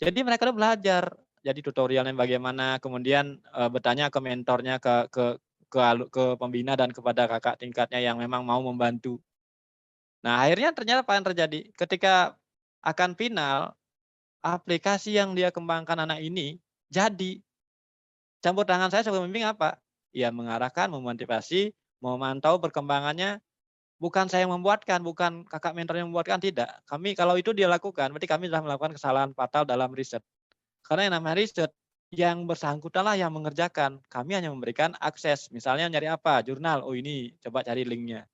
S2: Jadi mereka udah belajar. Jadi tutorialnya bagaimana, kemudian bertanya ke mentornya, ke pembina dan kepada kakak tingkatnya yang memang mau membantu. Nah, akhirnya ternyata apa yang terjadi? Ketika akan final, aplikasi yang dia kembangkan anak ini jadi. Campur tangan saya sebagai pembimbing apa? Ya mengarahkan, memotivasi, memantau perkembangannya. Bukan saya yang membuatkan, bukan kakak mentor yang membuatkan, tidak. Kami kalau itu dia lakukan, berarti kami sudah melakukan kesalahan fatal dalam riset. Karena yang namanya riset, yang bersangkutanlah yang mengerjakan. Kami hanya memberikan akses. Misalnya nyari apa? Jurnal. Oh ini, coba cari linknya.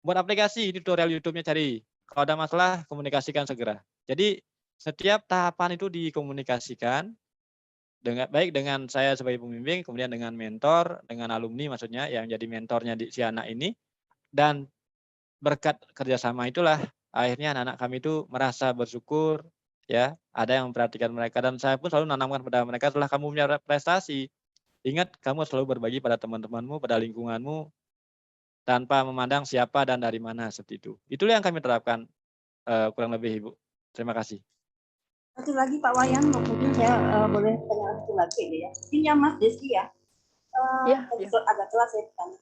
S2: Buat aplikasi, tutorial YouTube-nya cari. Kalau ada masalah, komunikasikan segera. Jadi setiap tahapan itu dikomunikasikan, baik dengan saya sebagai pembimbing, kemudian dengan mentor, dengan alumni maksudnya, yang jadi mentornya si anak ini. Dan berkat kerjasama itulah, akhirnya anak-anak kami itu merasa bersyukur, ya, ada yang memperhatikan mereka, dan saya pun selalu menanamkan kepada mereka, setelah kamu punya prestasi, ingat kamu selalu berbagi pada teman-temanmu, pada lingkunganmu, tanpa memandang siapa dan dari mana, seperti itu. Itulah yang kami terapkan kurang lebih, Ibu. Terima kasih.
S3: Satu lagi Pak Wayan, mungkin saya boleh tanya satu lagi ya. Mungkin ya Mas Deski ya. Agak telat saya bertanya.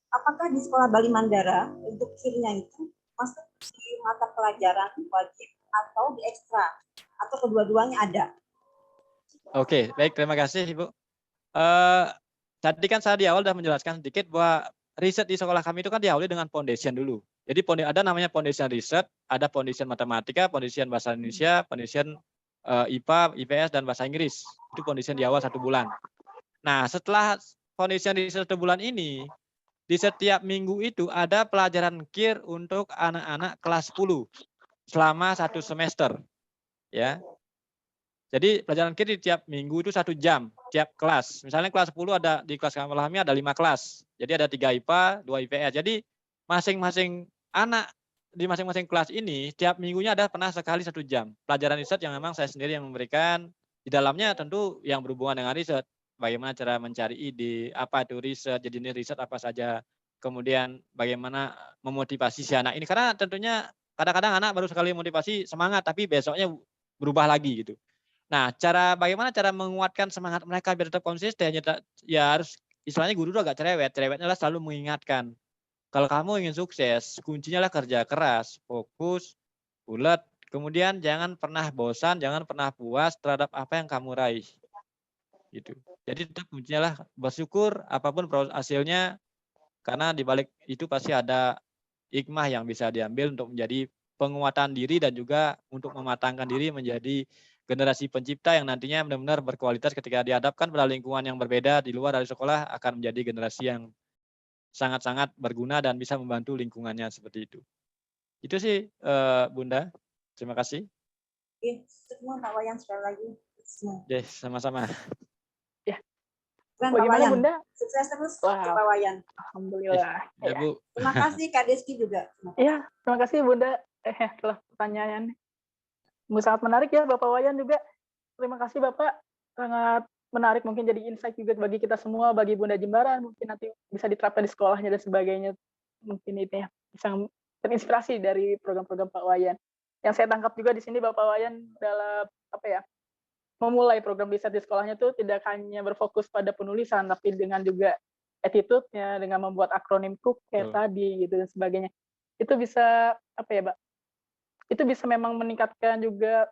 S3: Apakah di sekolah Bali Mandara untuk KIR-nya itu masuk di mata pelajaran wajib atau di ekstra atau kedua-duanya ada?
S2: Oke, baik, terima kasih Ibu. Tadi kan saya di awal sudah menjelaskan sedikit bahwa riset di sekolah kami itu kan diawali dengan foundation dulu. Jadi ada namanya foundation riset, ada foundation matematika, foundation bahasa Indonesia, foundation IPA, IPS, dan bahasa Inggris. Itu foundation di awal 1 bulan. Nah, setelah foundation riset 1 bulan ini, di setiap minggu itu ada pelajaran KIR untuk anak-anak kelas 10 selama 1 semester. Ya. Jadi pelajaran KIR di tiap minggu itu 1 jam, tiap kelas. Misalnya kelas 10 ada di kelas kami ada 5 kelas. Jadi ada 3 IPA, 2 IPS. Jadi masing-masing anak di masing-masing kelas ini tiap minggunya ada pernah sekali 1 jam. Pelajaran riset yang memang saya sendiri yang memberikan. Di dalamnya tentu yang berhubungan dengan riset. Bagaimana cara mencari ide, apa itu riset, jadi ini riset apa saja. Kemudian bagaimana memotivasi si anak ini. Karena tentunya kadang-kadang anak baru sekali motivasi semangat, tapi besoknya berubah lagi gitu. Nah, bagaimana cara menguatkan semangat mereka biar tetap konsisten, ya harus istilahnya guru itu agak cerewet. Cerewetnya adalah selalu mengingatkan. Kalau kamu ingin sukses, kuncinya adalah kerja keras, fokus, bulat, kemudian jangan pernah bosan, jangan pernah puas terhadap apa yang kamu raih. Gitu. Jadi tetap kuncinya adalah bersyukur apapun hasilnya, karena di balik itu pasti ada hikmah yang bisa diambil untuk menjadi penguatan diri dan juga untuk mematangkan diri menjadi generasi pencipta yang nantinya benar-benar berkualitas ketika dihadapkan pada lingkungan yang berbeda di luar dari sekolah akan menjadi generasi yang sangat-sangat berguna dan bisa membantu lingkungannya seperti itu. Itu sih Bunda. Terima kasih.
S3: Oke, semua Pak Wayan sekali lagi. Semua.
S2: Yes, sama-sama.
S3: Keren Pak
S1: Bagaimana
S3: Wayan.
S1: Bunda?
S3: Sukses terus
S1: Wah.
S3: Pak Wayan.
S1: Alhamdulillah.
S2: Ya, Bu.
S3: Terima kasih Kak Deski juga.
S1: Iya, terima kasih Bunda telah pertanyaan. Sangat menarik ya Bapak Wayan juga. Terima kasih Bapak. Sangat menarik, mungkin jadi insight juga bagi kita semua, bagi Bunda Jembaran, mungkin nanti bisa diterapkan di sekolahnya dan sebagainya. Mungkin itu ya, bisa terinspirasi dari program-program Pak Wayan. Yang saya tangkap juga di sini Bapak Wayan dalam memulai program riset di sekolahnya tuh tidak hanya berfokus pada penulisan, tapi dengan juga attitude-nya, dengan membuat akronim Cook kayak tadi gitu dan sebagainya. Itu bisa itu bisa memang meningkatkan juga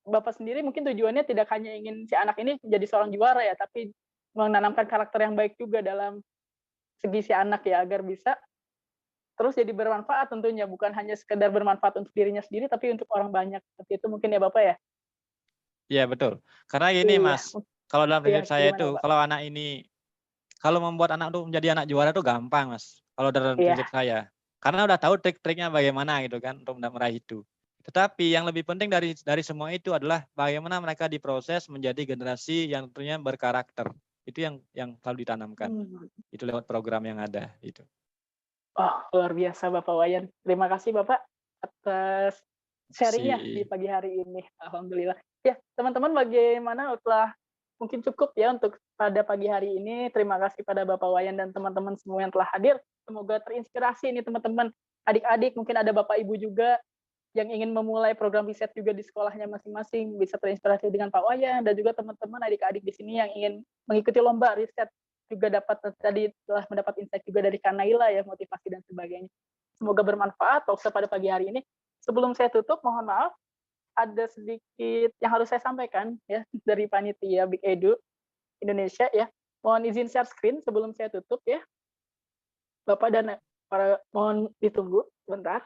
S1: Bapak sendiri, mungkin tujuannya tidak hanya ingin si anak ini jadi seorang juara ya, tapi menanamkan karakter yang baik juga dalam segi si anak ya, agar bisa terus jadi bermanfaat tentunya, bukan hanya sekedar bermanfaat untuk dirinya sendiri, tapi untuk orang banyak. Seperti itu mungkin ya Bapak ya?
S2: Iya betul. Karena gini Mas, kalau dalam prinsip saya itu, kalau anak ini, kalau membuat anak itu menjadi anak juara itu gampang Mas. Kalau dalam prinsip saya, karena udah tahu trik-triknya bagaimana gitu kan untuk meraih itu. Tetapi yang lebih penting dari semua itu adalah bagaimana mereka diproses menjadi generasi yang tentunya berkarakter. Itu yang selalu ditanamkan. Itu lewat program yang ada itu.
S1: Oh, luar biasa Bapak Wayan. Terima kasih Bapak atas sharingnya di pagi hari ini. Alhamdulillah. Ya, teman-teman bagaimana setelah mungkin cukup ya untuk pada pagi hari ini. Terima kasih pada Bapak Wayan dan teman-teman semua yang telah hadir. Semoga terinspirasi ini teman-teman. Adik-adik, mungkin ada Bapak Ibu juga yang ingin memulai program riset juga di sekolahnya masing-masing, bisa terinspirasi dengan Pak Wayan, dan juga teman-teman adik-adik di sini yang ingin mengikuti lomba riset juga dapat tadi telah mendapat insight juga dari Kak Naila ya, motivasi dan sebagainya. Semoga bermanfaat talkshow pada pagi hari ini. Sebelum saya tutup, mohon maaf, ada sedikit yang harus saya sampaikan ya dari panitia Big Edu Indonesia ya. Mohon izin share screen sebelum saya tutup ya. Bapak dan para mohon ditunggu sebentar.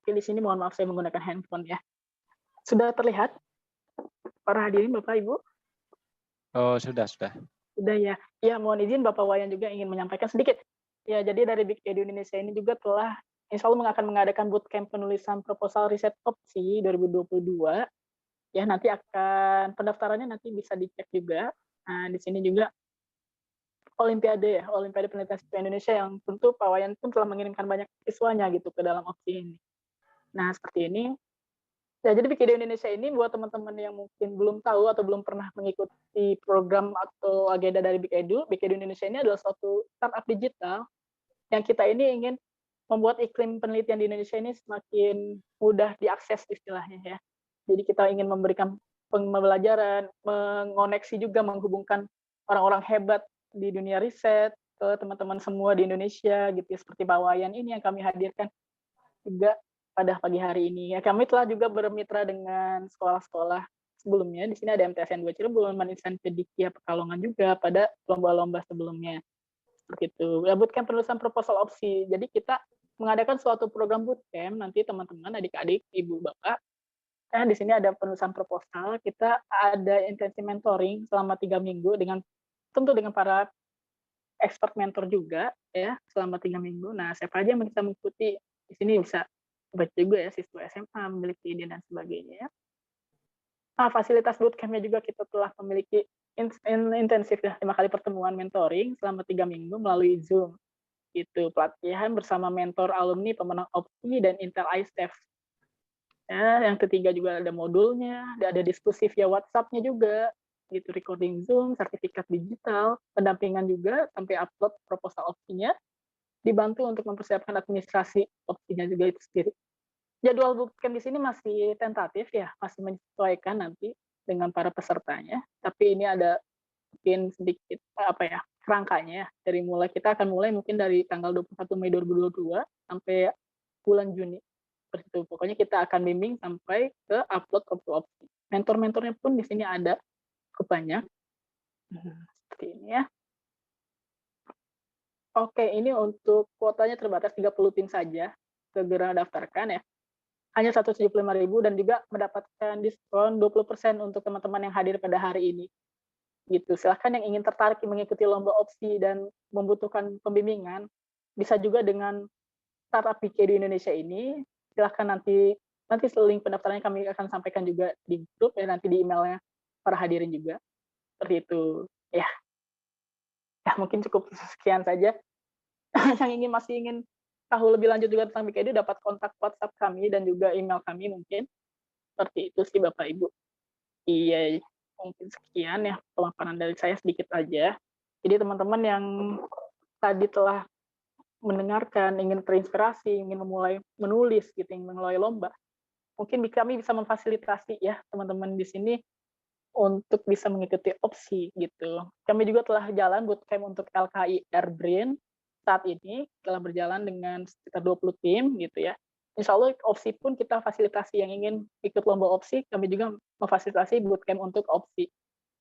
S1: Oke, di sini mohon maaf saya menggunakan handphone ya. Sudah terlihat para hadirin Bapak Ibu?
S2: Oh, sudah.
S1: Sudah ya. Ya, mohon izin Bapak Wayan juga ingin menyampaikan sedikit. Ya, jadi dari Big Edu Indonesia ini juga telah insya Allah akan mengadakan bootcamp penulisan proposal riset opsi 2022. Ya, nanti akan pendaftarannya nanti bisa dicek juga. Nah, di sini juga Olimpiade Penelitian Siswa Indonesia yang tentu Pak Wayan pun telah mengirimkan banyak siswanya gitu ke dalam opsi ini. Nah, seperti ini. Ya, jadi Big Edu Indonesia ini buat teman-teman yang mungkin belum tahu atau belum pernah mengikuti program atau agenda dari Big Edu Indonesia ini adalah suatu startup digital yang kita ini ingin membuat iklim penelitian di Indonesia ini semakin mudah diakses istilahnya ya. Jadi kita ingin memberikan pembelajaran, mengoneksi juga, menghubungkan orang-orang hebat di dunia riset ke teman-teman semua di Indonesia gitu ya, seperti Pak Wayan ini yang kami hadirkan juga pada pagi hari ini. Ya, kami telah juga bermitra dengan sekolah-sekolah sebelumnya. Di sini ada MTSN 2 Cirebon, Manisan Pedikia Pekalongan juga pada lomba-lomba sebelumnya. Seperti itu. Ya, bootcamp penulisan proposal opsi. Jadi kita mengadakan suatu program bootcamp nanti teman-teman, adik-adik, ibu, bapak. Di sini ada penulisan proposal. Kita ada intensi mentoring selama 3 minggu tentu dengan para expert mentor juga ya selama 3 minggu. Nah, siapa aja yang bisa mengikuti di sini bisa baik juga ya siswa SMA memiliki ide dan sebagainya ya. Nah, fasilitas bootcamp-nya juga kita telah memiliki intensif ya 5 kali pertemuan mentoring selama 3 minggu melalui Zoom. Itu pelatihan bersama mentor alumni pemenang opsi dan Intel iStaff. Ya, yang ketiga juga ada modulnya, ada diskusi via WhatsApp-nya juga, gitu recording Zoom, sertifikat digital, pendampingan juga sampai upload proposal opsinya, dibantu untuk mempersiapkan administrasi opsinya juga itu sendiri. Jadwal bootcamp di sini masih tentatif ya, masih menyesuaikan nanti dengan para pesertanya, tapi ini ada mungkin sedikit kerangkanya ya. Kita akan mulai mungkin dari tanggal 21 Mei 2022 sampai bulan Juni. Seperti itu. Pokoknya kita akan bimbing sampai ke upload opsi. Mentor-mentornya pun di sini ada cukup banyak. Seperti ini ya. Oke, ini untuk kuotanya terbatas 30 tim saja. Segera daftarkan ya. Hanya 175.000 dan juga mendapatkan diskon 20% untuk teman-teman yang hadir pada hari ini. Gitu. Silahkan yang ingin tertarik mengikuti lomba opsi dan membutuhkan pembimbingan, bisa juga dengan startup BK di Indonesia ini. Silahkan nanti link pendaftarannya kami akan sampaikan juga di grup ya, nanti di emailnya para hadirin juga. Seperti itu. Ya, mungkin cukup sekian saja. Yang masih ingin tahu lebih lanjut juga tentang BKD, dapat kontak WhatsApp kami dan juga email kami mungkin. Seperti itu sih Bapak Ibu. Iya, mungkin sekian ya pemaparan dari saya sedikit aja. Jadi teman-teman yang tadi telah mendengarkan, ingin terinspirasi, ingin memulai menulis gitu, ingin memulai lomba, mungkin kami bisa memfasilitasi ya teman-teman di sini untuk bisa mengikuti opsi gitu. Kami juga telah jalan bootcamp untuk LKI Airbrain saat ini telah berjalan dengan sekitar 20 tim gitu ya. Insya Allah opsi pun kita fasilitasi yang ingin ikut lomba opsi, kami juga memfasilitasi bootcamp untuk opsi.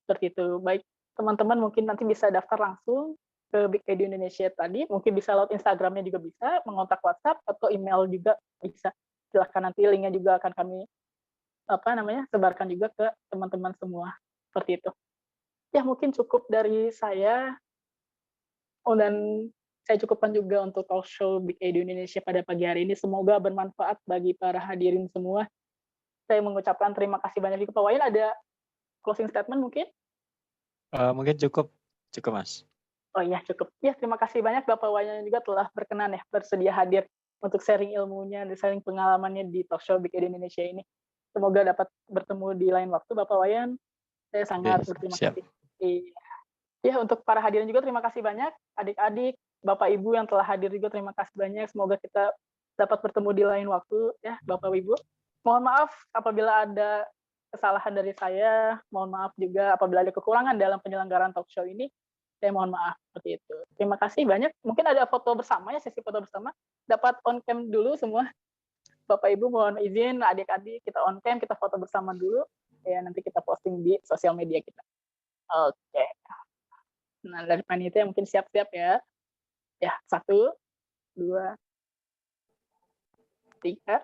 S1: Seperti itu. Baik, teman-teman mungkin nanti bisa daftar langsung ke Big Edu Indonesia tadi, mungkin bisa lewat Instagramnya juga bisa, mengontak WhatsApp atau email juga bisa. Silahkan nanti linknya juga akan kami sebarkan juga ke teman-teman semua. Seperti itu. Ya mungkin cukup dari saya. Dan saya cukupkan juga untuk talk show Big Edu Indonesia pada pagi hari ini. Semoga bermanfaat bagi para hadirin semua. Saya mengucapkan terima kasih banyak juga. Pak Wayan, ada closing statement mungkin?
S2: Mungkin cukup Mas.
S1: Oh iya, cukup. Ya, terima kasih banyak Bapak Wayan juga telah berkenan ya bersedia hadir untuk sharing ilmunya dan sharing pengalamannya di talk show Big Edu Indonesia ini. Semoga dapat bertemu di lain waktu Bapak Wayan. Saya sangat berterima kasih. Ya, untuk para hadirin juga terima kasih banyak. Adik-adik, Bapak Ibu yang telah hadir juga terima kasih banyak. Semoga kita dapat bertemu di lain waktu ya Bapak Ibu. Mohon maaf apabila ada kesalahan dari saya. Mohon maaf juga apabila ada kekurangan dalam penyelenggaraan talk show ini. Saya mohon maaf seperti itu. Terima kasih banyak. Mungkin ada foto bersama ya, sesi foto bersama. Dapat on cam dulu semua. Bapak Ibu mohon izin, adik-adik kita on cam, kita foto bersama dulu. Ya nanti kita posting di sosial media kita. Oke. Nah, dari panitia mungkin siap-siap ya. Ya, 1, 2, 3.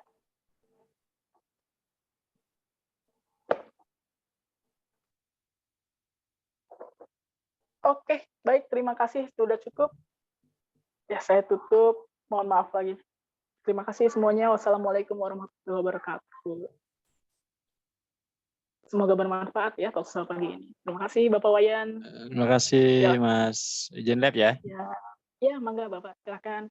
S1: Oke, baik. Terima kasih. Sudah cukup. Ya, saya tutup. Mohon maaf lagi. Terima kasih semuanya. Wassalamualaikum warahmatullahi wabarakatuh. Semoga bermanfaat ya talk show pagi ini. Terima kasih Bapak Wayan.
S2: Terima kasih Mas. Izin lab ya.
S1: Ya, mangga Bapak. Silakan.